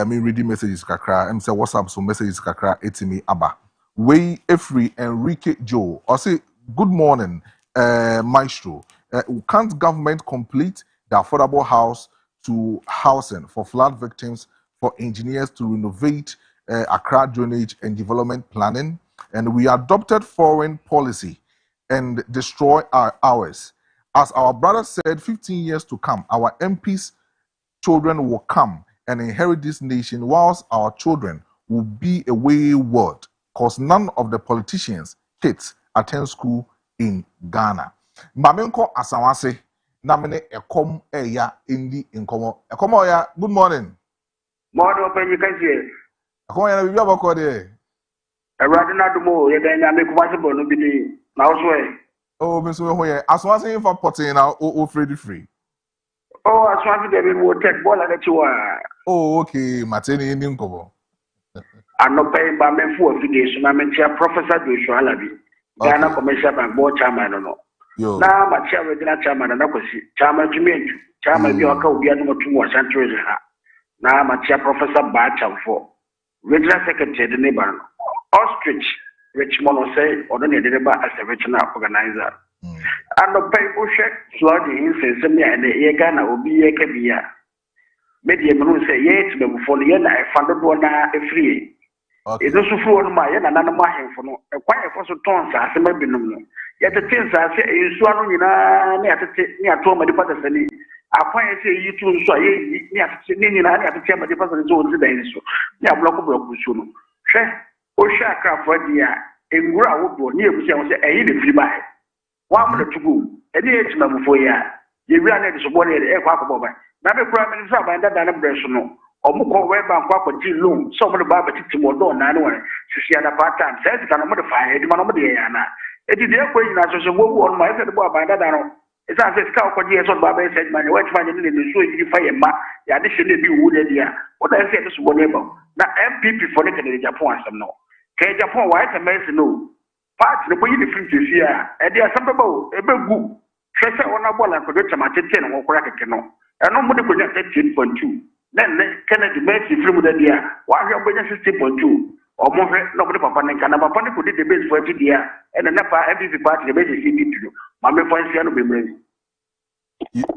me reading messages kakra. Say WhatsApp so messages kakra etimi aba. Way Efri Enrique Joe. I say good morning, Maestro. Can't government complete the affordable house to housing for flood victims for engineers to renovate Accra drainage and development planning? And we adopted foreign policy and destroy ours. As our brother said, 15 years to come, our MPs' children will come and inherit this nation, whilst our children will be a wayward, because none of the politicians' kids attend school in Ghana. Mamenko Asawase, Namene Ekom Eya Indi Inkomo. Ekomo ya, good morning. Morning, open you can see. Ekomo ya, we have a code there. A radina do more, you can make possible no be now way. Oh, Miss Wehoye, Asawase for potting now, free. Oh, I want to will take ball at you are. Oh, okay, Mateni Indian Kobo. I'm not paying by me for affiliation. I'm a Professor Joshua Alabi, Ghana Commercial Bank Board Chairman. Now, my chairman, chairman, and I could see Chairman Jimmy, Chairman Yoka will be able to watch and treasure her. Now, my chair Professor Bacham for Regional Secretary, the neighbor, Ostrich, Richmond will say, or the neighbor as a regional organizer. And the people check flooding since me and the Ghana will be a cabia. Maybe will say, yes, before the end, I found one a free. It's also for my and another mine for no, a quiet for so tons as a maybe no. Yet the things I say, you swallow me near my department. I find say you two so near to tell my department is all the day. So, yeah, block of block soon. Share, or share craft for the in ground near which I was a free buy. 1 minute to go. And the age number for ya. You ran it to one air papa. Now the prime minister by that impression. Or more web and papa G loom. Some of the barber to more door 9 1. She had a part time. Says can modify it. Manamadiana. It is the equation as a woman on my head about by that. It's as a scout for years on Baba said, man, what's finding in the show if I am the addition be wooded here. What I said is whatever. Now MPP for the Japan some no. Can Japan white and mess no. Part the way the differences here, and there are some people, a big group. Treasure on a ball and forget to my 10 or crack a canoe. And nobody could get 10.2. Then Kennedy makes the free with the idea. Why are you 16.2? Or more, nobody papa and Canada could do the base for every year, and the NAPA MPP party, the base is to do. Mammy points here to be ready.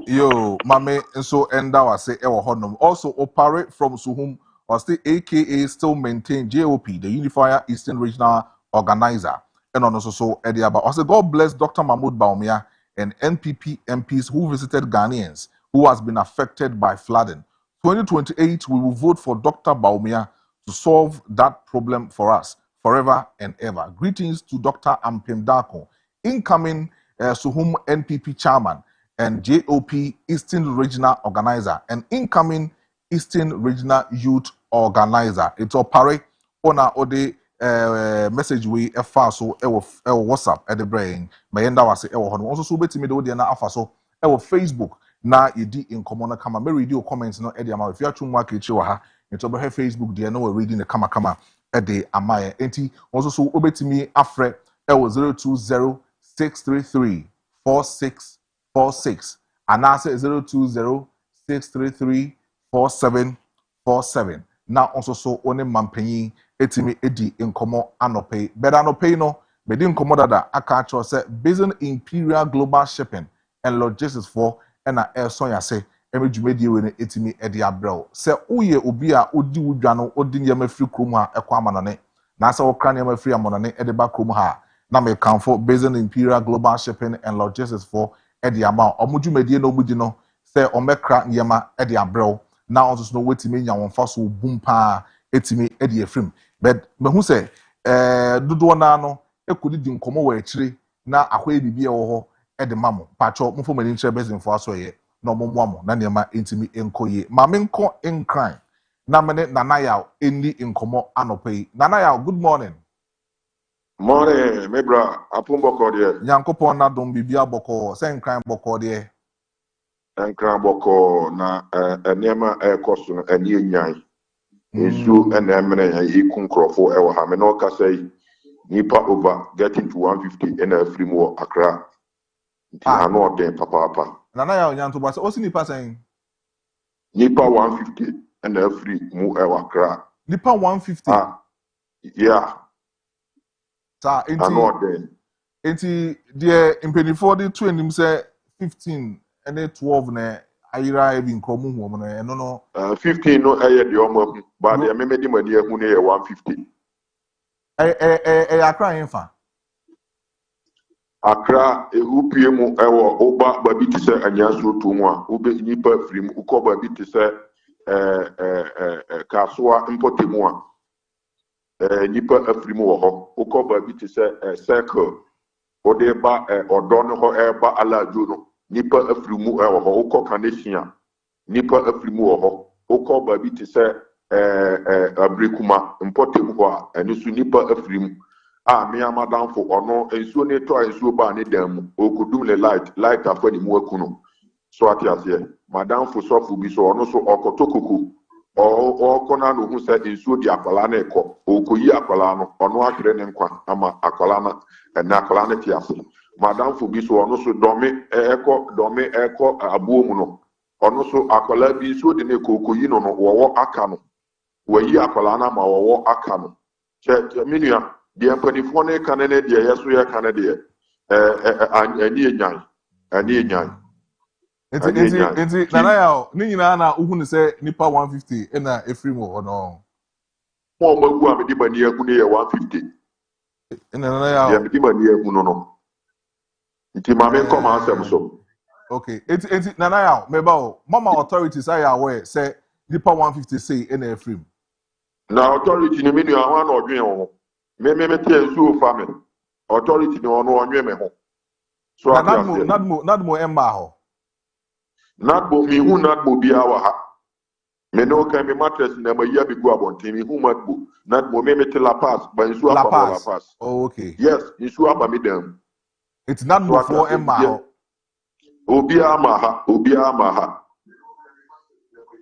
Yo, Mame, and so end our say, Ewa Honum. Also operate from Suhum, or still AKA still maintain JOP, the Unifier Eastern Regional Organizer. And also so Ediaba. Also, God bless Dr. Mahmoud Baumia and NPP MPs who visited Ghanaians who has been affected by flooding. 2028, we will vote for Dr. Baumia to solve that problem for us forever and ever. Greetings to Dr. Ampem Dako, incoming Suhum NPP chairman and JOP Eastern Regional Organizer and incoming Eastern Regional Youth Organizer. It's all pare on our message we efa so WhatsApp at the brain. Mayenda was also so betimi de odi na afa so Facebook na yedi in common kama me read your comments no e ama if you atun market chi wa ha into be Facebook there no we reading the kama e de amaye enti also so obetimi afre 020-633-4646 and I say 020-633-4747 now also so one mampanyi etimi edi inkomo anope better anope no bedi inkomo dada aka cho say based Imperial Global Shipping and Logistics for na son ya say emedwumedie we no etimi edi abrel say uye obi a odi wudwa no odi nyama free krom ha ekwa amanone na say okra nyama free amanone edi ba krom ha na me kanfo based Imperial Global Shipping and Logistics for edi ama omo dwumadie no omudi no se omekra nyema edi abrɛw na also no wetimi nya wonfa so bum pa etimi edi efrim but mehu se dodo na no ekudi di nkomo wa akire na akwa bibia wo ho edi mamo pacho mfo mani nkyere bezinfo aso ye na omomoamo na nyema entimi enkoye ma menko enkran na mene nanaya eni nkomo anopai nanaya good morning. Morning, mebra apun boko de. Nyankopon na dom bibia boko se nkran boko de. Nkran boko na enema ekoso no eni enyan. Ensu ena emene ya ikun krofo ewo ha me no ka say nipa over getting to 150 ena afri mu Accra. Nti ano den papa. Nana ya onyanto ba se o si nipa sen. Nipa 150 ena afri mu ewo Accra. Nipa 150. Yeah. Sa enti de impenifo de 20 say 15 and 12 na ayira e bi nkomu hu no eno no 15 no eye de omo ba de memedi mani ahu ne 150 Accra yenfa Accra upie mu ewo oba ba bi ti se anyaso to mu a obe nipa frim ukoba bi ti se kasoa impotemu a nipa afrim wo ho ukoba bi ti se circle ode ba odo no ho eba alajo no nipa afrimu ewo ho ukoka nation nipa afrimu wo ho ukoba bi ti se abrekuma impotemu ho a eni su nipa afrimu me amadanfo ono ensuo ne to ensuo ba ne dam okudum le light afani mu akuno so atiase madanfo sofu bi so ono so okotokoko okona no hu se ensuo di akwala na eko okoyi akwala no ono akere ne nkwa ama akwala na akwala na tiase madanfo bi so ono so dome eko abuo mu no ono so akwala bi ensuo di ne kokoyi no wo aka no wayi akwala na ma wo aka no che minua the empanifo ne kanene de yeso ye kanede ani enyan enti nana ya ni nyina na uhu ne se nipa 150 ena efrim ho no mo magu amedi bani agu ne ye 150 nana ya ye amedi bani agu no nti ma men come answer so okay enti nana ya meba o mama authorities are aware say nipa 150 say ena efrim na authority ni menu ahwa na odwen ho me tie nsu ofa me authority ni ono onwe me ho so nadmo emma ho nadbo mi hu nadbo bia wa ha me no kan me mattress na ma ya bi gu abonten mi hu nadbo me te la pass ba nsu afa la pass oh okay yes nsu aba me dam it's nadmo for emma ho obi ama ha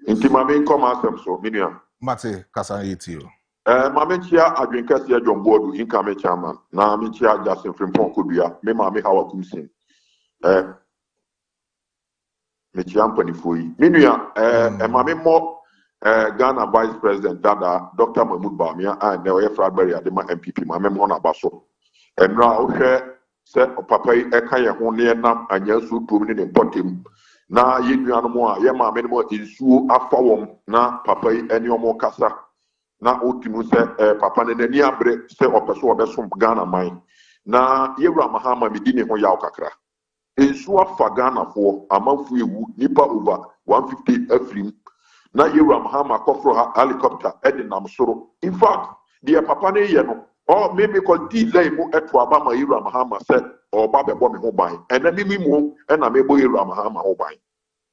nti ma me come asem so minua mate kasa yetio Mamenchia adwinkasi Jombodu income chairman. Na Minchia Justin Frimpon Kubia, me mame hawa kumsin. Michiam Panifui. Minuya, mame mo Ghana Vice President Dada, Dr. Mahmoud Bamia, and Newe Fradberry Adema MPP, mame mona baso. And now se papa ekaya hone nam anyasu tumini ne potem. Na yenu anmo ye mame mo insu afawom na papa eni omo kasa. Na otimu se papa ne nani abre se opeso obesom Ghana man na yewura mahama medine ho yaw kakra ensu afa Ghana fo amanfu ewu nipa over 150 afrim na yewura mahama kofro helicopter edinam soro in fact the papa ne ye no o me call delay mu eto abama yewura mahama se oba bebo me ho ban ena mimi mu ena mebo yewura mahama ho ban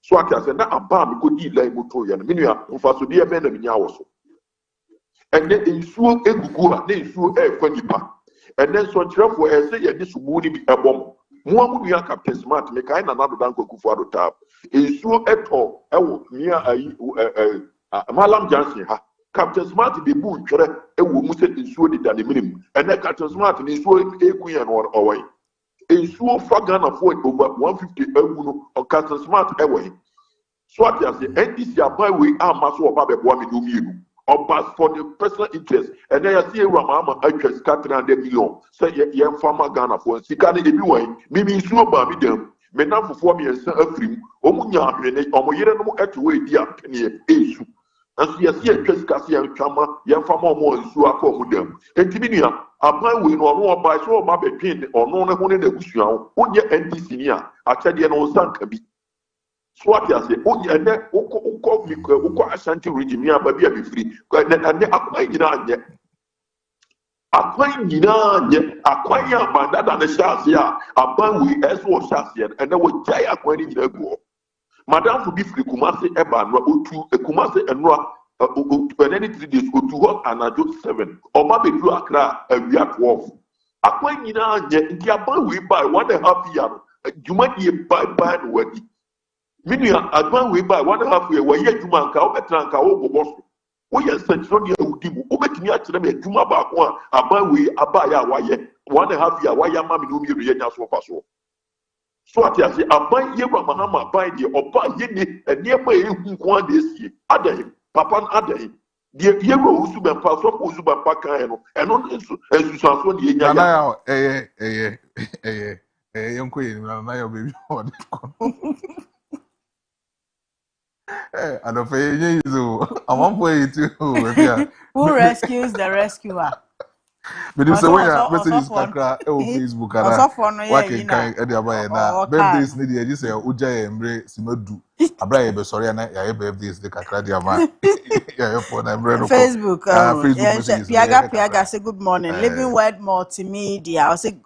so aka se na aba me ko delay mu to ye no menua mfa so de be na minya wo so and then insuo egugu a na insuo efa nipa and then so trafo say ye disumu ni bi ebom mo amu ya Captain Smart me kai na nado dan kokufu ado tab insuo eto ewo nia ayi Malam Johnson ha Captain Smart de bu ntwere ewo mu se insuo di da ne minim and then Captain Smart ni insuo ekuya no owai insuo fa Ghana for over 150 ewu no Captain Smart ewai so at ya say NDC abai we amaso oba bebo mi do mienu Obas for the personal interest, and then I see Ramama interest 300 million. Say, yeah, farmer Ghana for Sikani everyone, Mimi Suba, me them, men now for me and Sir Afrim, Omunya, Omoyerano at way, dear penny, issue. As you see a Chess Cassia and Chama, young farmer more in Suako with them. And Timinia, aban we no ono oba so o ma between ono ne ho ne na busua ho onye NDC ni a akyede no nsanka bi so ati ase onye ene uko Ashanti region ni aba bi a befiri ne akwan nyina nye akwan ya bandada ne hyase a aban we eso hyase ene wo jai akwan ni nyina guo madam for bi firi Kumasi eba no otu Kumasi enura any 3 days otu ho anajo 7 oba bedu Accra awia 12 akwan nyina nye nti aban we by 1.5 year juma die by no wadi minua aban we by 1.5 year wa ye juma nka obetra nka wo gobo so wo ye sentro de awudi mu obetimi a kire me juma ba ko a aban we aba ya wa ye 1.5 year wa ya ma me no mi ye nya so fa so so ati ase aban ye ba mahama aban de oba ye ni eniema ye hu kwa de sie adan papa adan de ye ro usu be pa so usu ba pa kan no eno esusanso de ye nya ya yonko ye na ya baby on and of ye so am one for you too who rescues the rescuer. But you say when your messages kakra e o Facebook ara wa ken kan e dey buy na birthdays ni dey say uja embre simadu abra ye be sorry na ya birthdays dey kakra dey ama ya for na embre no Facebook Facebook messages Piaga say good morning Living Word Multimedia. I say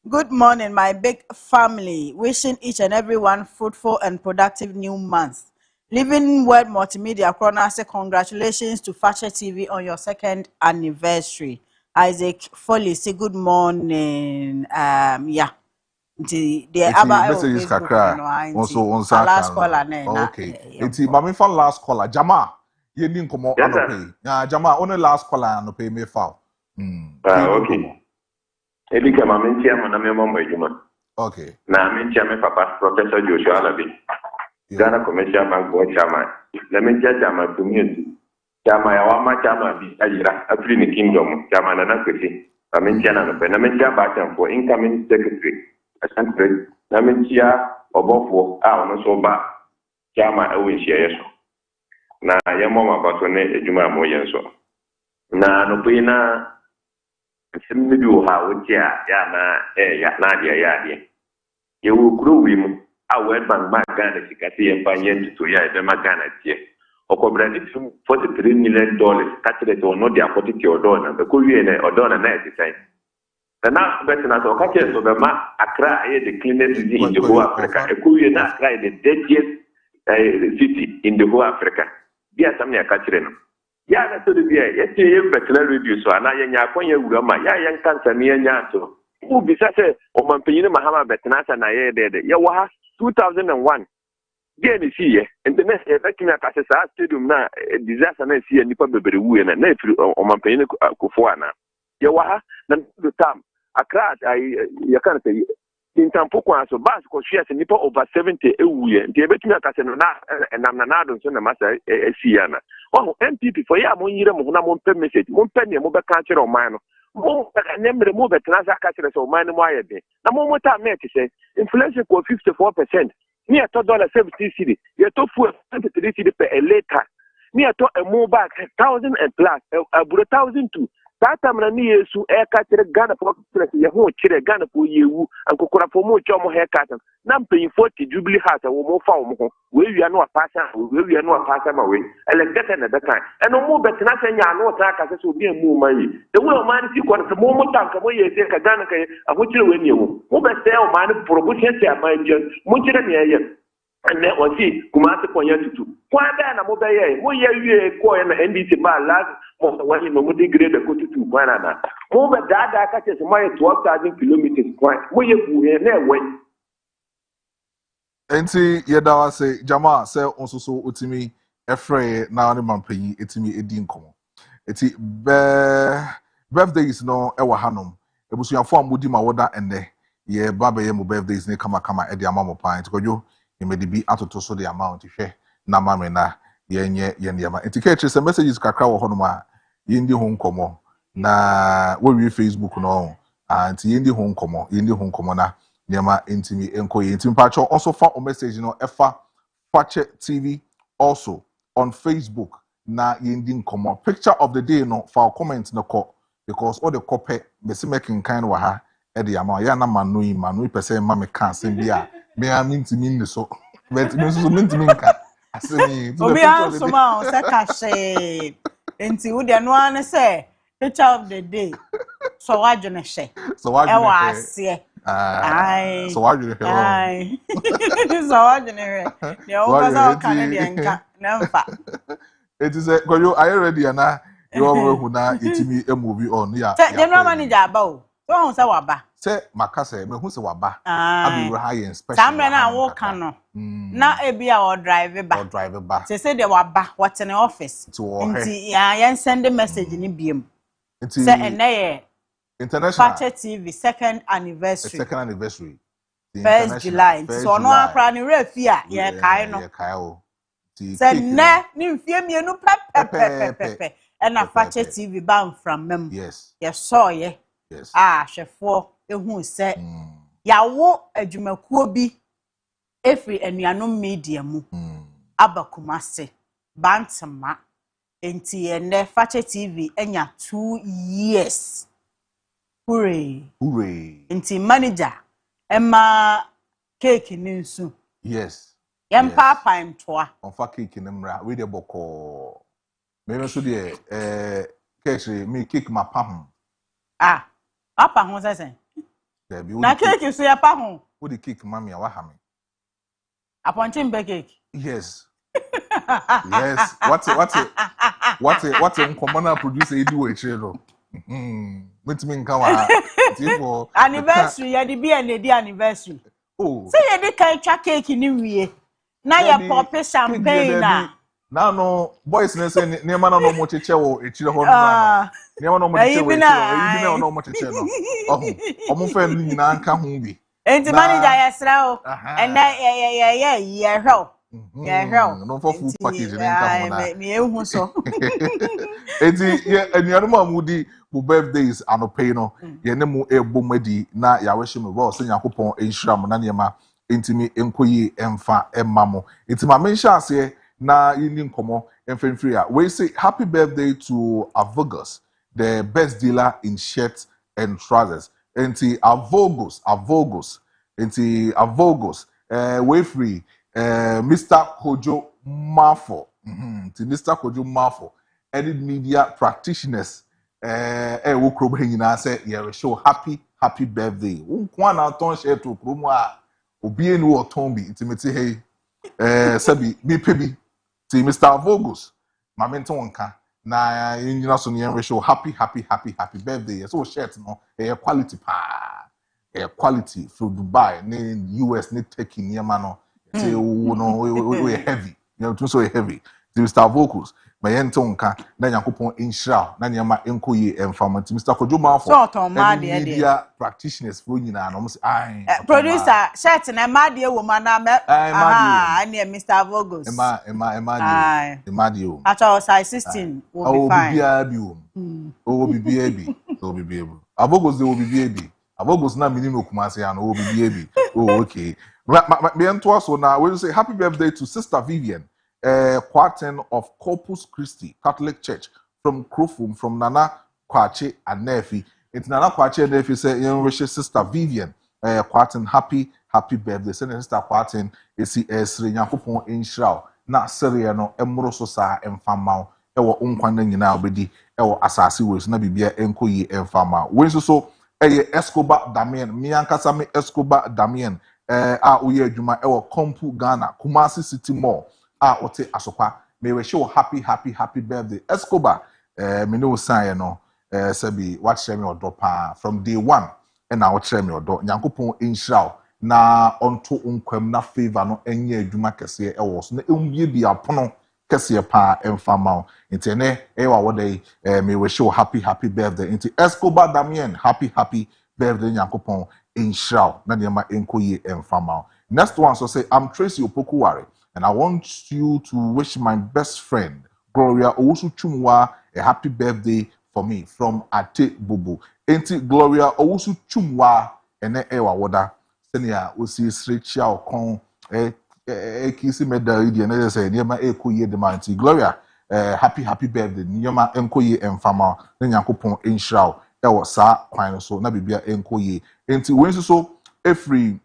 good morning my big family, wishing each and everyone fruitful and productive new month. Living Word Multimedia Corner say congratulations to Fashion TV on your 2nd anniversary. Isaac Foley say good morning. Yeah. The messages kakra also on last caller na. Okay. Enti mami fa last caller Jama. Ye ni nkomo anope. Ya Jama only last caller anope me fa. Okay. Ebi ka mami ntia mo na me mo adwuma. Okay. Na me ntia me papa Professor Joshua Alabi. Ghana Commercial Bank Board Chairman. Na me ntia Chairman community. Chama ya wama chama bi ajira afri ni kingdom chama na nakweti amentia na no na mentia ba champo incoming secretary asante na mentia obofo a ono so ba chama awinhia yeso na yemo mabato ne ejuma mo yenso na no pe na simmi bi wo ha wotia ya na ya na dia ya dia ye wo kuro wi mu a World Bank ma Ghana sikati empanye tuto ya de ma Ghana tie okobrani fim $43 million kachire to no dia quantity odona be ko wie ne odona na etisai na betina to kachire so be ma Accra aye the cleanest city in the whole Africa e ko wie na Accra the dirtiest city in the whole Africa bia sam ne kachire no ya na to bia ye tie ye betina radio so ana ye nya akonya wura ma ya ye nkansa ne nya to u bisa se o mampanyin mahama betina sa na ye de ye wa 2001 Again, see, and the next effective stadium na disaster na see nipa bebere wuye na ifiri omanpanyin Kufuana. Yawa na the time Accra I can say in tampo kwa so bas ko share nipa over 70 ewuye. Nti ebetumi akase no na enam na nado so na masa see na. Oh MPP for ya mo yire mo na mo pem message mo pem ne mo be ka kire o man no. Mo nemre mo be transfer ka kire so man mo ayede. Na mo ta make say inflation ko 54%. Me a $70 cedi. You to fuel $73 per a later. Me a to a mobile 1,000 and plus. A 1,002. That time na ni yesu haircut Ghana for ya ho kire Ghana for yewu and kokora for mo chomo haircut. Na mpyin 40 Jubilee House wo mo fa wo mo. We wi anu apasa ma we. Elected na that time. And no mo betina senya anu ta ka se obi emu man yi. The way o man si ko na mo mo tanka mo ye se ka Ghana ka aho kire we ni ewu. Mo be se o man promotion se aman je. Mo kire ni eye. And then on see Kumasi Konya tutu. Kwanda na mo be ye. Mo ye wie ko na NDC ba last mo wani mo degrade ko tutu kwana na. Mo be dada ka che mo ye 12,000 kilometers kwan. Mo ye buhe na ewe. Enti yeda wa say Jama say onsoso otimi efre na ne mampanyi etimi edi nkomo. Eti birthdays no ewa hanom. Ebusuafo amudi ma woda ende ye baba ye mo birthdays ne kama edi amamo pan. Enti Kojo yemedi bi atoto so the amount hwe na mame na yenye yema. Enti keche se messages kakra wo honom a yendi ho nkomo na wo wi Facebook no anti yendi ho nkomo na Nema intimi enko intimi pacho also for a message efa Fache TV also on Facebook na yendi nkomo picture of the day no for comment no ko because all the copy me see making kind wa ha e de ama ya na manui person ma me kan asem bia me am ntimi ni so but me so ntimi nka asemi to the Obi picture de ansoma o se ka she enti wo de no an say picture of the day so wadwene hye so wadwene wa hye ase so wadwene hye ai so wadwene hye de so o ko za o kan wadwene de nka na mfa it is Kojo are you ready na you are who na itimi movie on ya general manager aba o so on say waba say makase me hu say waba abi ha yen special samre na wo kan no na ebi a o drive ba say de waba what in the office nti ya yen send message ni biem say eneye international Pache TV second anniversary first July so no akra ni refi a ye kai no say ne ni mfie mienu pepepepepe na Pache TV ba mfram mem ye so ye hwefo ehu se yawo adwumakuo bi efri anuanom media mu abakumase bantama enti ene Pache TV enya 2 years hooray enti manager emma cake ni nsu yes yempa pan toa onfa cake ni mra we de boko me so de cake me cake mapa ho papa ho sesen na cake so ya pa ho wo the cake mami a wa ha me aponche mbe cake yes yes what common producer you do a chero metimi nka wa tipo anniversary ya di bia na di anniversary say ye dey kai twa cake ni wie na ya pop champagne na no boys na say ne ma na no mo cheche wo echire ho no ne ma no mo cheche wo echire ibi na no mo cheche no omo fa no nyina nka ho bi enti manager ya sra o and ya hwe no for full package ni nka ho na me ehu so enti ye anuanom amudi bu birthdays anopay no ye ne mu ebomadi na ya wehye me bo se yakopon enhira mo na ne ma entimi enkoyi emfa emamo enti ma menhya ase na yini nkomo emfemfiri a we say happy birthday to Avogos, the best dealer in shirts and trousers. Enti Avogos we free Mr. Kojo Marfo Mr. Kojo Marfo edit media practitioners wo krobo nyina say ye show happy birthday wo na ton share to kromo a obi eni wo ton bi intimate hey sabi mi pebi ti Mr. Avogos mamento nka na nyina so ne show happy birthday so shirt no quality pa quality from Dubai ne US ne Turkey niema no say we heavy you know so heavy ti Mr. Avogos mayento nka na yakopon inhira na niema enkoyi emfama ti Mr. Kojo Marfo so media practitioners for nyina no say ai producer shirt na ma de wo ma na me ne Mr. Avogos emadio acha size 16 will be fine bibia bi Avogos de bibia bi Avogos na minimum kumase ya no bibia bi okay me ento so na we say happy birthday to Sister Vivian Quarten of Corpus Christi Catholic Church from Krofum from Nana Kwache Anefi. It's Nana Kwache Anefi say you wish Sister Vivian Quarten happy birthday. Say Sister Quarten is esre Yakopon enhira na sere no emro so sa emfama ewo onkwan nyina obedi ewo asase we so na bibia enkoyi emfama. We so Escobar Damien miankasa me Escobar Damien a oye adwuma ewo Kompu Ghana Kumasi City Mall ote asopa me we show happy birthday Escobar me no sign no sabi what share me odopa from day 1 na what share me odo nyankopon enhira na onto nkwam na favor no enye adwuma kese ewo so na embie bi apono kese pa emfama intene ewa wodai me we show happy birthday into Escobar Damien happy birthday nyankopon enhira na de ma enkoyi emfama. Next one so say I'm Tracy Opokuware and I want you to wish my best friend Gloria Owusu-Chumwa a happy birthday for me from Ate Bubu. Enti Gloria Owusu-Chumwa ene ewa woda senia osi srechia okon kisi medal idi ene say niema ekoye de manti Gloria happy birthday nyoma enkoye emfama na Nyankopon enhiraw ewo saa kwan so na bibia enkoye enti wenso so every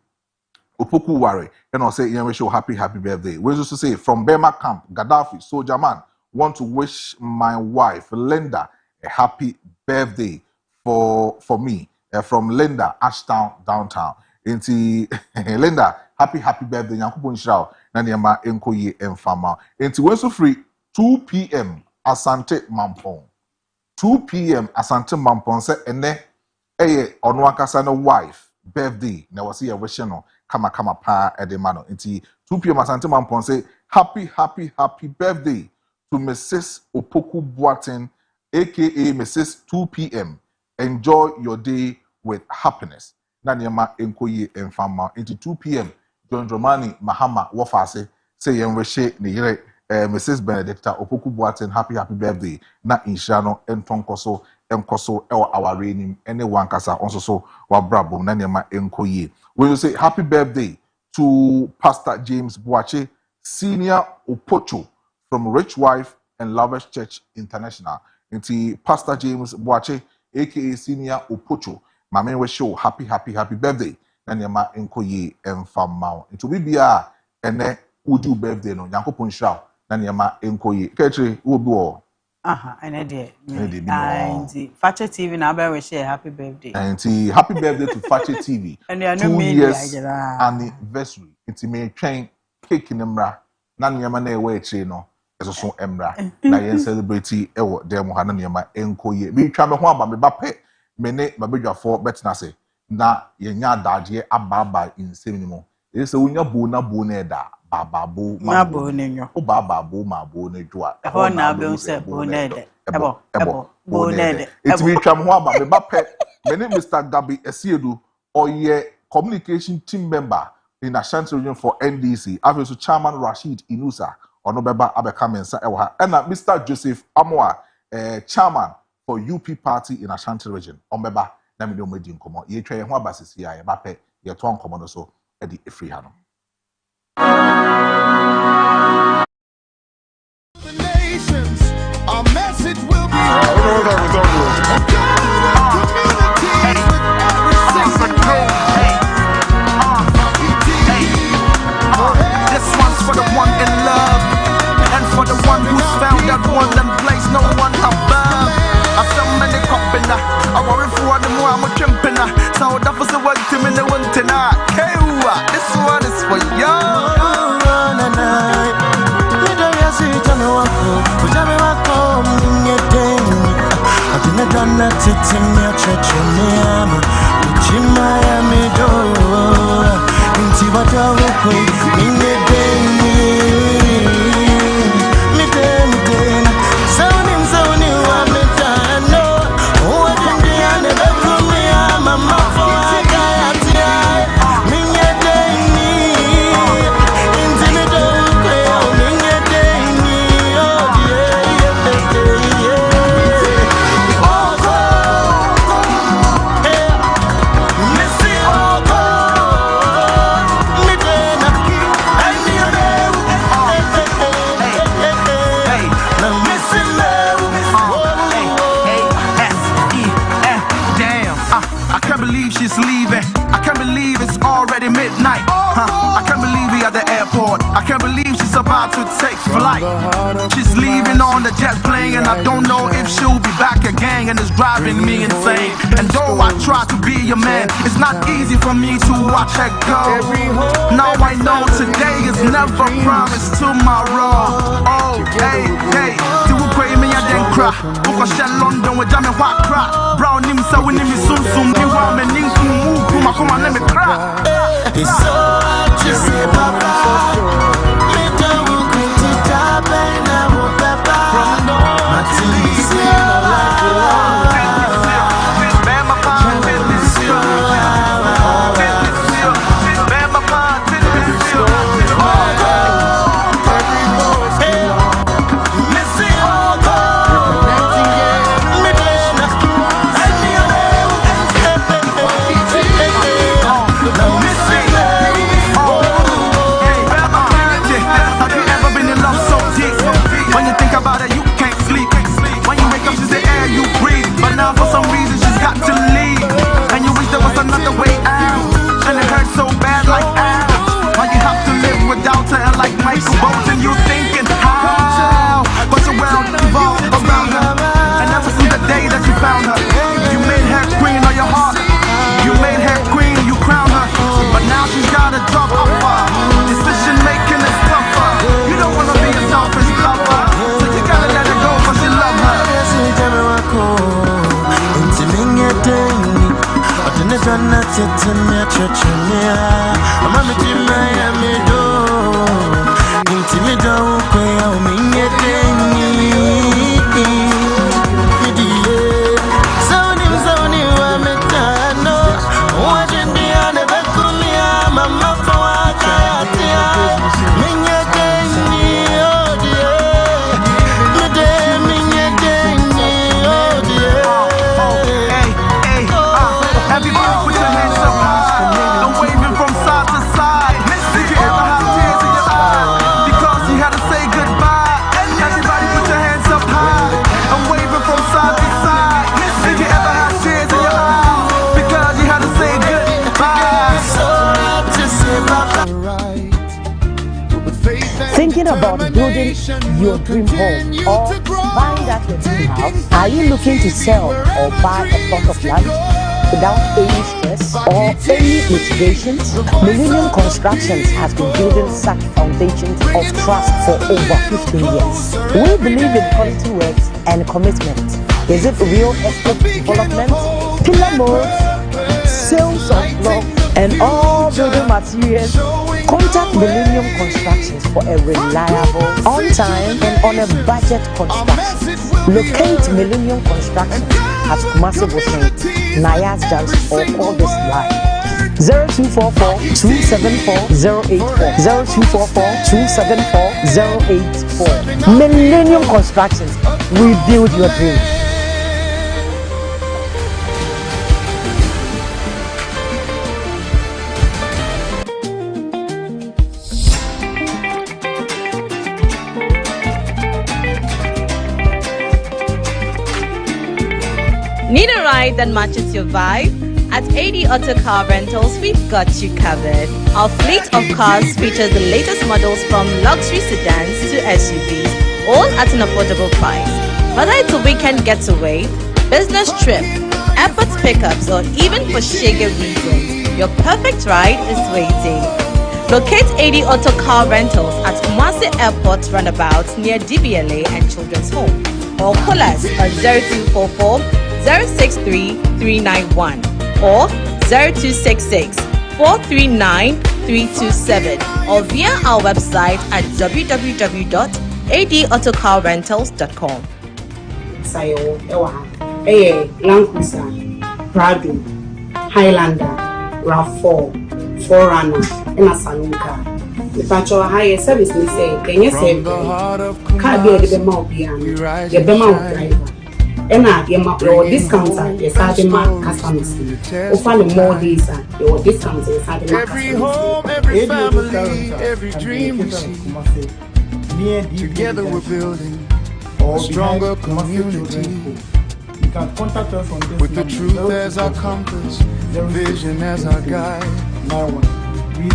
Opoku Ware and I say you wish you happy birthday. We also say from Burma camp, Gaddafi, soldier man, want to wish my wife Linda a happy birthday for me. From Linda, Ashtown, downtown. Inti Linda, happy birthday. Nyankopon Shao, Nanyama Enkoye Enfama. Inti we so free 2 p.m. Asante Mampong. 2 p.m. Asante Mampong say ene ono akasa no wife birthday na wasi ya wish no kama pa edemano nti 2 p.m. Asante Mampong say happy birthday to Mrs. Opoku Boateng aka Mrs. 2 p.m. enjoy your day with happiness na niema enkoye enfama nti 2 p.m. John Dramani Mahama wofase say yen wehye ne yere Mrs. Benedicta Opoku Boateng happy birthday na insha no entonkoso ewa awarenim ene wankasa onso so wabrabo na niema enkoye. When you say happy birthday to Pastor James Boache Senior Opocho from Rich Wife and Lovers Church International. Inti Pastor James Boache aka Senior Opocho mame we show happy birthday na niema enkoye emfama. Into bibia ene udu birthday no Nyankopon hira na niema enkoye. Ketre wo bi wo ene de and Fache TV na ba we share happy birthday. And happy birthday to Fache TV. 2 years anniversary. It's me train cake in Emra. Na niema na ewe eche no. Eso so Emra. Na yen celebrate ewo dem ha na niema enkoye. Me twa me ho aba me ba pe. Me ne babedwafo betina se. Na yenya adaje ababa insem ni mo. Ese unya bo na eda. Bababo ma bo ne nyo. O bababo ma bo ne dwa. Ho na be se bo ne de. Ebo bo ne de. It's me twa me ho aba me ba pe. Me ne Mr. Gabi Esiedu oye communication team member in Ashanti region for NDC. After Chairman Rashid Inusa ono beba abeka mensa ewa ha. And Mr. Joseph Amoa chairman for UP party in Ashanti region. Ombeba na me no medi nkomo. Ye twa ye ho aba sisi ya ba pe ye to nkomo no so e di efri ha no. The nations, our message will be This one's for the one in love, and for the one who's found that one and place no one above. I felt many copping, I worry for the more I'm a jumping. So that was the one to me, the one tonight. This one is for you. I can't believe she's about to take flight. She's leaving on the jet plane, and I don't know if she'll be back again, and it's driving me insane. And though I try to be your man, it's not easy for me to watch her go. Now I know today is never promised tomorrow. Oh, hey, do we pray me and then cry? Book a shell London with Jamie White cry. Brown him so we need me soon, me want me ning to move, come on, let me cry. It's so hard to say bye-bye. Thinking about building your dream home or buying that your dream house? Are you looking to sell or buy a plot of land without any stress or any litigations? Millennium Constructions has been building such foundations of trust for over 15 years. We believe in quality works and commitment. Is it real estate development, pillar molds, sales of blocks, and all building materials? Contact Millennium Constructions for a reliable, on-time, and on a budget construction. Locate Millennium Constructions at Kumasi Boston, Nayas Junction, or call this line 0244 274 084 0244 274 084. Millennium Constructions, we build your dreams. Need a ride that matches your vibe? At AD Auto Car Rentals, we've got you covered. Our fleet of cars features the latest models from luxury sedans to SUVs, all at an affordable price. Whether it's a weekend getaway, business trip, airport pickups, or even for shaggy reasons, your perfect ride is waiting. Locate AD Auto Car Rentals at Kumasi Airport Runabout near DBLA and Children's Home, or call us on 0244 063 391 or 0266 439 327 or via our website at www.adautocarrentals.com. Sayo, Ewa, Land Cruiser, Prado, Highlander, RAV4, Forerunner, and a saloon car. The patch of higher service, we say, can you say, can't be the Bema piano, the Bema driver. And your discounts are your certain customers. Offer more days your discounts are certain every home, every family, every dream we see. Together we're building a stronger community. You can contact us on this with the truth as our compass, vision as our guide.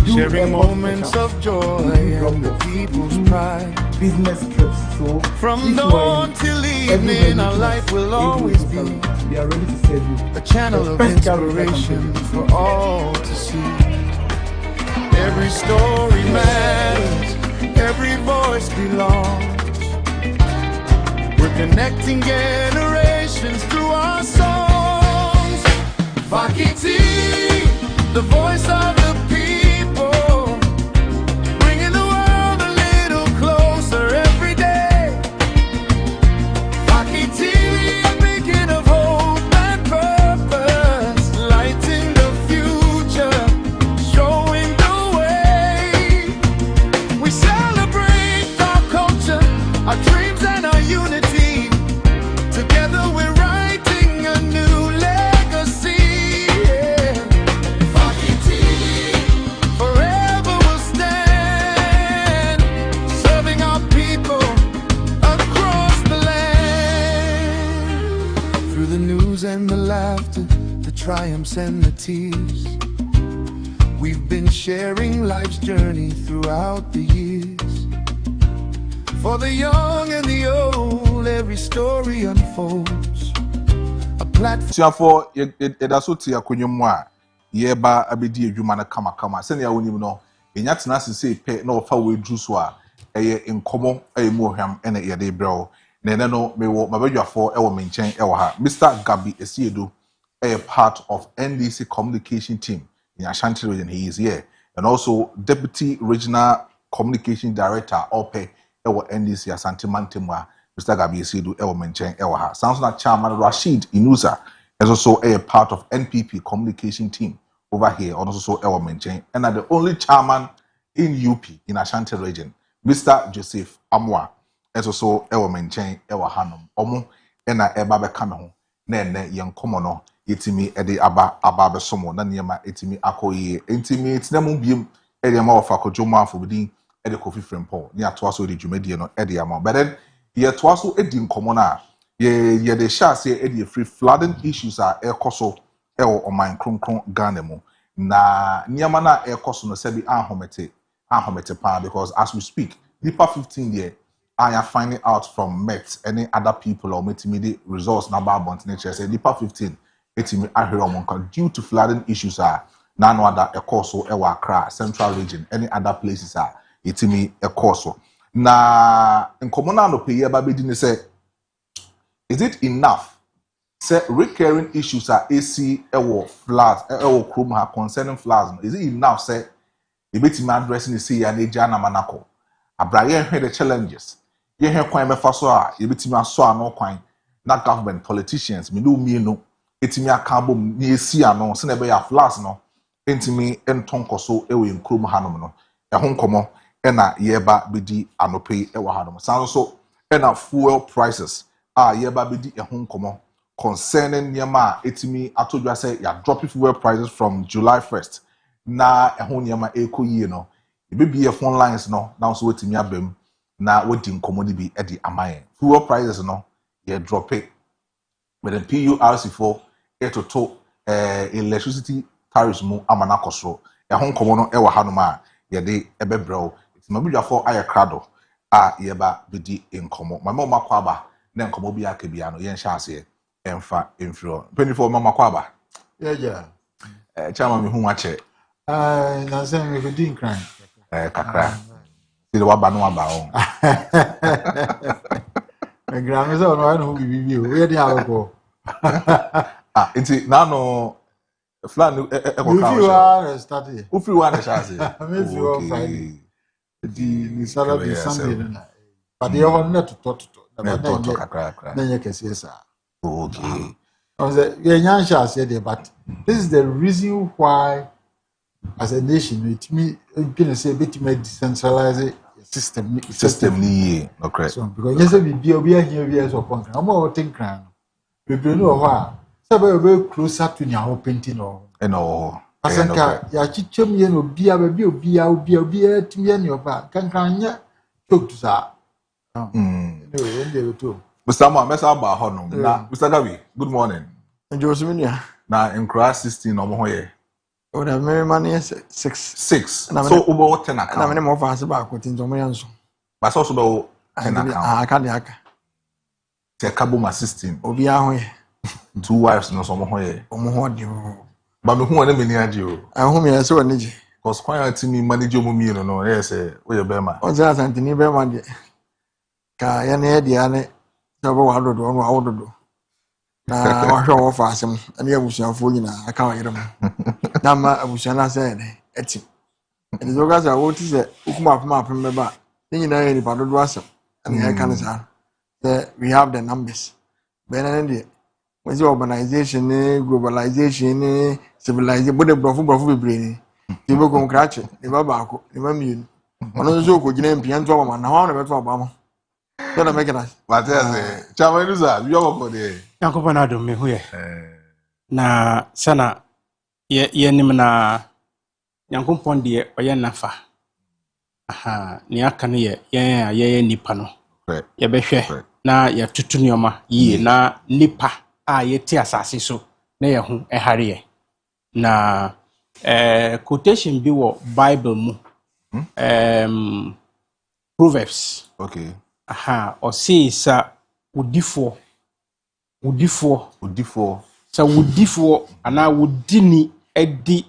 Sharing moments of joy and the people's pride. Business trips, so from dawn till evening, our life will always be we are ready to serve you. A channel of inspiration for all to see. Every story matters, every voice belongs. We're connecting generations through our songs. Vakiti, the voice of the people. Triumphs and the tears. We've been sharing life's journey throughout the years. For the young and the old, every story unfolds. A platform for edasoti akonyomwa yeba abedi adwuma na kama sene ya wonim no enya tena sese pe na ofa wedru so a eye nkomo mu ohwam ene yede brɛw na ene no mewo mabadwafo ewo menchen ewo ha Mr. Gabi Esiedo a part of NDC communication team in Ashanti region. He is here. And also Deputy Regional Communication Director, OPE, Ewa NDC Asante Mantemwa, Mr. Gabi Sidu, Ewa Menchen, Ewa Ha. Sounds like Chairman Rashid Inusa is also a part of NPP communication team over here, and also Ewa Menchen. And the only chairman in UP, in Ashanti region, Mr. Joseph Amwa, is also Ewa Menchen, Ewa Hanum, Omo, and Eba Bekano, Nene, young commoner. Itimi ede aba besomo na niema itimi akoye intimi tinemu biem ede ama ofa Kojo Marfo bidin ede Kofi Frempong ni atoa so de dwumadie no ede ama but then ye toa so edi nkomo na ye de sha se ede free flooding issues are ekoso ewo oman kronkron Ghana mu na niema na ekoso no sebi ahomete pa because as we speak nipa 15 there I am finding out from Met any other people or meeting results number about nature say nipa 15 etimi ahwere omonka due to flooding issues are none other a course so ewa Accra Central region any other places are etimi a course so na nkomona no pay ba bedi ne say is it enough say recurring issues are AC ewo floods ewo krom ha concerning floods is it enough say e betimi addressing the say ya na eja na manako abraye hwe the challenges ye hwe kwan mefa so a e betimi aso ano kwan na government politicians me no mi no etimi akabo ni esi ano se na be ya flats no entimi entonkoso ewe nkrom hanom no ho nkomo na yeba bedi anope ewa hanom san so na fuel prices yeba bedi ho nkomo concerning niema etimi atodwa say ya drop fuel prices from July 1st na ho niema ekoyie no ebebi phone lines no na so etimi abem na wodi nkomo ni bi edi amaye fuel prices no ye drop it with the PURC4 etoto electricity tariffs mu amana kosoro ho nkomo no ewa hanom a ye de ebebrɛw itimabudwafo ayakrado yeba bedi nkomo mama makwaba na nkomo bi akabia no yen hyase emfa emfiro 24 mama kwaba yeah chama me hu ache na say me bedi nkran kakra ti de waba no waba o me grame so no no bibi o we dey aloko inti na no flan you feel are started who feel one chance me feel on Friday the Saturday Sunday na but the one not to na ye kese sa okay I say we nyan chance there but this is the reason why as a nation it me can say bit me decentralize system ni okay so because you say be obi here we so pon am o think cran we be no ho a say be closer to nya ho painting no no asanka ya chichem ye no bia ba bi obi timi ye ne oba kankan nya talk to sa anyway ende to Mr. Ma mesa ba ho no na Mr. Gabi good morning Joseminia na nkra 16 no mo ho ye o da me man 6 so ubo 10 account na me mo fa se ba ko tin zo mo yanso ba so do 10 account aka de aka te kabo ma 16 obi a ho ye 2 wives no so mo ho ye o mo ho de ba me hu na me ni age o ahu me se woni ji cause kwanya timi manage omo mi no yes we ye be ma o za santini be ma de ka ya na de ane so bo wa dodo no wa dodo na wa hwe wo fa asem ane abusuafo nyina aka wa yerem na ma abusuana se ne eti ene zo ga za wo ti se ukuma apem be ba nyina ye ni pa dodo asem ane ya kan sa we have the numbers ben de was urbanization globalization civilization but the brofo bebre ni ti be ko krache ni baba ko ni mami ono zo ko gina mpian to ba na ho na beto ba mo na make na but yes chama inuza bi omo ko de yankopa na do me hu ye na sana ye nim na yankopon de oye nafa aha ni aka ne ye nipa no ye behwe na ye tutu nioma yi na nipa ye ti asase so na ye hu ehare ye na quotation bi wo Bible mu Proverbs okay aha o say sa udifo sa udifo ana wudini edi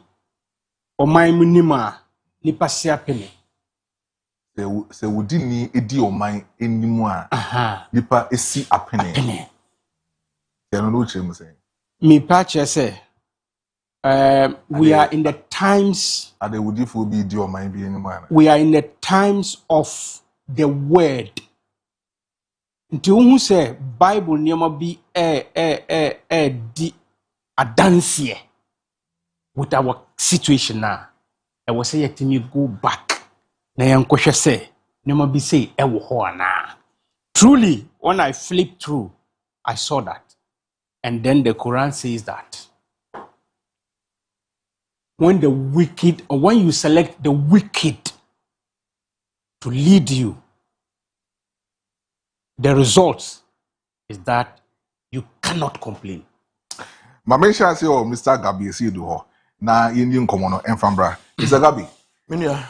oman mu nima nipa se apene se wudini edi oman enimu a nipa esi apene ya no che mu say Me patch say we are in the times we are in the times of the word. Nti who say Bible niema bi di adansie with our situation now. I was say yet me go back. Na yankoshe say niema bi say ewo ho ana. Truly, when I flipped through, I saw that. And then the Quran says that when the wicked, or when you select the wicked to lead you, the result is that you cannot complain. Mamesha say, oh, Mr. Gabi, see do ho. Na Indian Komono, Enfambra. Mr. Gabi. Minya.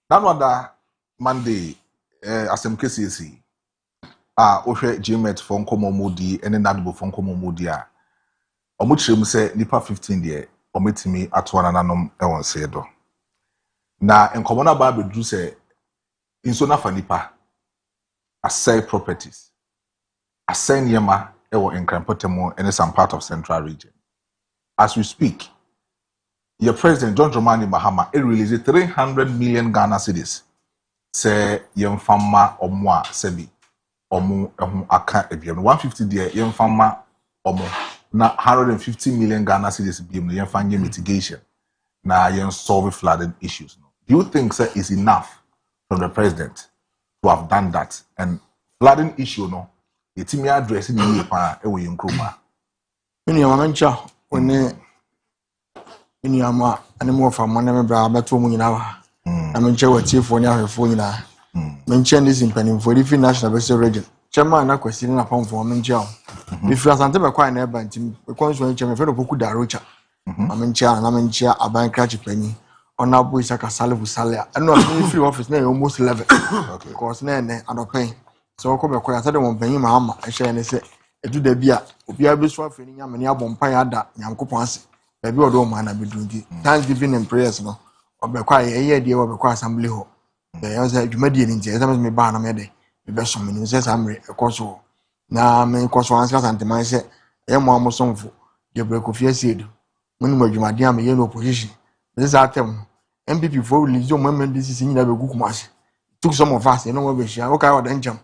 That one that Monday, asem KCC. Ohwe GMET for Nkomo Modi, and then Nadbo for Nkomo Modi. Omuchim say, Nipa 15 there, ometimi atwana nanom ewon sedo. Na Nkomona Bible do say, insona fa nipa, asay properties, asay niyama ewo Nkrampotemo and some part of Central Region. As we speak, your President John Dramani Mahama released 300 million Ghana cedis. Say yemfama omwa sebi omu ehun aka ebiem 150 there yemfama omu na 150 million Ghana cedis ebiem yemfanye mitigation na yen solve flooding issues. Do you think sir is enough from the president to have done that? And flooding issue no yetimi address ni pa e we nkroma mini amancha one mini ama anemo fa mo na me bra beto mu nyina wa na menche watifo ni ahwefo nyina menche this impanimfo di national best region chema na kwesi na pamfo menche o if you asante be kwa na eba ntim e konso enche me fe do poku darocha menche na menche aban krachi pani ona boy saka salvu salia no free office na almost 11 okay because na ne adopen so ko be kwa asa de mo panyi ma ama e hye ne se edu da bia obi abeso afeni nya mene abompan ada nyankopon ase ba bi odo ma na bedungi thanksgiving and prayers no obekwa ye de obekwa assembly ho ya say dwumadi ni ntie say me ba na me de me be so me ni say samre ekoso na me ekoso ansa santeman say ye mo amosomfo Daybreak ofie siedu muni mo dwumadi am ye no opposition this atem MPP for release mo MDC nyina be gukumase took some of us no we be share okay wa dan jam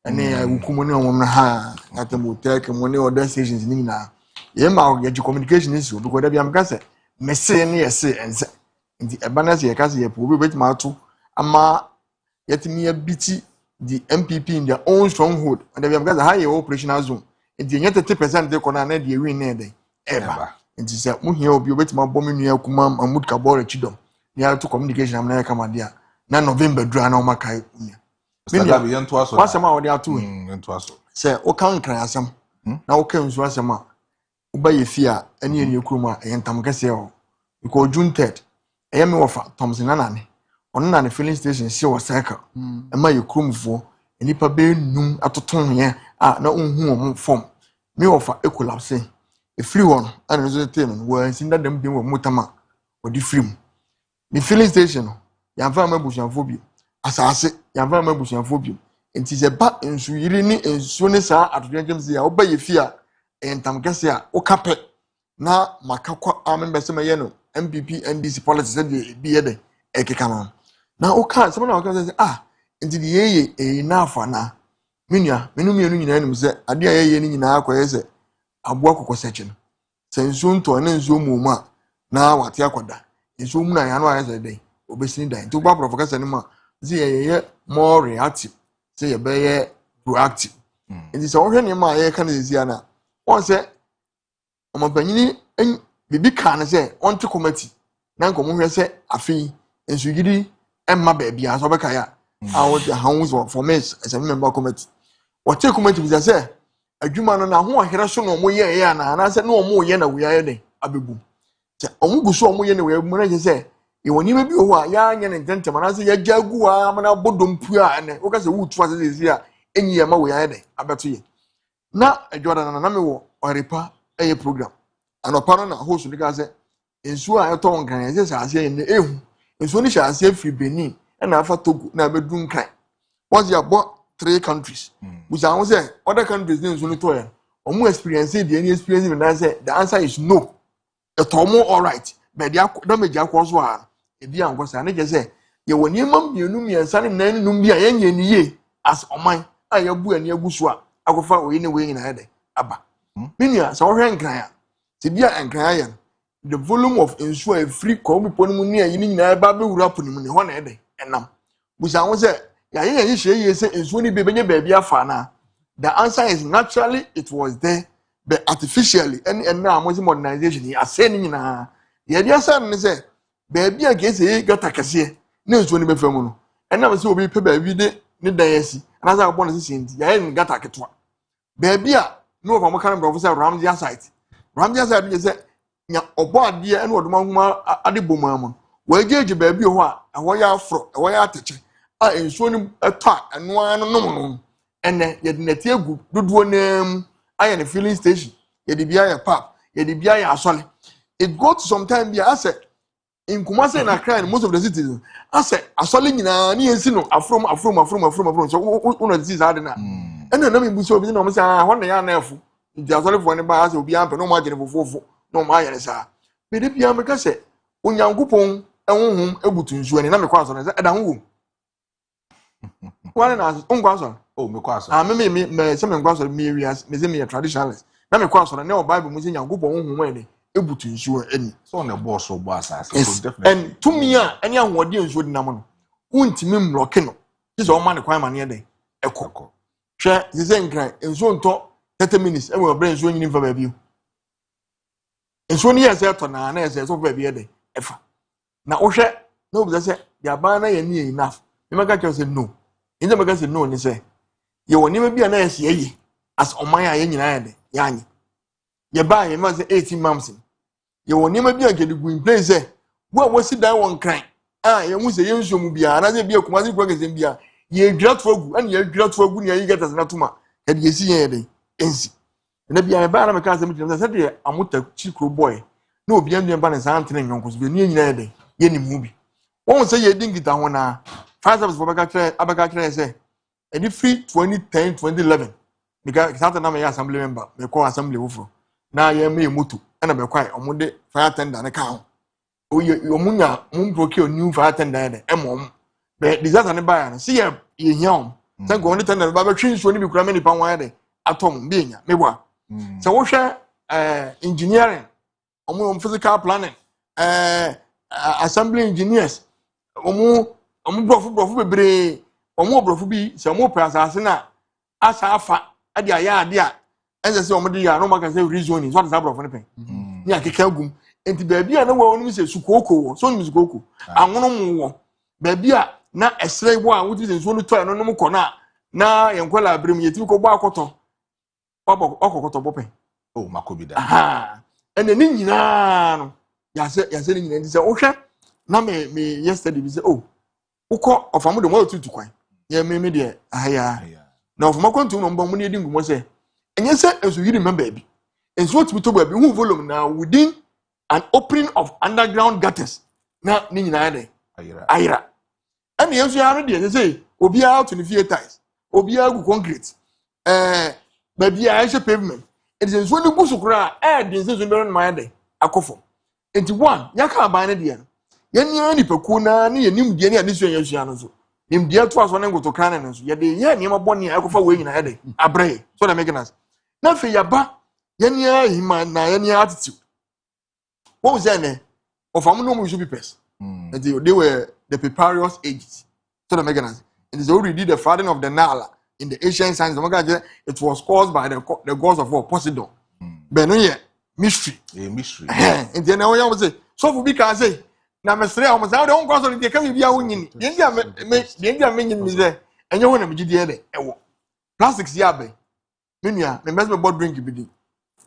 ene wukumo ne omom na ha atem hotel mo ne other stations ni nyina ye ma ye communication is because da biam ka say me say ne ye say ense nti ebanas ye ka say ye po be betima ato ama yetimi abiti the MPP in their own stronghold and da biam ka say high operational zone nti nye 30% de kona na de win na dey eba nti say mu hia obi betima bom nua kuma Mahmoud Kabore chidom ya to communication am na kama dia na November dura na o makai nya Gabi yento aso wasema wo de ato yento aso say o kan kran asem na o kan nsu asem a o ba ye fi a ene ene kuruma yentam kase o because June 3rd me wofa Thompson nanane ono na ne filling station si wo cycle e ma ye kurumfo enipa be num atoton ye na onhu o form me wofa e collapse e free one ana no so te no wo ansinda dem bi wo mutama o di free me filling station ya fa ma busuanfo bi asase ya fa ma busuanfo bi enti se ba ensu yiri ni ensu ne sa atodwem se ya wo ba ye fi a entam kase a wo kape na makakwa amembese maye no MPP NDC politics de bi ye de ekeka no na wo ka se na wo ka se enti de ye enough na menua menum ye no nyina nim se ade a ye ni nyina akoye se aboa kokoseche no se nsu nto na nsu mu a na wate akoda nsu mu na ya no ayese de obesini dan to gba prof kase ni ma se ye more reactive se ye be ye proactive enti se wo hwe ni ma ye ka na zia na won se omabanyini bibi kan se onte committee na nkomo hwe se afi ensugidi emma baabia so beka ya awo the house for me as a member committee what take committee bi se adwuma no na ho ahera so no mo ye ya na se no mo ye na we ya de abebu se omuguso mo ye na we mu na se e woni ma bi ho a ya anya ne ntente na se ya jagu a mana bodompu a ne wo ka se wutu ase se ya enyi ya ma we ya de abeto ye na adwada na me wo orepa eye program anopano na host ni ka se ensu a eto nkan ye se ase ne ehu ensu ni sha ase free Benin na afa Togo na bedu nkan once you bought 3 countries we say other countries ni ensu ni to ye omo experience the any experience when I say the answer is no. Etomo all right. But the damage akwa so a ebi anko say na je say ye woni mam mienu miensa ne nan num bia ye nye niye as oman a ye bu ani agu so a akofa oyi ne we nyina de aba. Minia so hwe nkran a ti bia nkran ya the volume of insure free ko bi ponu mu ne ayi nyina ba be wura ponu mu ne ho na de enam. Busa ho say ya ye hye ye say insure ni be benye ba bia fa na. The answer is naturally it was there, but artificially and now modernization he ascending na the idea say baby again say gata kase na nso ni be famu no and now say obi pe baby de ne dan asi and as I born say nti ya en gata ketwa baby a no of am kan professor Ramsey site dey say nya obo ade e na odoma huma ade bomamu we gauge baby ho a ho ya afro ho ya ateche a nso ni etwa eno anu no and yet net egu dodo nem aye the filling station ye de bia ya pap ye de bia ya asole it go to some time bia ase in Kumasi na crying most of the citizens ase asole nyina ni ensi no afrom so una disease ade na and na me buso obi na o say ah ho na ya na efu ndi asole fo ne ba ase obi ampe no ma gene fofofo no ma aye sa me de bia me ka se onyankopon ehunhum ebutu nsuo ni na me kwa asole se eda ho one na ungwa so oh me kwa so me se me ngwa so me areas me se me traditionalist na me kwa so na o bible mu se nyankopon honhom ene ebutu nsuo eni so na boss so boss asase so definitely and to me eni ahode nsuo dinam no untimi mlock no se o ma ne kwan ma ne de ekoko hwe se nkran nsuo nto 30 minutes e we obere nsuo nyini fa ba bi nsuo ni yese to na yese so fa bi de efa na wo hwe na obi se ya ba na ye ni enough me maka kyo se no inje maka se no ni se ye woni ma bia na yesi ye as oman a ye nyina ye de ya anyi ye ba ye ma se 18 months ye woni ma bia ke de gu in place se wo wosi dan won kran ye hu se ye nso mu bia na se bia kuma se kwa kese bia ye dwat fogu ani ye dwat fogu ni ye geta na tuma ke de yesi ye de ensi na bia ye ba na maka se mu se de amuta chikro boy na obi an ba na sa antene nyonko so bi ni nyina ye de ye ni mu bi won se ye dingita ho na fire service for abaka kire say any free 2010 2011 because that na me assembly member me call assembly wofro na ye me moto na be kwai omude fire tender na kan o ye omunya mun procure new fire tender na emom be disaster ne ba ya see ye hiam say go on tender ba be twin so ni bi kura me ni pa wan de atom bi nya me bua so wo hwe engineering omu physical planning assembly engineers omu brofo bebre omu brofo bi se omu prasa ase na asa afa ade aya ade a ense se omu de ya no maka se reasoning so asa brofo ne pen ni akeka gum enti ba bia na wo onu se sukoko wo so ni sukoko anwono mu wo ba bia na esre wo a wo ti se so no to no no ko na yenkola abrem yeti ko bo akoto okokoto bo pen oh makobi da aha ene ni nyina no ya se ni nyina ndi se wo hwe na me yesterday bi say oh uko ofamu de mo tutu kwan ye me de ahaya na ofama kwantu no mbom ne edi ngumo say enye say enso yiri member bi enso otibi to ba bi hu volume na within an opening of underground gutters na ni nyina de ayira and enso ya de say obi out to the theaters obi agu concrete ba bia ya pavement it is enso ni busukura de enso so no ma de akofo enti one yaka ban ne de yenya ni peku na ne yenim die ne adesu yensua no so nim die to aso ne ngoto kan ne so ye de ye ne maboni akofa we nyina ye de abre so na meganas na fe yaba yenya hima na yenya attitude what was that of am no mu should be pers they were the papyrus ages so na meganas it is already the flooding of the Nile in the ancient science it was caused by the gods of war Poseidon but no ye mystery and then now you say so for be can say na mesre o masa de on kwaso de ka bibia wo nyini de ndia me nyini ze enye ho na me gidie de ewo plastics ya be menua me mes me board drink bi di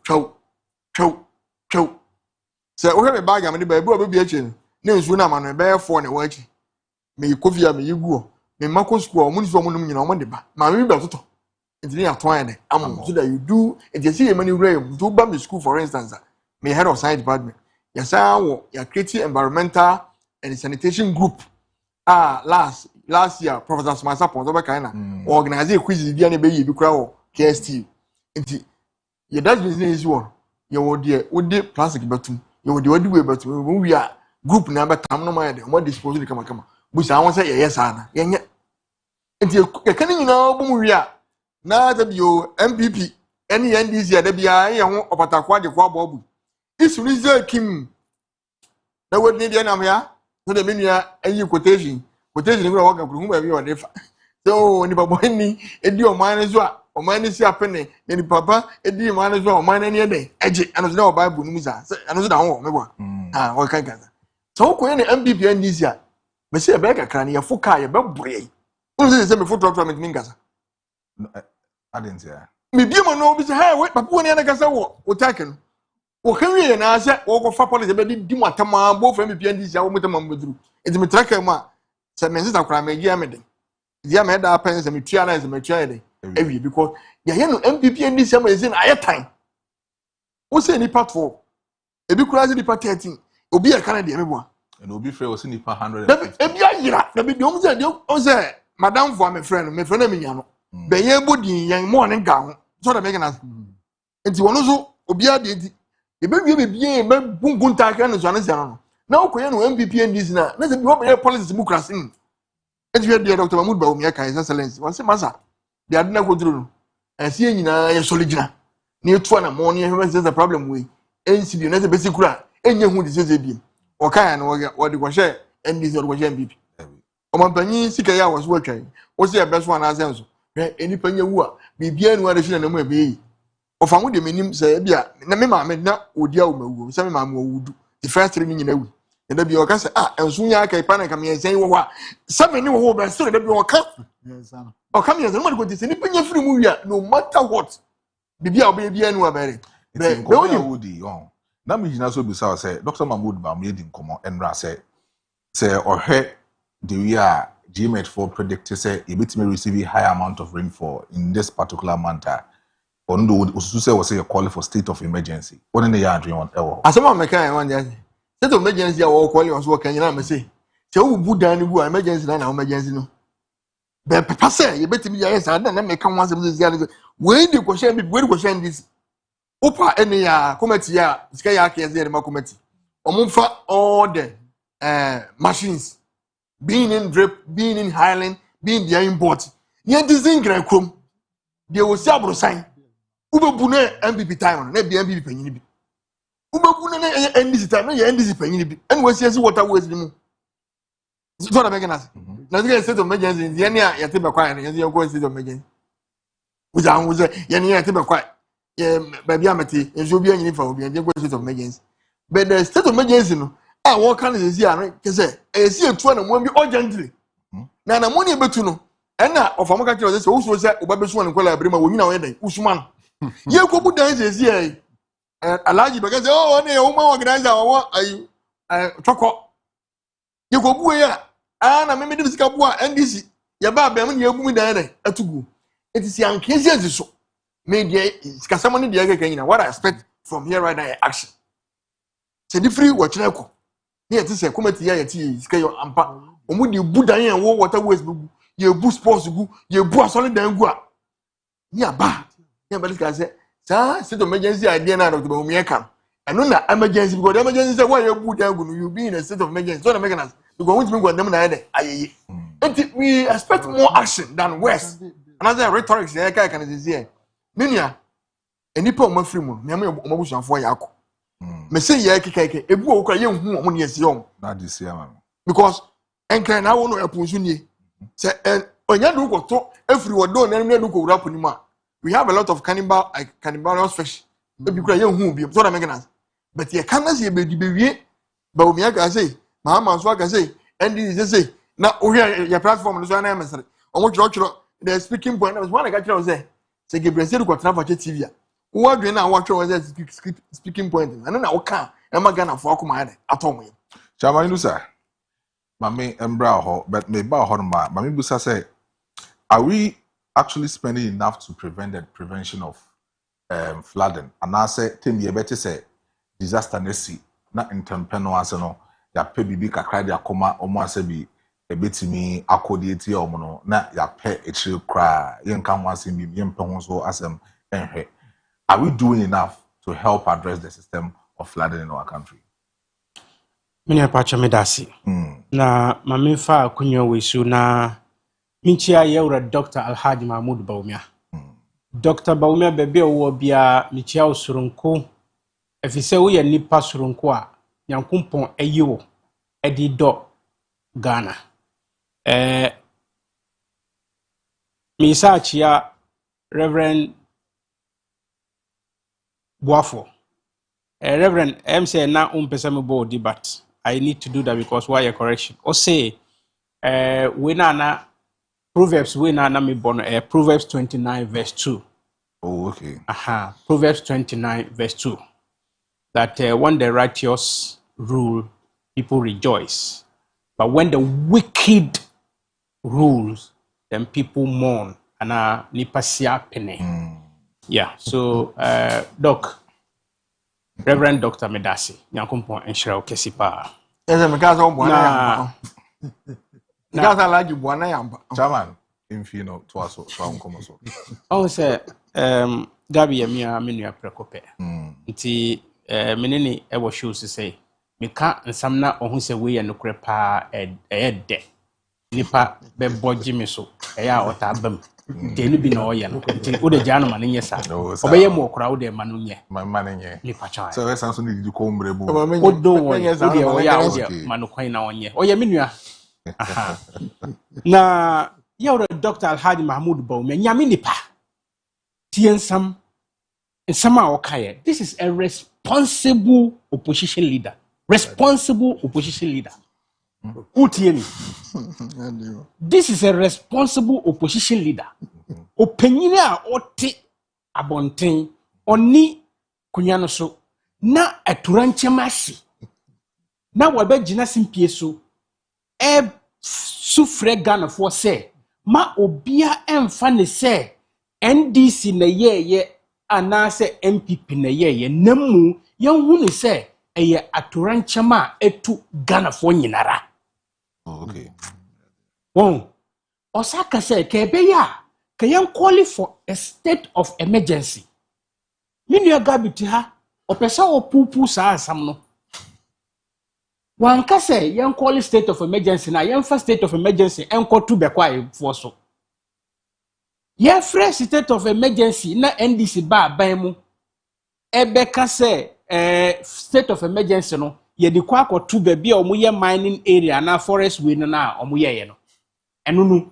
chow se o he me bag am de ba bi o bi echi ne nsu na ma no be 4 ne wo echi me kofi ya me yiguo me mako school o mu ni so mu num nyina o mo de ba ma me bi ba toto ntini atwan de am so that you do it you see ye many way do ba me school for instance me head of science department yes, ya creating environmental and sanitation group. Last year, Professor Smasa Ponzoba Kaina organized a quiz in the KST. Your dustbin is one. You would de plastic betum. You would do way betum. We are group number time no matter what disposal come. Which I want to say yes, Anna. Yet, you can't know boom we are. Now that you MPP, any NDC, there be a young of Atakwa, the Quabob. It's reserved Kim. Now, what need you know here? So the menu any quotation will walk up whomever you are. So, when you boy me, a deal mine as well. O man is a penny, any papa, a deal man as well, mine any day. Edge, and no Bible, Misa, and was down, never. Ah, what can gather. So, when the MPP and this year, Monsieur Becker can you fuck a bubble. Who's this before talk from Mingas? I didn't say. Maybe you know, Mr. Highway, but when I got or taken. O Henry and I said, or for police, but did Dimatama, both MPP and this year, with the mum with you. It's a tracker, ma. Said Mrs. Crime, a Yamedy. Yam had pens and Mitriana as a maturity. Every because the MPP and this summer is in higher time. What's any part for? A big crazy departing will be a Canadian one. And will be fair was in the 100. Madame for my friend, Miano. Be able to young morning gown, sort of making us. And you also Obia did. The baby be a boom gunta and Jonas. Now, MPP and this now. Let's be policy democracy. And you had the Dr. Mahmoud Baumia, His Excellency, was a massa. They had never go through. And seeing in a solidina. Near 2 in the morning, there's a problem with. And see you never basic cry. And you who disease a beam. Or can or the washer and this was MVP. Oman Penny Sikaya was working. Was the best one as answer. Any penny war, be bien what she and be. Of I would the minimum say, Bia, Namima made not would yell, some mamma would do. The first 3 minutes away. And the Bioka said, ah, and soon I can panic and say, what? Some new hope and still the Bioka. Or come here, no one to any penny free movie, no matter what. Bibia baby and were very. Woody, oh. Now, me, so beside say, Dr. Mahmoud made in common and say, or her, the year GMET4 predicted, say, a bit may receive a high amount of rainfall in this particular month. Ondo Usususe was a call for state of emergency. What in the yard you want? As someone make one day. State of emergency or calling us working, you know, say. So, who down the emergency and emergency? No. But Papa say, you better be yes, and then make come once of this guy. When the question this. Opa, any committee, Skyaki as the committee. Omunfa all the machines being in drip, being in Highland, being the import. Yet this thing can come. There was several sign. Ubabune MPP time, not the MPP penny. Ubabune and this time, and this penny. And was yes, what I was doing. It's what I'm making us. Now, the state of emergency in the end, Yatiba quiet, and you're going to the emergency. Without was a Yatiba quiet. Yeah, baby, Amity, and she'll be in for me, and you're going to the emergency. But the state of emergency, I walk on this year, because I see a 20 and 1 be all gently. Now, I'm only able to know. And now, of Amaka, this also said, Obabaswan and Kola Brima, we know any, Usman. You could put down this year. A large because, oh, they organizer, what are you? Choco. You go boy, and I made this Capua and this. Yababa, when you're moving down at to go. It is young cases so. Maybe Casamani the again. What I expect from here right now, action. Say the free watch now. Here to say, come here, scale ampa. When you Buddha and water waste, you boost sports, you boost solid and go. Yeah, bad. Yeah, but this guy said, sir, state of emergency idea now of the Bomiakan. And on that emergency, because emergency is why you put down you be in a state of emergency. So, American us, we're going to bring them in. And we expect more action than West. Another rhetoric, I can say, Minia, and Nippon Mafrimu, Mamma Mobusan for Yako. Me say, Yaki, a book, a young woman, yes, young. Not this year, Because, and can I want to oppose you? Say, and when you do go, everyone don't and you go up in ma. We have a lot of cannibal fish. Maybe cry young who be sort of making us. But you can't see a baby, but Miaka say, Mamma Swag say, and this is say, now, your platform is one answer. On what the speaking point, I was one I got you say. Say, Gabriel got travel TV. What do you now watch over speaking point? And then I can't. I'm not gonna fuck my head at all. Chama, you sir. Mammy and Brow, but maybe Horma. Mammy Busa say, are we actually spending enough to prevent the prevention of flooding? And I say, Tim, you better say, disaster nesi, not in Tempeno Asano, ya pe bibi kakra de akoma omo asabi ebetimi akodieti omo no na ya pe echire kra yenka ho asem bi yempe ho so asem enhwe Are we doing enough to help address the system of flooding in our country? Many pacha medasi. Na mamefa kunyo wisu na minchia yeura Dr. Alhaji Mahmoud Baumia. Dr. Baumia bebe owo bia michia usurunku. Efise uye nipa surunku a nyankumpon eyiwo edi do Ghana. Misa chia Reverend Boafo. Reverend, I'm saying now umpesame body, but I need to do that because why a correction? Or say, we na Proverbs we na me born Proverbs 29 verse 2. Oh, okay. Proverbs 29 verse 2. That when the righteous rule, people rejoice, but when the wicked rules, then people mourn. And nipasia pene. Yeah. So, Doc. Reverend Dr. Medasi, nyankumpon enshira okesi pa. Eze mekaza obwana yamba. Mekaza laji bwana yamba. Chairman, infino twaso twankomo so. On se Gabi yamia menu ya prekope. Nti menene ewo shoes say meka nsamna ohun se we ye nokre pa de. Nipa be boji me so eya otabam. Tenu bi na oye no. Nti wo de jano ma nye sa. Obeye mo okra wo de ma no nye. Ma nye. Nipa cha. So we sanso ni di ko mrebu. Odo wo de oya ma no kwan na onye. Oye menua. Na yawra Dr. Alhaji Mahmoud Baumia nyame nipa. Tiensam nsama okaye. This is a responsible opposition leader. Responsible opposition leader. This is a responsible opposition leader. Opinion oti abonten oni kunyano so na aturanche masi na wabe jina simpie so sufre Ghana for say ma obia emfa ne say NDC na yeye anase MPP na yeye namu yanhu ne say eye aturanche ma etu Ghana for nyinara. Okay. Osaka said, Kebeya, can call for a state of emergency. Minya Gabitiha, or Pesa or Poo Sa Samno. One can say, young call state of emergency, na young first state of emergency, and call to be quiet for so. Ye fresh state of emergency, na NDC ba Baimu. Ebeka say, state of emergency no. Ye di kwa ko tu baby o muye mining area na forest way na o muye ye no enunu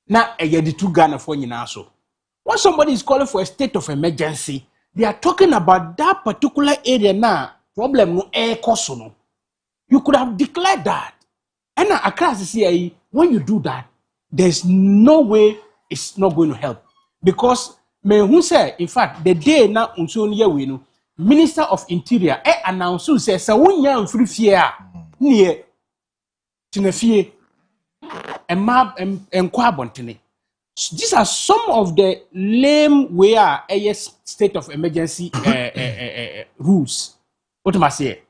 na ye di tu Ghana for nyina so. When somebody is calling for a state of emergency, they are talking about that particular area na problem no koso no. You could have declared that. And across the CIA, when you do that, there's no way it's not going to help. Because me who say, in fact, the day na unso ye we no Minister of Interior announced who says so one free fear near Tinafie and map and Quabontine. These are some of the lame where a state of emergency rules. What must I say?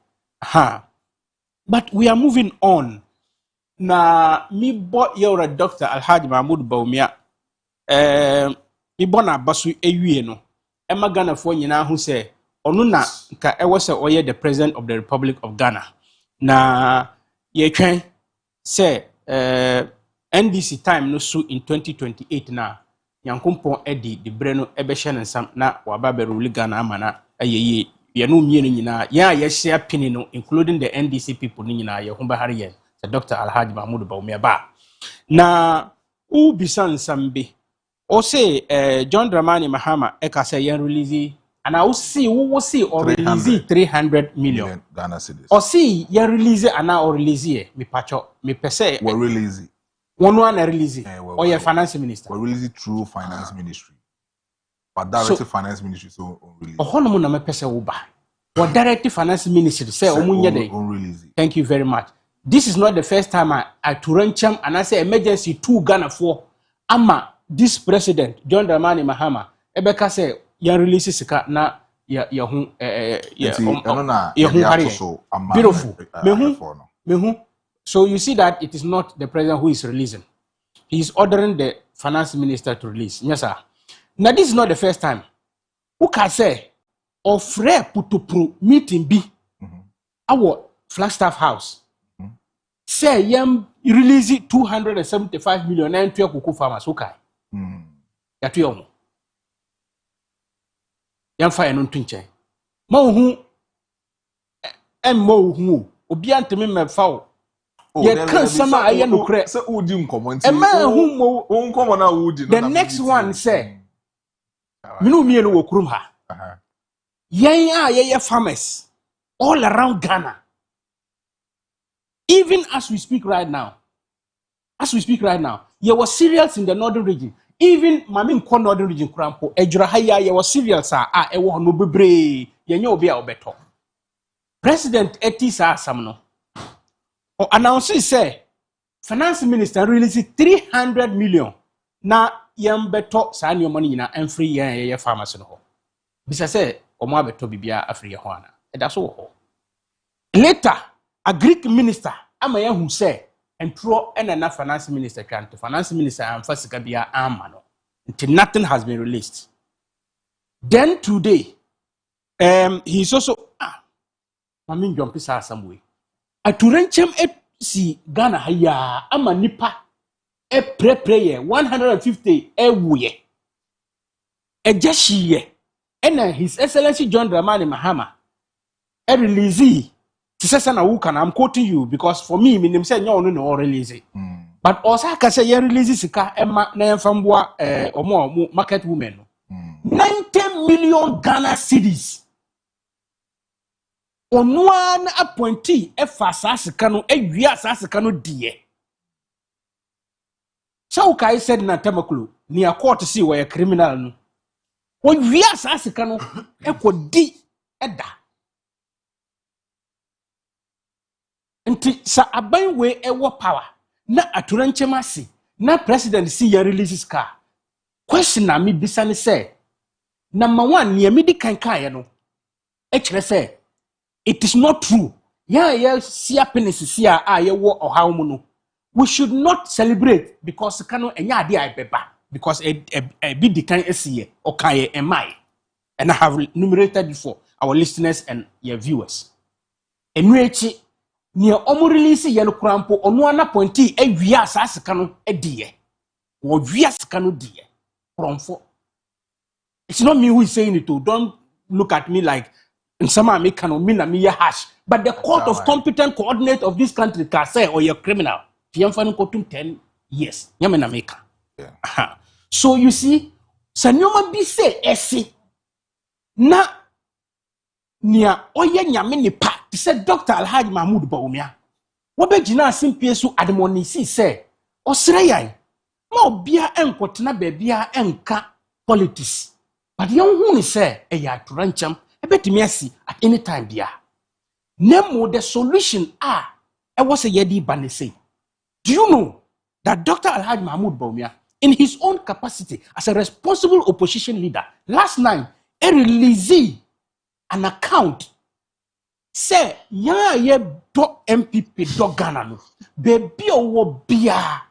But we are moving on. Na mi bought your Dr. Alhaji Mahmoud Baumia. Mi bona basu ewie no. Emma Ghana for nyina who say Onuna ka was the president of the Republic of Ghana. Na ye twen say NDC time no so in 2028 na yankompon edi the breno ebehye nsam na wababa rule Ghana amana ayeye ye no mienu nyina ya ye share pini no including the NDC people ni nyina ye ho bahare ye Dr. Alhaji Mahmoud Baumia ba. Na u bisan sambe o say John Dramani Mahama eka say yen release and I will see or release 300 million Ghana cedis. Or see you release and now or release me pacho me per se. We release it. One release it. Or your finance minister. We release it through finance ministry. But directly finance ministry so release. Ohono na me per se uba. Or directly finance ministry say omunye dey. Release. Thank you very much. This is not the first time I to rancham and I say emergency 2 Ghana for ama this president John Dramani Mahama ebeka say ya release sika na ya hu beautiful mehu. So you see that it is not the president who is releasing. He is ordering the finance minister to release. Yes sir. Now this is not the first time. who can say ofre putupru meeting bi our Flagstaff House say yam release 275 million and to kuku farmers okay ya to yom yam fa eno twinche ma hu mo hu obi anteme mefa o ye kan sama aye no kre se udi nkomo nti e ma hu mo nkomo na udi the next one say minu mienu wo kurum ha yen a ye farmers all around Ghana. Even as we speak right now, there were cereals in the northern region. Even Mamin Ko northern region, Krampo, Ejurahaya, there were cereals ewo no bebre, yenye obi a obeto. President Etisa Samno announced say finance minister released 300 million na yem beto sa any money na free ye farmers no. Bisa say omo abeto bibia afri ho ana. E da so ho. Later a Greek minister amaya who say and pro and a finance minister can to finance minister and first kabia amano until nothing has been released. Then today he's also mamin jump is some way aturenchem si Ghana haya ama nipa e prayer 150 wuye e jeshiye and his excellency John Dramani Mahama e release. I'm quoting you because for me, I say no release it. But also I say you release sika Emma na famboa omo market women. 90 million Ghana cedis. On one appointee efasa sika no ewia asasika no die. So kai said na temakulu ni a court see where a criminal no. O wia asasika no ekodi eda. Nti sa aban we ewo power na aturanchema si na president si ya releases car question na me bisa ne say number 1 ne me di kankan no e kire say it is not true ya si happiness si a ye wo ohaw mu no we should not celebrate because kanu enya ade ai beba because a bit di kan esiye o kan ye emai and I have enumerated before our listeners and your viewers enwechi ni omo release ye no krampo ono ana pointi awia asasika no ediye wo wia sika no die fromfo. It's not me who is saying it. Don't look at me like in some American or me harsh, but the court of competent coordinate of this country can say or you're criminal 10 years America. So you see sanyoma bi say esi na nia oye nyame nipa ti say Dr. Alhaji Mahmoud Bawumia wo be gina simpie so admonisi say osreyan ma obia enkotena bebia enka politics but yon hu ni say e ya turancham e betimi asi at any time bia nemo the solution e was a yedi banese. Do you know that Dr. Alhaji Mahmoud Bawumia in his own capacity as a responsible opposition leader last night he released an account say ye do MPP do Ghana no baby owo bia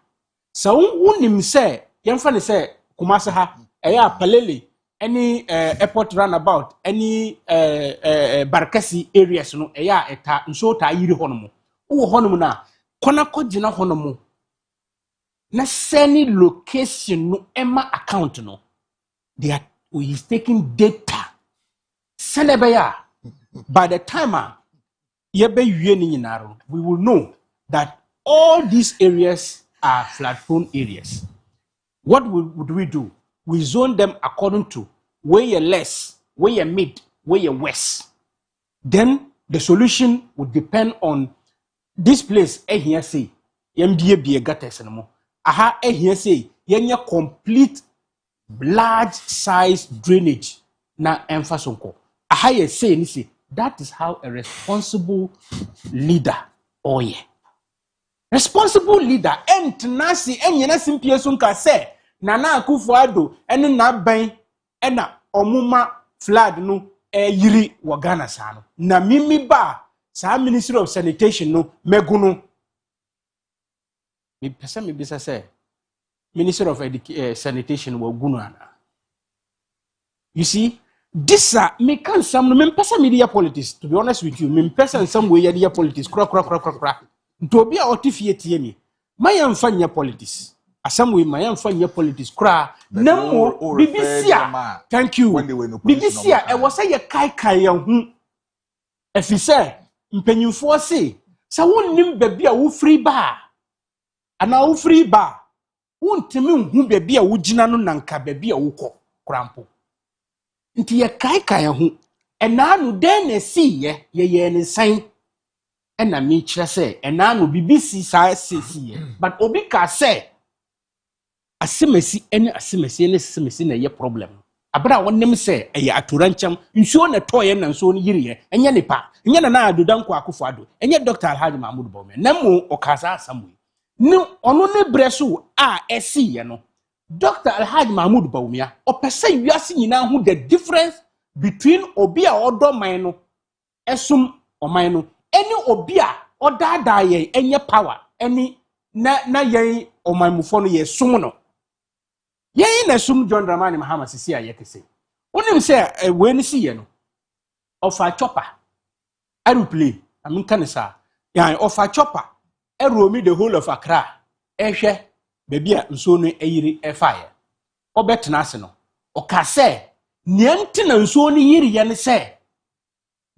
so unim say yemfa ne say Kumasi ha eya Palele any airport runabout any Barkasi areas no eya eta nso ta yiri honomo wo honomo na kona kogina honomo na sany location no Emma account no they is taking data Senebaya. By the time we will know that all these areas are flood-prone areas. What would we do? We zone them according to where you're less, where you're mid, where you're west. Then the solution would depend on this place. Here say, aha here say, complete large size drainage na emphasis. I say, that is how a responsible leader, responsible leader, and nasi, and yena simply sunka say, Nana Akufo-Addo, and na ben, and na omuma flood no, yiri wagana sano. Na mimi ba, sa Ministry of Sanitation no, meguno. Me pesa me bisa say, Ministry of Sanitation waguno ana. You see, This me can some me person media politics, to be honest with you, me person some way media politics kra. To be a otifie tie me. My am fanya politics. Asam we my am fanya politics kra. Namo BBC. Thank you. BBC e was say ye kai yan hu. Efi say mpanyimfo say sa wonnim baabi a wo free ba. Ana wo free ba. Wontimi hu baabi a wo gina no nanka baabi a wo kɔ krampo. Nti ye kai ho ena no den na si ye ne san ena me kire se ena no BBC sa si ye but obi ka se asemesi ene na ye problem abra wonem se eye atorancham nsuo na toye na nsuo no yire enye nipa enye na adodan kwa akufo ado enye Dr. Alhaji Mahmoud Bawumia na mo okasa asamwe ni ono ne breso a esi ye no Dr. Alhaji Mahmoud Bawumia opese wiase nyina hu the difference between obi a odo man no esum oman no any obi a odada ye enye power any na ye omanmufo no ye sum no ye na sum John Dramani Mahama sisi a ye kese onim se we ni si ye no ofa chopper aeroplane amin kanisa yan ofa chopper roam the whole of Accra ehwe baby a nso no eyiri efaye obetena ase no okase nianti na nso no yiri ye ne se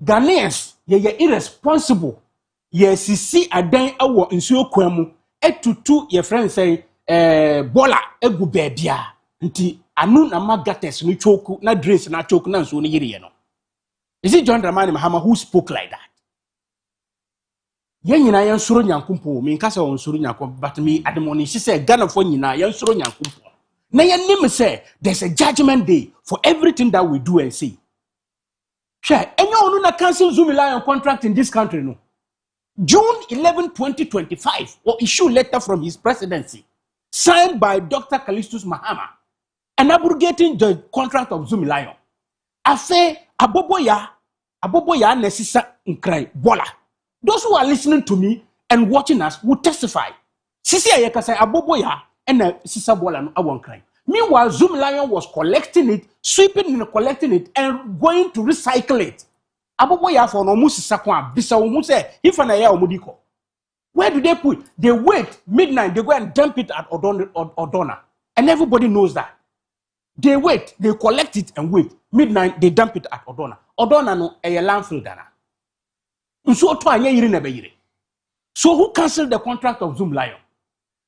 Ghanaians ye irresponsible ye sisi adan awo nsuo kwan mu etutu ye friend say bola egu baabia nti anu na magates no choku na drains na choku na nsuo no yiri ye no. Is it John Dramani Mahama who spoke like that? Yen nyina yen soro nyankompo me nka se won soro nyankompo but me ademoni she say Ghana for nyina yen soro nyankompo na yen nim say there's a judgment day for everything that we do and say. Sure, enyo onu na cancel Zumi Lion contract in this country no. June 11, 2025 or issue letter from his presidency signed by Dr. Callistus Mahama and abrogating the contract of Zumi Lion. Afe aboboya nesisa nkrai bola. Those who are listening to me and watching us will testify. Sisi ayeka say aboboya and sisa bola no awon crime. Meanwhile, Zumi Lion was collecting it, sweeping and collecting it, and going to recycle it. Aboboya for no musisa kwa bisa umu say if na ya omudiko. Where do they put? They wait midnight. They go and dump it at Odona, and everybody knows that. They wait, they collect it and wait. Midnight they dump it at Odona. Odona no a landfill dana. So who canceled the contract of Zumi Lion?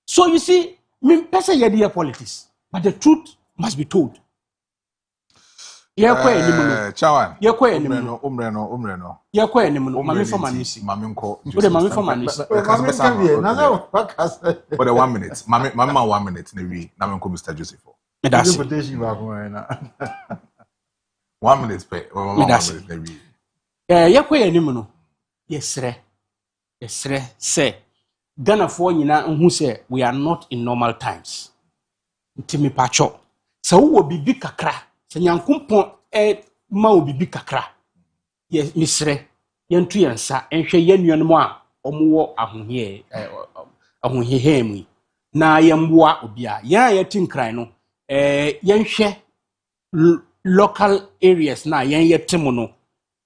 So you see, me pesa yediya politics, but the truth must be told. Chawan. Umreno. Mami for manisi. Mami ko. Mami for manisi. But 1 minute. Mami 1 minute. Nevi. Nami ko Mr. Joseph. 1 minute pe. 1 minute nevi. Yakwe nimu no. Yesre say Ghana for nyina who say we are not in normal times. Ntimi pacho. So wo bibi kakra. Se nyankumpon ma wo bibi kakra. Yes misre. Yentu yansa enhwe yenuanom a omo ahohie mu. Na yemboa obia. Ya yetinkran no yenhwe local areas na yen yetemu no.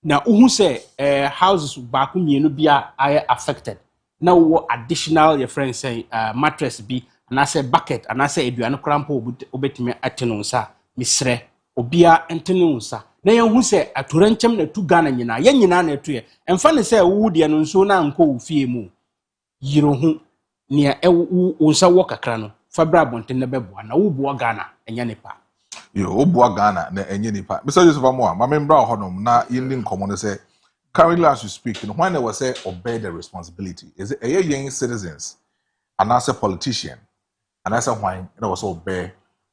Na who say houses back mienu bia are affected. Now what additional your friends say mattress be and I say bucket and I say eduano crampo obetime atenonsa misre obia entenonsa. Na yen who say atoranchem na tu Ghana nyina yen nyina na etu e emfa ne say wo de no nso na nko fie mu yiro hu ne wonsa wo kakra no fa bra bonten na beboa na wo bo Ghana enya nepa. Yo, Obua Ghana, na enye nipa. Mr. Joseph Amoa, my member of Honum, na yinding common say, currently as you speak, when they will say obey the responsibility, is it a young citizens, and as a politician, and as a wine, it was obey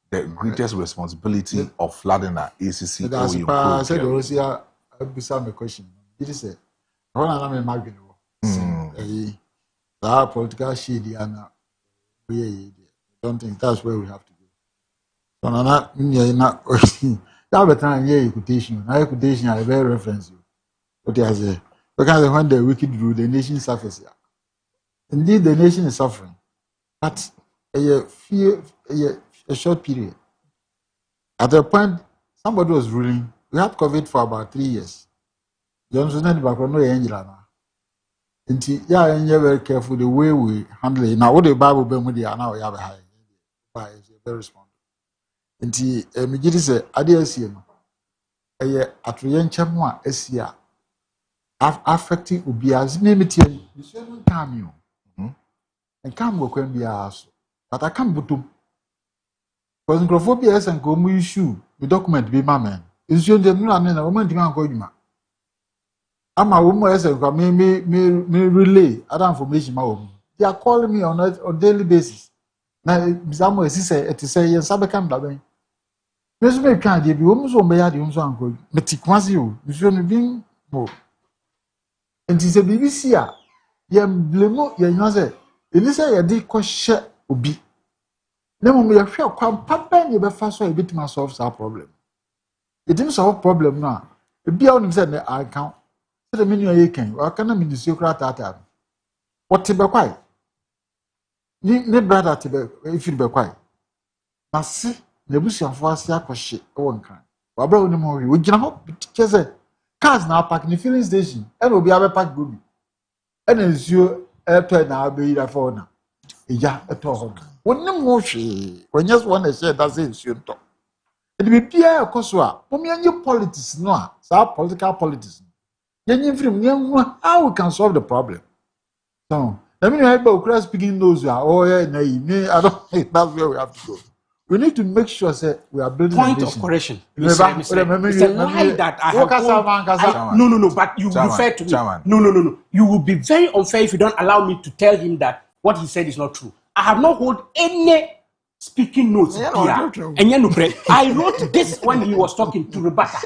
the greatest responsibility of flooding our ACC. That's why I said, Rosia, I beside my question. It is a Ronald Magno. Our political shade, we don't think that's where we have to. So now, that be time here quotation. Now quotation I very reference you. What I say? Because when the wicked rule, the nation suffers. Indeed, the nation is suffering, but a short period. At a point, somebody was ruling we had COVID for about 3 years. Johnson and Bacono Angela. And you're very careful the way we handle it. Now, what the Bible be with you now, you have a high. Very responsible. And Mijiti said, Adiasium. At Rienchama, Esia. Affecting Ubia's mimity, you shouldn't come you. And come work when be asked. But I can't put because Microphobia and go issue the document be my man. Is your general and a woman to go you. I'm a woman as a me relay other information. They are calling me on a daily basis. Now, Samuel said, to say, yes, I become that way. Miss May can't be almost on my own uncle. But it was you shouldn't be more. And it's a BBC. Yam blemo, yan Elisa, ya di question obi. No, we are sure papa you be fast so a bit solve our problem. It didn't solve problem now. The be on said I count. So the menu you can, or can I mean the secret at what to be quiet? Ne brother to be if you be quiet. Now see, the bush and fast ya question one kind. Barbara no more. We can hope just say cars now park in the filling station and will be able to park good. And as you airplane now be there for now. Yeah, at all. When no more when just one is said that's it, you talk. It be Pierre Coswa, when you politics, no, so political politics. Then from how we can solve the problem. So, I mean, I speaking those who are, oh, yeah, I don't think that's where we have to go. We need to make sure that we are building point of correction. It's a lie that I have. No, but you refer to me. No. You will be very unfair if you don't allow me to tell him that what he said is not true. I have not hold any speaking notes here. I wrote this when he was talking to Rebecca,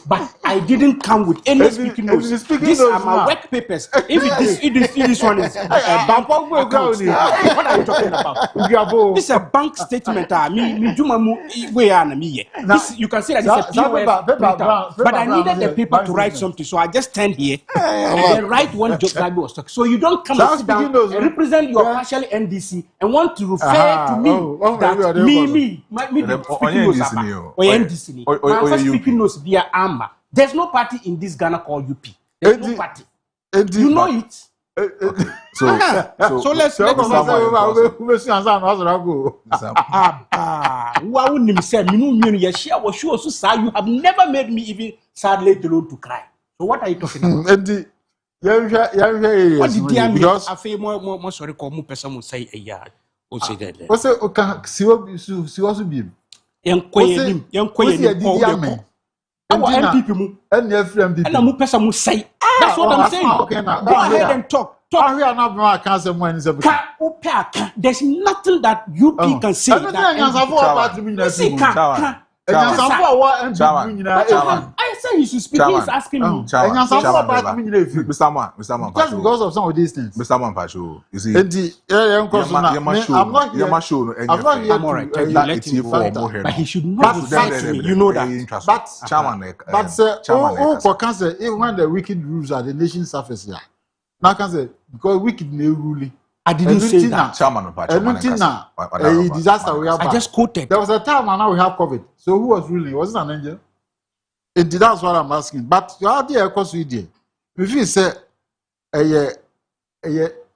but I didn't come with any speaking notes. These are my work papers. If this one is a bank account, what are you talking about? This is a bank statement. You can say that it's a POS printer, but I needed the paper to write something, so I just stand here and then write one joke that was talking. So you don't come and sit down and represent your partially NDC and want to refer to me. That me my first speaking knows via AMA. There's no party in this Ghana called UP. There's no party. You know it. So let's say you have never made me even sadly to cry. So what are you talking about? What did because I feel more sorry call more person will say a yard. What's it? What's it? Okay, see what be. Young Quay, our MPP and I'm person will say. That's what I'm saying. Go ahead and talk. There's nothing that UP can say. I said you should speak. He's asking me. Mr. Just because of some of these things. Mr. Mampacho, you see, but he should not fight me. You know that. But cancer, even when the wicked rules are the nation surface here. Now can say because wicked may rule. I didn't say that. Disaster we have. I just quoted. There was a time and now we have COVID. So who was ruling? Was it an angel? That's what I'm asking. But you are there because we did. If you say a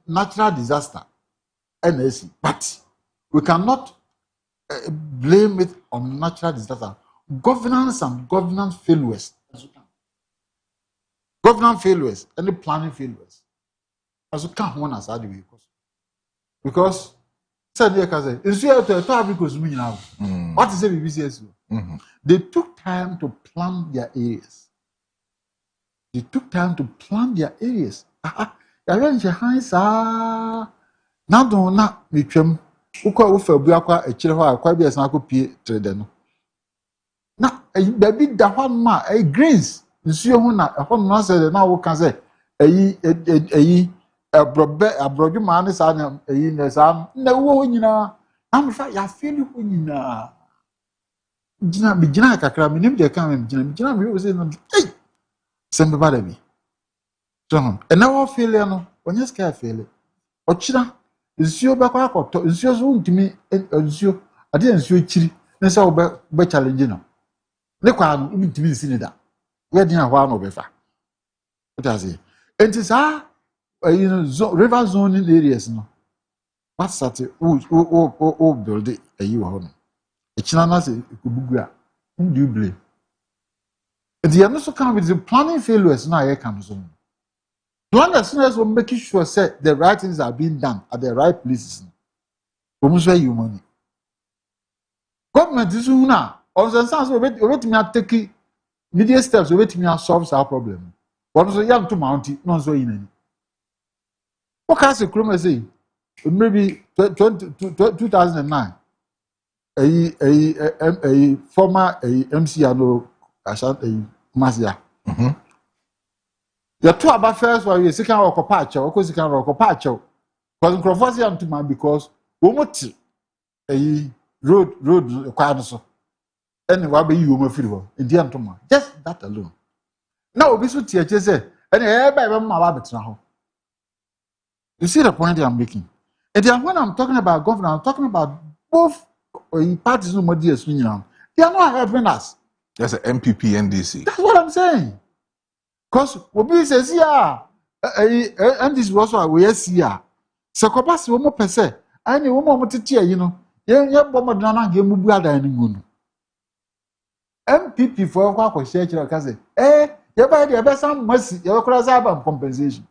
natural disaster, NSC, but we cannot blame it on natural disaster. Governance and governance failures. Governance failures and the planning failures. As you can't one as I do because said it's what is the BBC? They took time to plan their areas. Now don't not be trim. Uko for Biakwa a chilwa, quite be as I could pay trade. Now, a baby da one ma a greens. Monsieur Huna, a home said, now can say a broad man is an no, you know. I'm afraid I feel you when you know. Jina Bijana Kakram, name the coming Jina, was in send the so, and now failure when you scare failure. Or China is your back or is yours own to me and you. I didn't see chili, and so by challenging. ne kwa no ntimi nsi ne da we din ahwa no befa what I say it is river zoning areas no what sat o build ayi wo ho no echina na se kubugu a do you blame the also come with the planning failures na here comes on planners will make sure say the right things are being done at the right places almost where you money government is una on the sense of wait me take media steps wait me solve our problem one so young to mount no so in what can I say maybe 2009 a former MC ano asha Masia the two about first were you second rock patch or second rock patch because controversy am to man because we moti road kwan so anyway be you ma free ho ndi am to man just that alone now obi so tie che say any e ba be ma ba betena ho you see the point I'm making and then when I'm talking about government I'm talking about both parties no more DS they are not helping us. Yes, MPP NDC. That's what I'm saying. Because Obi says yeah, and this was why we see here. So Kobasi womo pese, I ni womo mutitia you know. Ye bomo dana ge mubu ada ni ngunu. MPP for kwa share chira kaze. Ye ba de be sam mercy, ye kura za ba compensation.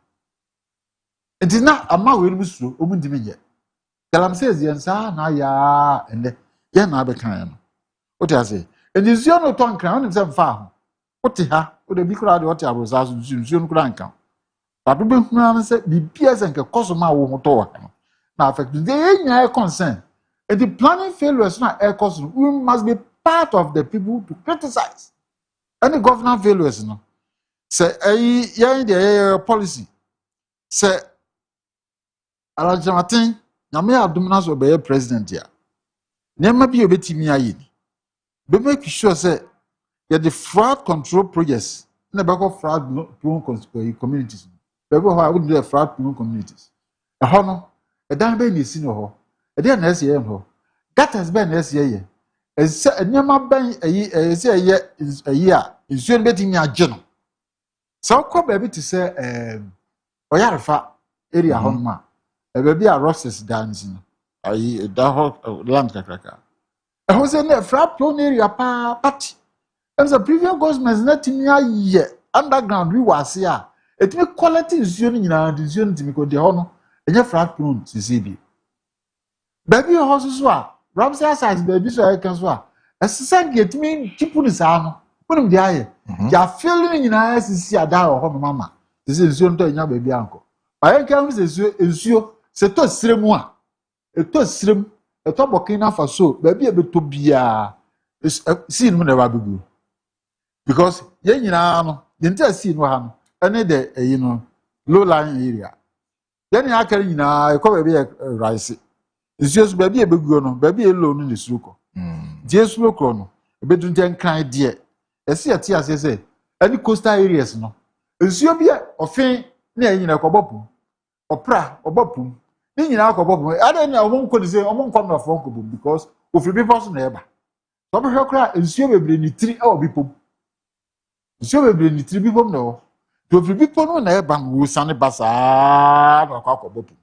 It is not ama we rusu omu ndimi ye. Kalam says yensa na ya ende ye na be kan no. What I say? And the zero no ton crown himself far. What ha? What the big crowd what I was asking Zun Crank. But we been say be PS and Cosma wo motor. Now affect the air concern. And the planning failures not air cost we must be part of the people to criticize. Any government failures no. Say yeah the policy. Say Alaja Martin, na me abdominals obey president here. Never be obetimi ayi. Be make sure say the fraud control projects in the back of fraud prone communities. People who would do fraud prone communities. A honor, a damn baby is in ho. A dear nurse here ho. That has been nurse here. A never been a year is a year. Is soon betting your journal. So call baby to say Oyarifa area home. A baby a roses dancing. I land cracker. I was in a fraud prone area party. And the previous government not in a underground we was here. It may quality is union and is unity because the honor and your flat prone to CB. Baby horses were Ramsay size baby so I can swear. As the sun get me people is arm. Put him the eye. You are feeling in eyes to see a die or home mamma. This is soon to your baby uncle. I can't say you set to stream one. It was stream a top of king for so baby able to be a seen whenever be good. Because yen no the see no ha no ene de low lying area yen ya kare nyina e ko ba be rice nsuo so ba be ebeguo no ba be low no ne suko jesu lokro no ebedu nten kan de ese ati ase se any coastal areas no nsuo bi ofin na nyina ko bopu opra obopum ni nyina ko bopu ade na omo nko ni se omo nko na fo nko bom because ofri bi person na eba so be hwekra nsuo bebre ni tiri e obi pom so we bring the people no to people no na ban wo sane basa na kwa bopu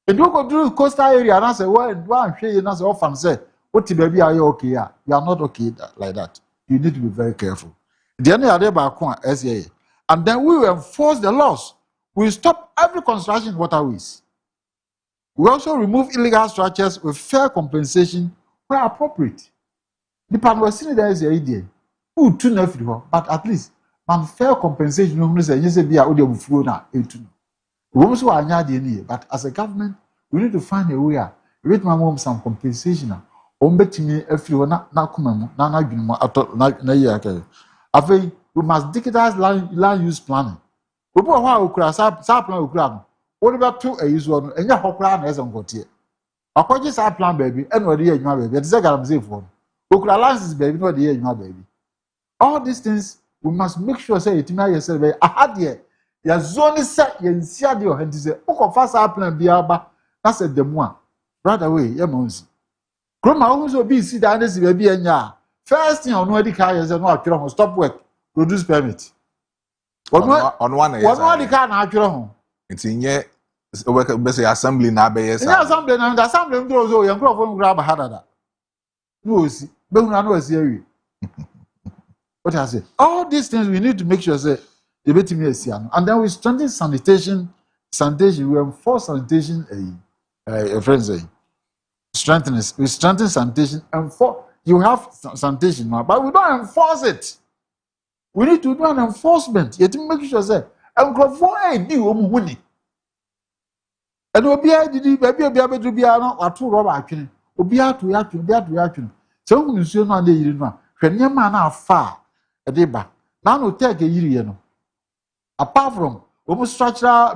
e do go do coastal area na say one hwe na say ofan say what baby are you okay ya you are not okay like that you need to be very careful the end ade ba ko SA and then we will enforce the laws we stop every construction waterways we also remove illegal structures with fair compensation where appropriate the pan was seen there is the idea who to know but at least man fair compensation no say you say be a odi obufuo na etu we so anya de ni but as a government we need to find a way with my mom some compensation on betimi afiri na koma mu na adwene mu ato na yi aka afei we must digitize land use planning we bo ho okura sa plan okura no wo de beto ayizo no enya hokura na eze ngotie akwaje sa plan baby e no de yanwa baby e say garamze fo okura lances baby no de yanwa baby. All these things we must make sure say it may yourself ahadie ya zone say yensia de o hanti say o fa sa plan bia ba na say demu a brother way ye monzi kroma wo so bi si da na si ba bi anya First thing on the car is no stop work, produce permit. On one the car na atwere ho. It's in ye work best assembly na be yes. Yeah, assembly na assembly ndo zo yan crop from grab hadada. No see. Be una no see awi. What I say? All these things we need to make sure say you bet me asiano. And then we strengthen sanitation, we enforce sanitation friends we strengthen sanitation and you have sanitation now, but we don't enforce it. We need to do an enforcement. Yet make sure say and do money. And obia did baby obia to be no atu rubber atwene. Obia to atwene. So we nsuo no ande yiri no a hwene ma na afa edeba. Na no take yiri ye no. Apart from almost structural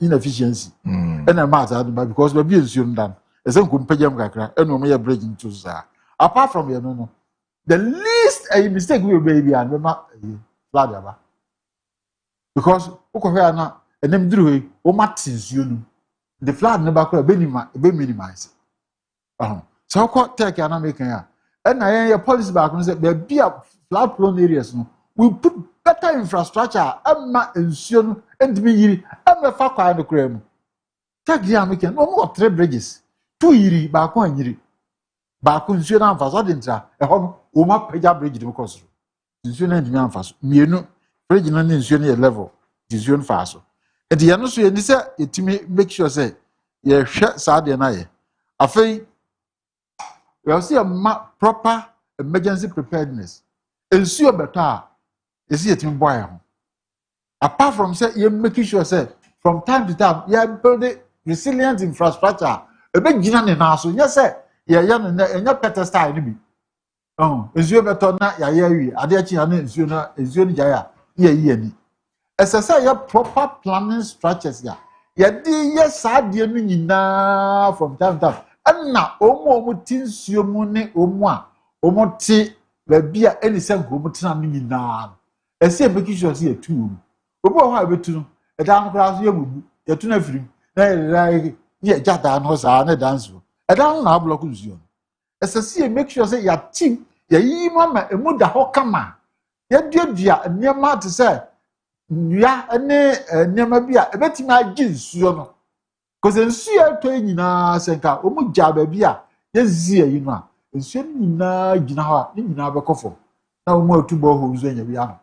inefficiency. And a matter because we be assumed done. As a companion kakra and no mere breaking to apart from you no. The least a mistake we baby and we flood because Okohana and them drew o matins you the flood never could be minimized. So what take an American and I policy back and said there be a flood prone areas no. We put better infrastructure and be yiri and fa kwa no krem. Take the American no more 3 bridges. 2 yiri ba kwa yiri. Ba ko nsuo na amfa so dentra e ho no o ma pagya bridge dem cross. Nsuo na ndimi amfa so. Mienu bridge na nsuo na level. Nsuo nfa so. E de no so ye ni se etimi make sure say ye hwe sa de na ye. Afei we see a proper emergency preparedness. Nsuo better is it in boy? Apart from say you making sure say from time to time you building resilient infrastructure. A big gina in house. Yes, sir. Yeah, and your better style ni bi. Is you better na ya ye adechi ane is you jaya. Ye ni. As I say, your proper planning structures ya. Ya di yes ade no nyina from time to time. And na omo tinsuo mu ne omo a omo ti ba bia eni se nkomo tina no nyina. Ese making sure say tu. Obo ho abetu no. E dan kra so yebubu. Ya tu na firim. Na ye jada no sa na dance. E dan na block nsuo. Ese see make sure say ya team ya yi mama emu da ho kama. Ya duadua niam to say nua ne niam bia e betimi agi nsuo no. Cause nsuo to nyina senka omu ja ba bia ye zi yi no a nsuo nyina gina ho ni nyina be kofo. Na omu atubo ho nsuo nya bia no.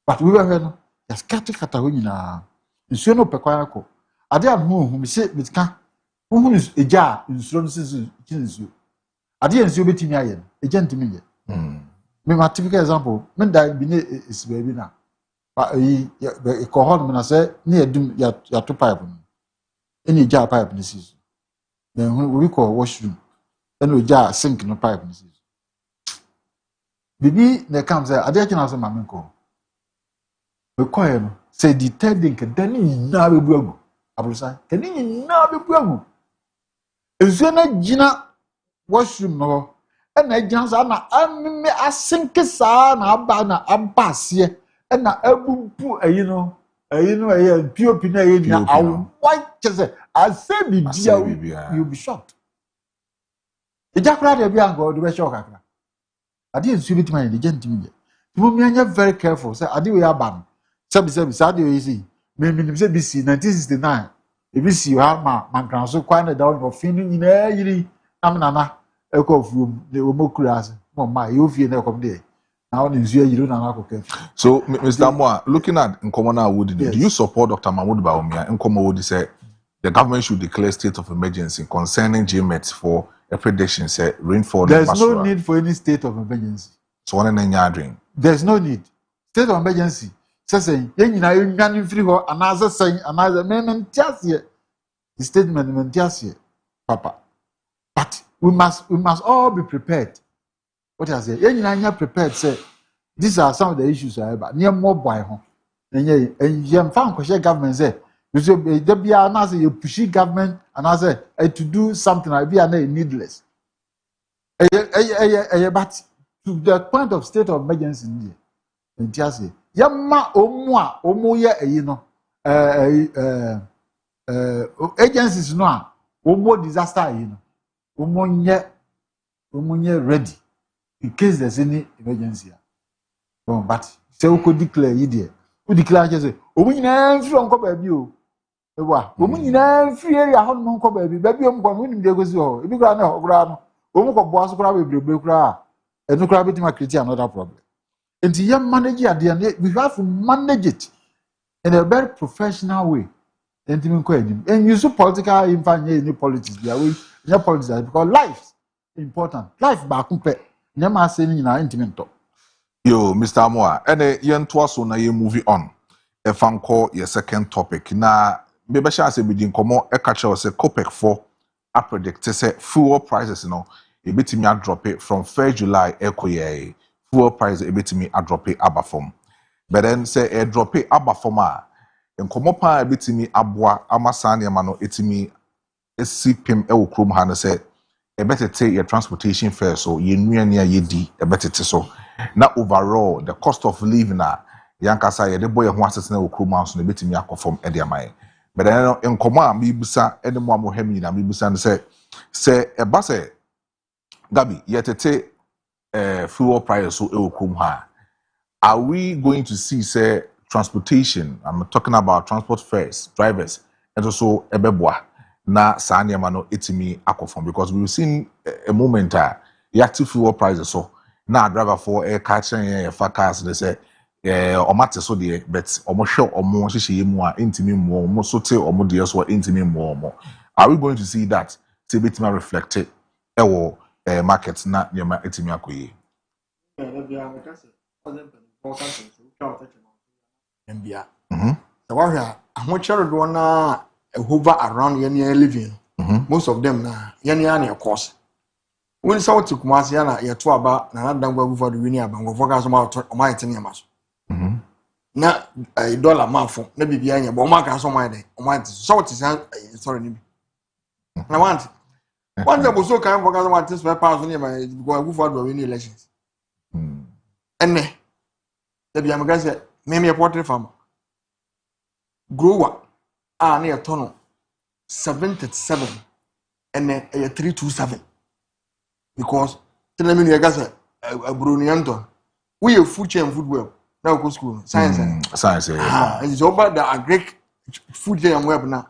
But we were no ya skata ho nyina. Nsuo no pekwa ko. Ade anhu hu mi se bitka. Hu eja nsuo no sisi nsuo. Ade nsuo betimi aye no. Eja ntimi ye. Me ma typical example, me da bi ne esibabi na. Ba yi ko ho no na se ne edum ya to pipe no. Eni eja pipe ne sisi. Na hu we call washroom. Eni eja sink no pipe ne sisi. Bibi ne kam say ade akina so ma me ko. We call no say the third thing can then na be buagu. Abrusa, can ni na be buagu. Enso na gina washroom no. Na agyansa na amme asenke saa na aba na abase na abumpu ayi no ayi pop na ayi na awu chese ase bibia you be shocked. Ejakra de bia ngo do be shock akra ade ensu bitima ni gentimi ye mo mi anya very careful say ade we aba no sabi ade we see me say BC 1969 BC ha man kran so kwa na down of fin nyina yiri namnana ekofum the omokras mama you feel na come there now nzua yiro na akoke. So Mr. Moa, looking at Nkomona Wood, do you support Dr. Mahmoud Bawumia? Nkomo Wood say the government should declare state of emergency concerning GMET for a prediction say rainfall. There's no need for any state of emergency. So one in your there's no need. State of emergency say yen nyina nwan free ho anaza sen anaza mementiasie the statement mementiasie papa. But we must all be prepared. What I say, you are prepared. Say these are some of the issues I have. Near more boy home. And you found question government say there be another you pushy government and I say to do something I be needless. But to the point of state of emergency in India. And just say yamma omo ye you know agencies no omo disaster you know. Umonye omunye ready in case there's any emergency. But say we could declare it. We declare just say omunyina free onko ba bi o. Ewa omunyina free area ho no onko ba bi. Ba bi o mko we nim dey go see ho. Ebi kra na okra no. Omukọ bo aso kra bebrebe kra. Enu kra beti ma create another problem. And you manage it, we have to manage it in a very professional way. And you see political any politics, politics because life is important. Life back never saying in our intimate talk. Yo, Mr. Amoa, and yen twaso na ye movie on. A fan call your second topic. Na maybe shall say within komo e catch us a COPEC for a predict say fuel prices a bit me drop it from 1st July ekoye. Fuel price a bit me a drop it aba form. But then say a drop it aba form and komo pa a bit me abwa amasani amano etimi esipim e ukrum hana say a better take your transportation fare so ye near ye di a better so na overall the cost of living na yankasa ye de boy ho asese na ukrum so na bit me akofom e de amai. But then in komo a me busa e de mo amoham na me busa say e ba say Gabi yetete fuel price so ukrum ha. Are we going to see, say, transportation? I'm talking about transport fares, drivers, and also ebeboa na sanya mano etimi akofom because we've seen a moment active fuel prices so na driver for air catching cars they say omate so de but omo hwe omo hyehyɛ mu a intimi mu omo so te omo de so intimi mu omo. Are we going to see that to be reflected ewo market na nyama etimi akoyi? Mbia. The warrior, I'm much na hover around your living. Most of them na yani of course. When so to Kumasi yana ya to about na dan gwa for the winning abango focus on my tin yamas. Na $1 mafo na bibia nya bo maka so my dey. O my so to sorry ni. Na want. One day so kan focus on my tin spare parts ni my go for the winning elections. Enne. The Biamaga said, Maybe a poultry farmer. Grower, near tunnel 737 and then a 327. Because tell me, I guess a Brunianto. We have food chain food well. Now go school. Science. And it's over the Greek food chain web now.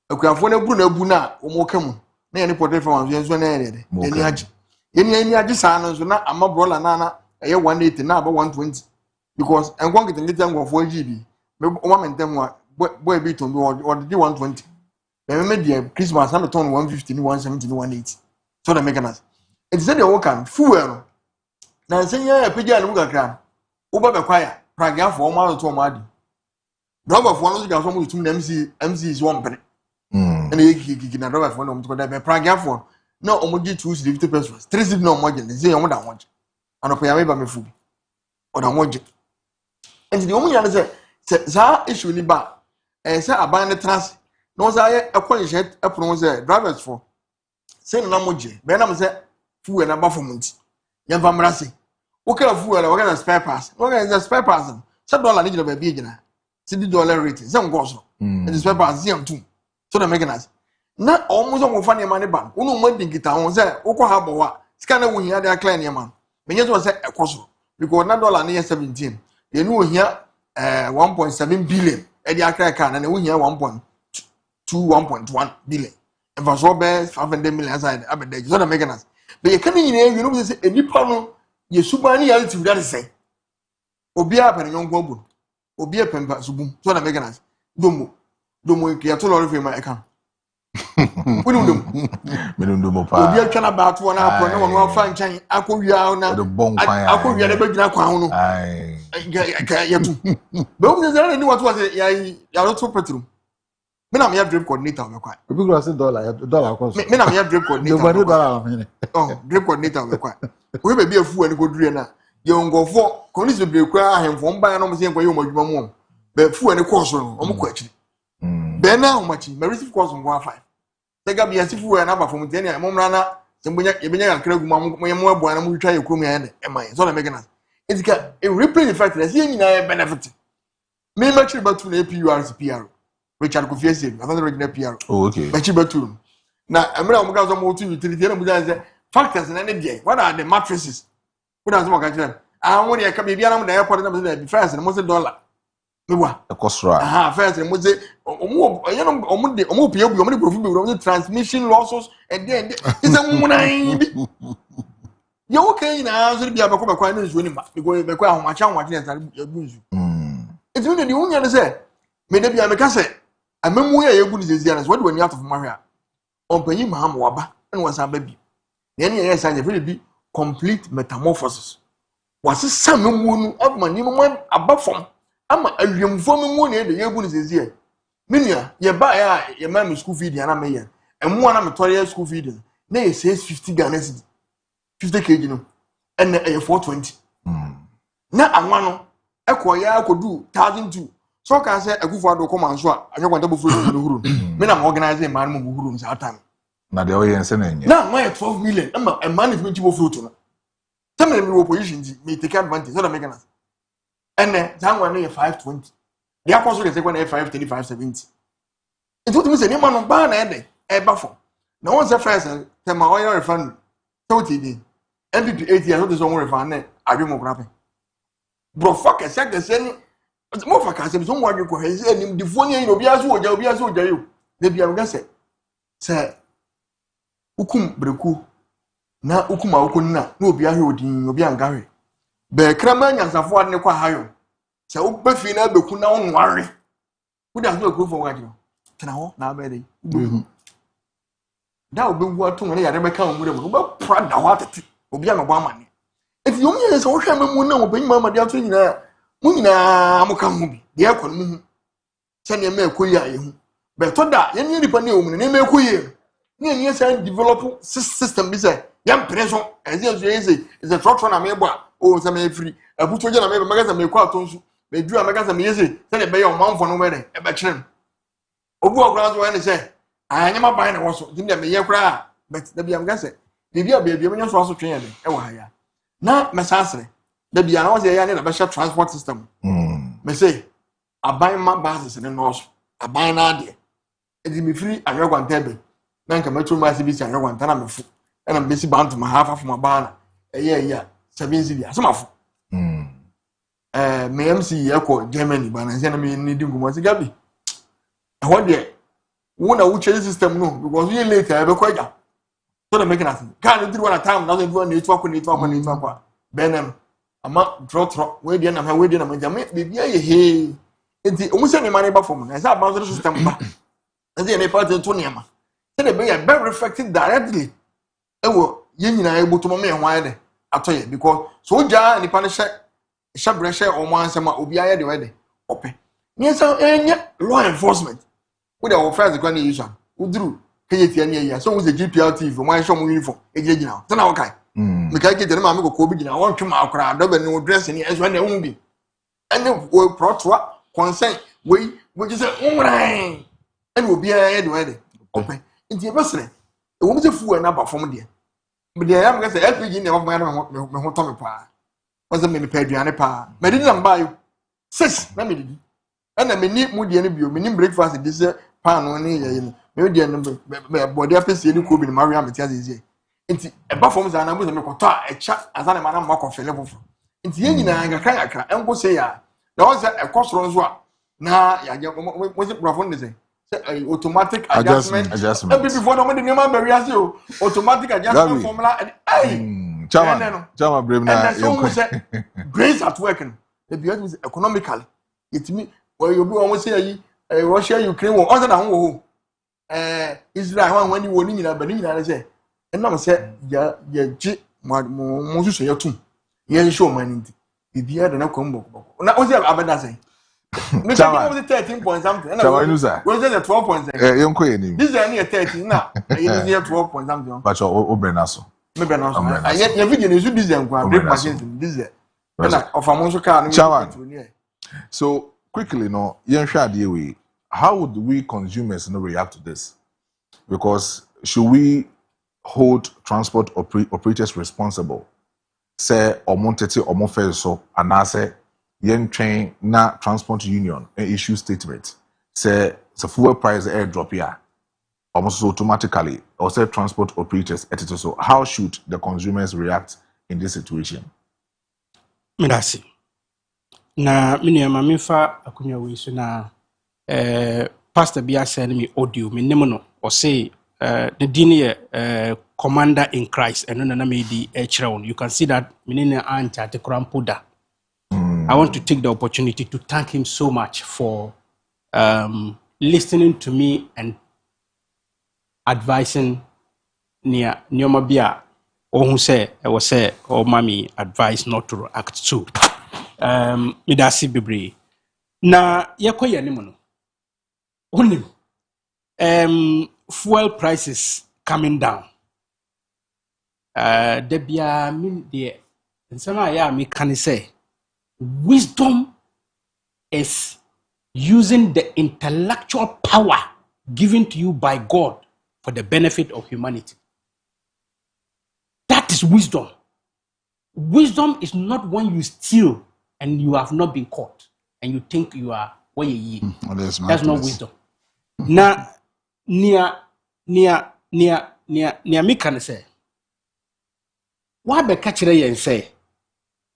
A Crafona Bruna Buna, or more come. Any poultry farmers, yes, one area. Any Aji Sanas, not a mob roller nana, a year 180 now, about 120. Because I'm going to get them 4 GB. One and them boy beat on or the 120. They made the Christmas I'm a ton 150, 170, 180. So they make us. It's said they all can fuel. Now say yeah, Pija and Muga over the choir, Praga for 1 mile to Madi. Robert for one of them to MC is 1 penny. And he can Robert for them to go there. Praga for no omoji 250 pesos. 3 no margin. They say I want. And I pay me food. Or I want it. And the only answer says, issue ni ba, and say, I buy the trans. No, say, a quality a pronounce drivers for. Say, no, Moji, Benham said, food and a bufferment. Young Vamrasi. What kind of food and what kind of spare pass? What kind of spare pass? $7 need to be big. $60 rating. Some goes. And the spare pass, too. So the mechanized. Not almost on funny money bank. Uno money get on, say, Oko Haboa, scanner when you had a client, man. When you was a coso. Because $9 near 17. You know here 1.7 billion. Eddie Akrakan and we here 1.2, 1.1 billion. And for so best 500 million aside, I bet so the making us. But you come in here, you know, say any problem, you super any reality that is say. Obia pen young gobu. Obia pen subum, so the making us. Domo you to all of my account. We don't do. Obia can about one hour, no one find China. I could ya now. I could get a big crown. But what was it? Ya not so petrol. Me na me have drip coordinator we kwa. People go say dollar cost. Me na me have drip coordinator. Nobody dollar. Oh, drip coordinator we kwa. We be a fool and go dure na. Ye ngo fo, konis be kwa ahemfo mba na mo se nkwa ye mo adwuma mu. Be fool and course no, o mo kwa akiri. Be na o machi, me receive course 1.5. Tega bi asifu we na ba from tenia mo mra na sembonya ye benya kakra guma mo ye mo aboa na mo twa ye krom ya de. Ema so na make na. It's a replay the fact that he ain't benefit. Me much about to APURCPR. Richard Kofiesi, I don't know PR. Oh, okay. But now I'm going to go to utility and say factors in any day. What are the mattresses? What are some occasion? I want to come here on the airport and the first and most $1. A cost right. First and most transmission losses and then it's a woman. You're okay now, so be a back of news winning because the crown, my child, watching it. It's really the only other say. Maybe I'm a cassette. I remember where you're good as what when you out of Maria. On Penny Maham Waba and was a baby. The only yes, I really be complete metamorphosis. Was a summer moon of my new one above from. I'm a young forming one the year good is here. Minia, you buy your mammy school feeding and I'm here. And one I'm a toilet school feeding. Nay, says 50 Ghana. 50 kg and a 420. Na amano ekoya akodu 1002. So can say a good do come and so I don't want to fruit in the room. Me na organizing man mu room that time. Na de oye nse na nya. Na my 12 million a management go fruit no. Tell me we opposition me take advantage so that make us. And then that one na 520. The apostle say when 530 570. It what me say ni man no ba na e ba for. Na one say first tell my oil refund. So TD. MVP 8 years, what is on refund? I do more grabbing. Bro, fuck a second, send more for custom. Someone you could say, and the phone you be as well, be as well, you. Maybe I'm going to say, sir, Ukum Breku. Na Ukuma Ukuna, no be a hood in Obian Gary. Bear Kraman as a forward never higher. So Buffina Bekuna on worry. Who does not go for what you can I now, baby? That would be what to me. I never come with them, but proud of what it. Obiama Bamani. If you only as ocean moon, when Mamma Deltina, Muna Amokamubi, the Akon, send your mail queer. But to that, you need to put you in a queer. Yes, I develop system. Be said, young person, as you say, is a truck on a meba, or some free. A butcher, a magazine, may quite may do a magazine easy, send it by your mouth for no wedding, a bachelor. Obo grounds when they say, I am a buying also, didn't me cry, but the young guy. Bibia baby when you also train e wa ya na mesasre da bia na wo say ya ne na be transport system me say aban ma bases ne no so aban na ade e me free agwagwanta be na nka metro ma se bi si agwagwanta na me fu e na me si bantu ma half of my bana e ya 7 cedi asemafu me MC e ko Germany bana se na me ni di ngumo se gabi e ho de wo na wo change system no because we later e be kwaja. So the making us can't do one at time, doesn't do any talk. Benem, a month draw, where the end waiting a major, maybe hey, it's almost any money but for me. As about the system, as the part of Tonyama. Then they be a very reflected directly. Oh, you are able to me and why I tell you, because so jar and the punisher, Shabresha or one summer will be the wedding. Open. Yes, law enforcement. With our first grand user who drew. So was the GPLT for my show uniform. Now, then okay. Because get the mamma go Kobe. I want to my crowd, no dress in as when they won't be. And then we'll protra consent. We just say, oh, and we'll be a head wedding. Open. It's your person. It was a fool and up from there. But the I'm going to say, every year of my Tommy Pa. Was a mini Pedriana Pa. But didn't buy you. 6, let me. And I may need moody and you, meaning breakfast at this pan on here. Maybe the body of the city could be Maria Matias. It's a buffer and I was a chat as an man mock of a level. It's the engine and a kayak and go say, there was a crossroads. Now, was it Brafon? Automatic adjustment. Before the name of Mariazo, automatic adjustment formula and Chama Bremna grace at working. The beauty is economically. It's me where you almost say Russia, Ukraine, or other than who. Israel when you were in a Benin, say, and now say, ya, Moses, your tomb. Here show money. If you had no combo. Now, what's your abandon? Maybe 13 points something. Was it a 12 points? This is only a 13 now. I 12 points something. But your Obenaso. Maybe not. I yet your video is this and break machines in this. Of a monster car. So, quickly, no, young Shadi, how would we consumers react to this? Because should we hold transport operators responsible? Say, or Montete or Monfeso, and I say, yen train na transport union issue statement. Say, the fuel price air drop here. almost automatically, also transport operators, etc. So how should the consumers react in this situation? Medasi. Na mini mamifa akunya wisu na pastor Bia send me audio me nemono or say the dini commander in Christ and no na me di you can see that minine anta te krampoda. I want to take the opportunity to thank him so much for listening to me and advising near Nyomabia or who say I was say or mommy advice not to act too. Midasi Bibri. Na yakoya nemono. Unim. Fuel prices coming down. Debia min de and some ya me can say wisdom is using the intellectual power given to you by God for the benefit of humanity. That is wisdom. Wisdom is not when you steal and you have not been caught and you think you are where you are. That's not wisdom. Na nia me can say why be catchere and say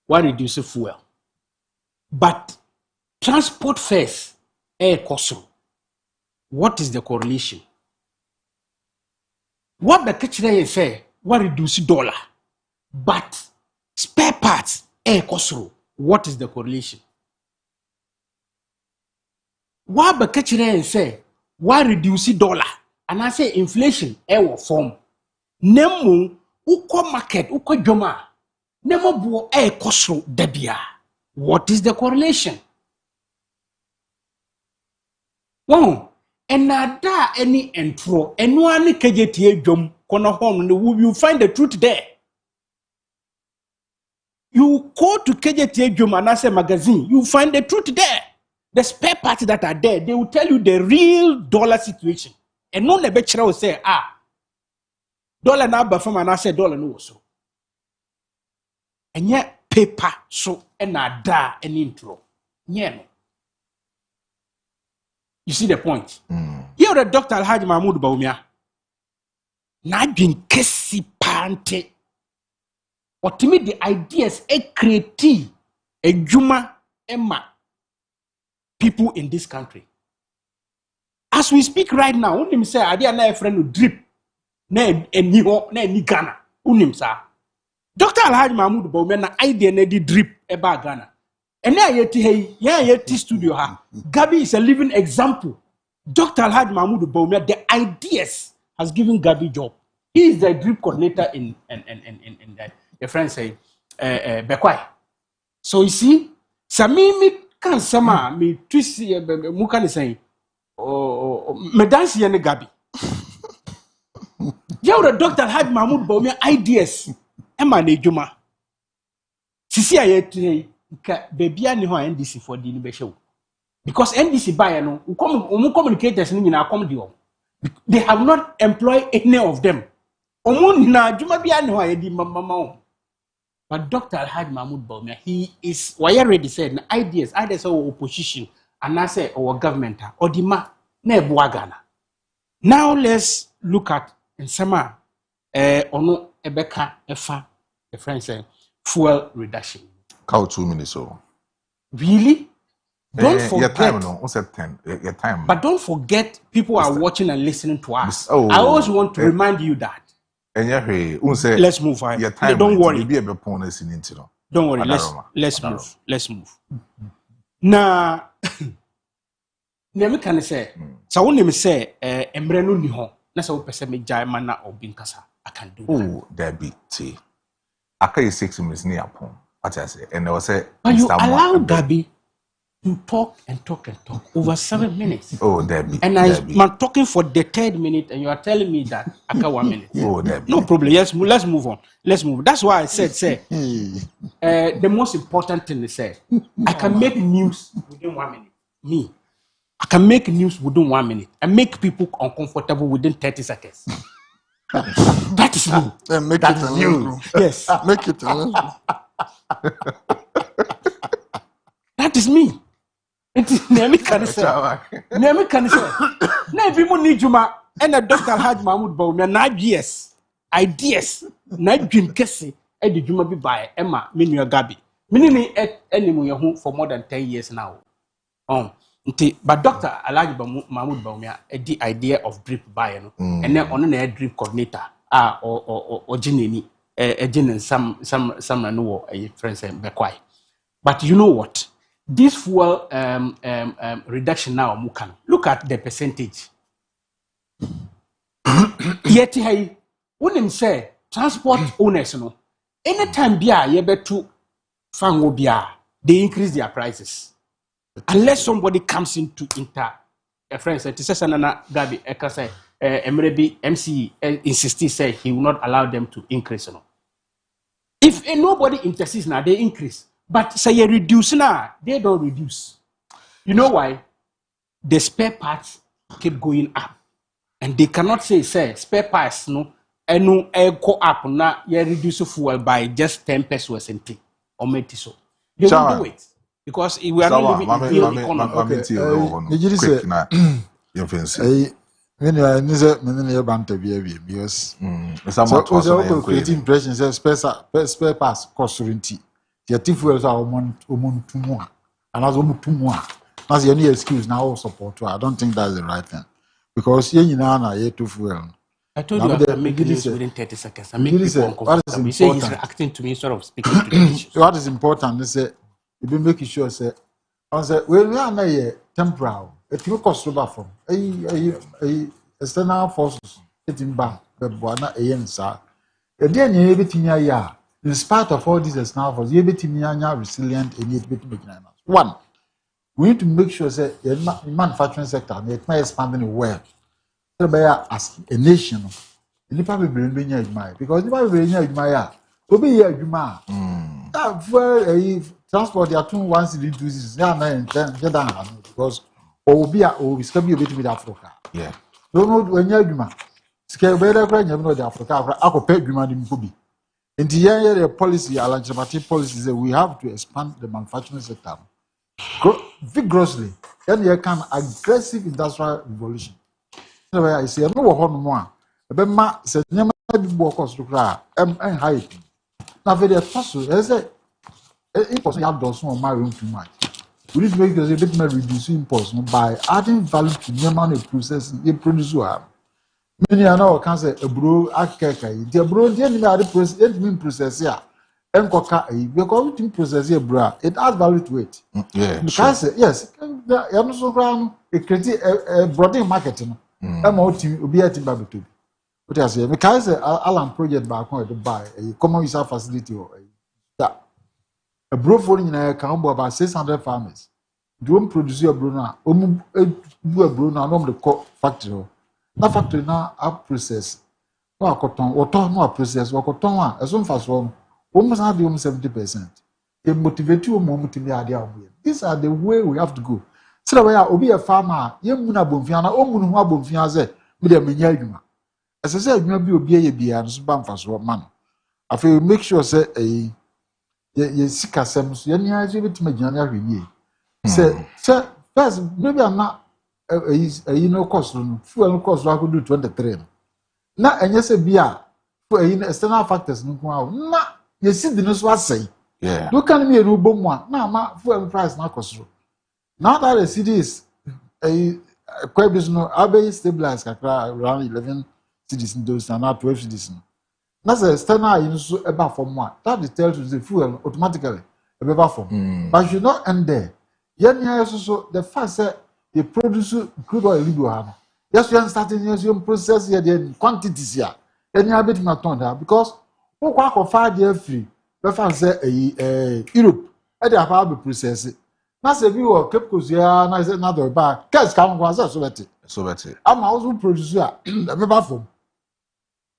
why reduce fuel? But transport fares air cost. What is the correlation? What the catchere and say why reduce dollar? But spare parts air cost. What is the correlation? What the catchere and say why reduce dollar? And I say inflation air form. Nemu uko market uko joma. Nemo buo air cost debia. What is the correlation? Wow. And nada any intro. And one kejeti jom kono home. You find the truth there. You go to KJTA Jom and Anase magazine. You find the truth there. The spare parts that are there, they will tell you the real dollar situation. And no nebechra will say, dollar na ba from Anase dollar no so. And yet paper so and nada an intro. Yeah. You see the point? Here the Dr. Alhaji Mahmoud Baumia. Na bin kesi pante. Or to me the ideas create a juma emma people in this country. As we speak right now, unim say adi na friend who drip na ni Ghana. Unim sa. Dr. Alhaji Mahmoud Baumia na idea na di drip eba Ghana. And na yeti hey, yeti studio ha. Gabi is a living example. Dr. Alhaji Mahmoud Baumia, the ideas has given Gabi job. He is the drip coordinator in that. Your friend say, Bekwai. So you see, Samimi can sama me twist mukani say, me dance yene Gabi. Yaura Dr. Alhaji Mahmoud Baumia ideas. Emma ne juma. Sisi ayeti ka bebia ni ho NDC for the libesho. Because NDC buy no, communicators ni na come di. They have not employed any of them. Omun na juma bia ni ho ayedi mama. But Dr. Alhaji Mahmoud Baumia, he is why already said ideas of opposition and I say our government or the ma ne Ghana. Now let's look at in summer ono ebeka efa the friend say fuel reduction. Cow 2 minutes so. Really? Don't forget. Your time no, what's that 10? Your time. But don't forget people are watching and listening to us. Oh, I always want to remind you that. Let's move on. Don't worry. Don't worry. Let's move. Now, Nemi can say, so when me say, Embreno ni ho, na sa upese me jai mana or binkasa. I can do that. Oh, there be tea. I can 6 minutes near upon. What I say, and I was say, but you allow Gabi to talk over 7 minutes. Oh, Debbie. And I'm talking for the 3rd minute, and you are telling me that I got 1 minute. Oh, Debbie. No problem. Yes, let's move on. Let's move. That's why I said, the most important thing is, I can make news within 1 minute. Me, I can make news within 1 minute and make people uncomfortable within 30 seconds. That is me. Make that is you. Yes. Make it. That is me. Nemi can say. Na everyone need juma. and Dr. Alhaji Mahmoud Bawumia na ideas na dream kese e de dwuma bi bae Emma menua Gabi menini enimu ye ho for more than 10 years now but Dr. Alhaji Mahmoud Bawumia the idea of drip bae no and then ono na drip coordinator or jineni jinin some no friends bekwai. But you know what, this fuel reduction now mukan look at the percentage. Yet hey, when say transport owners no anytime bia ye betu fango bia they increase their prices unless somebody comes in to a friend said Tisana Gabi Eka say Emrebi MC insisted say he will not allow them to increase no. If nobody intercedes now they increase, but say you reduce now they don't reduce. You know why? The spare parts keep going up. And they cannot say spare parts no enu go up na you reduce fuel by just 10 pesos or maybe so. They won't do it because we are not living in real economy. Because create impression say spare parts cost renti. The fuel are almost too more. And as almost too more. That's the only excuse now support. I don't think that's the right thing. Because you know you too fuel. I told you I can make this within 30 seconds. I make people uncomfortable. You say he's reacting to me instead of speaking to the issues. What is important is say you be making sure say when we are not temporal, it will cost over from external forces getting back the buana ayensa. Then you everything ya in spite of all these external forces, you everything ya resilient and yet making one. We need to make sure that the manufacturing sector is expanding well. So, as a nation, the people will bring because the people will bring so be here, Juma. Transport, they are 2 1 2 6 because will be a bit with Africa. Yeah. Don't know when you're Juma. Scale better, you know, the Africa, I could pay Juma in Kubi. In the area policy, alternative policies, we have to expand the manufacturing sector. Vigorously, then you can aggressive industrial revolution. So I say, no one more. But ma said, never be workers to cry. High. Now, very possible. I say, impulse you does not my room too much. We need to make a bit more reducing impulse by adding value to the money process in produce. Many are now can say a brew, a cake, the brew, the enemy process here. Because we process here, bro, it adds value to it. Yeah, because yes, you also create a broadening marketing. I'm out to be at Babitu. But I say, because Alan project back on to buy a common user facility or a brew for in a camp about 600 farmers. Don't produce your brew now. Do a brew now, the factory. That factory now, up process. No, cotton, or no process, or cotton, as soon as one. Almost have 70%. They motivate you more to the idea. These are the way we have to go. So that way, be a farmer, young Muna Bonfiana, or Munua Bonfiana, with a menu. As I said, you be a beer and spam for what man. I feel make sure say a sick as some, you are to make January. Say, first, maybe I'm not a cost, fuel cost, I could do 23. Now, and yes, a beer for external factors, no. You see the news was say. Yeah. You can be a new bomb one. Now, my fuel price now cost. Now that the city is quite business, I'll be stabilized around 11 cities in those and now 12 cities. That's a external in so about from one. That tells you the fuel automatically about from. But you not end there. Yen so the fact that they produce crude oil illegal. Yes, you are starting your process here, the quantities here. Then you have it not on that because. Who quack 5 years free? The fan say Europe. I have to process it. Now say we were kept because now is another bar. Cash come was so better. So better. I'm also producer. Remember from.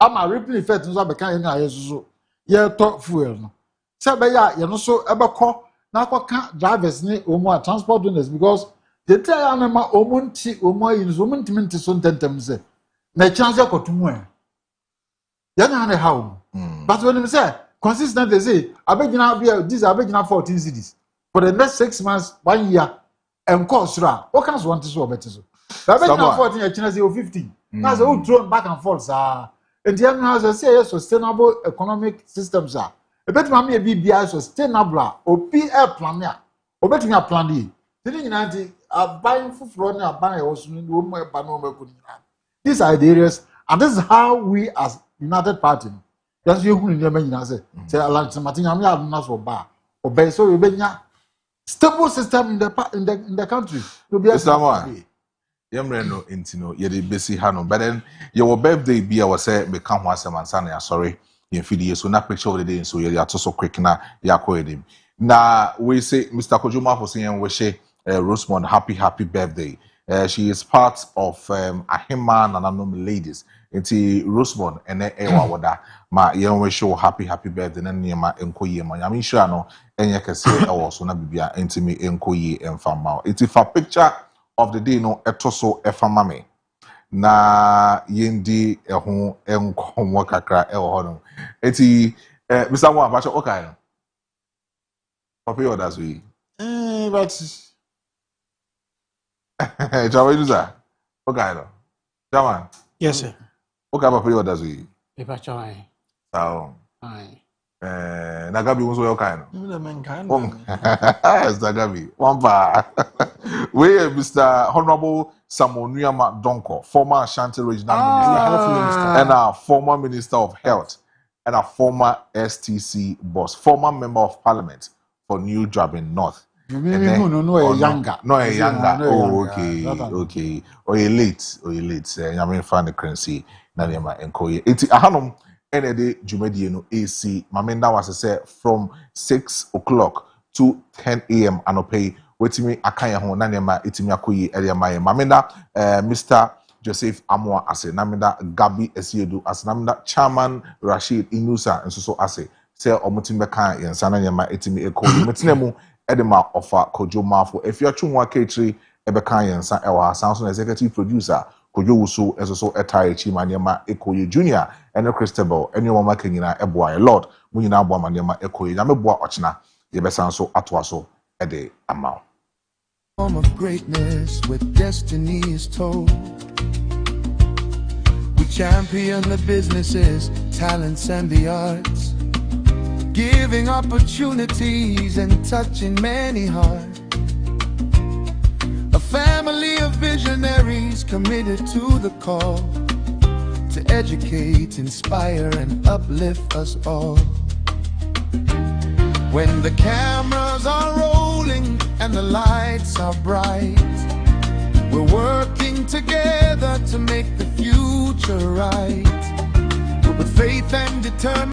I'm a ripple effect. So I can't hear so. Yeah, talk fuel. Say by ya, you know so ever call. Now can't drivers need or more transport owners because they tell animal omunti or more in woman to mint so tentemse. Na chance you got to more. Yana how. But when they say consistent, they say I beg you these are beg 14 cities for the next 6 months, 1 year, and cost what kind of want to so better so. That bet now 14 a chance of 15. That's all thrown back and forth, sir. And the other has a sustainable economic systems are. A bet mammy be sustainable or PR plan ya. Or betting a plan D. Sitting in anti buying food for a banner also in the these are the areas, and this is how we as United Party. That's you who never say, like Martin, I'm not so bad. Obey so you be stable system in the country. To be a Yamreno intino yedi besi hano but then your birthday be our say me kan ho asem ansa na sorry yen fidi so na picture of the day so yedi ato so quick na yakọ edim na we say Mr. Kojo Marfo 6Am we say Rosemond happy birthday. She is part of Ahima Nananom ladies nti Rosemond ene ewa wada ma yen we show happy birthday na niema enkoyie ma nyame hira no enye kese ewo so na bibia ntimi enkoyie emfama nti fa picture of the day no etoso efamame na yendi eho enkomo kakra ewo hono eti Mr. Mo abacho okay no papi orders we but Jawa user okay no Jaman yes sir okay papi orders we abacho ai sao ai Nagabi unso okay no Nagabi wampa we Mr. Honorable Samuel Nuyama Donko, former Ashanti Regional Minister and a former Minister of Health and a former STC boss, former Member of Parliament for New Drabin North. No, younger. Oh, okay. Or you late. Yamin fan the currency. Nanyama enkoye. Iti ahanum ND Jumedi no AC. Mamenda was say from 6 o'clock to 10 a.m. Anopay. Wetimi akanya ho na nema etimi akoyi eliamaye mamenda Mr. Joseph Amoa ase namenda Gabi Esiedu ase namenda Chairman Rashid Inusa nsoso ase se omutimbe kan yensa na nema etimi ekoyi metinemu edema ofa Kojo Marfo efiatwu akechiri ebe kan yensa ewa sanso na executive producer Kojo Wusu esoso etai chi manema ekoyi junior ene Christabel ene mama kenyina eboa Lord munyina abo manema ekoyi nyameboa ochina yebesanso atwaso ede amount of greatness where destiny is told. We champion the businesses, talents and the arts, giving opportunities and touching many hearts. A family of visionaries committed to the call to educate, inspire and uplift us all. When the cameras are rolling and the lights are bright, we're working together to make the future right. With faith and determination.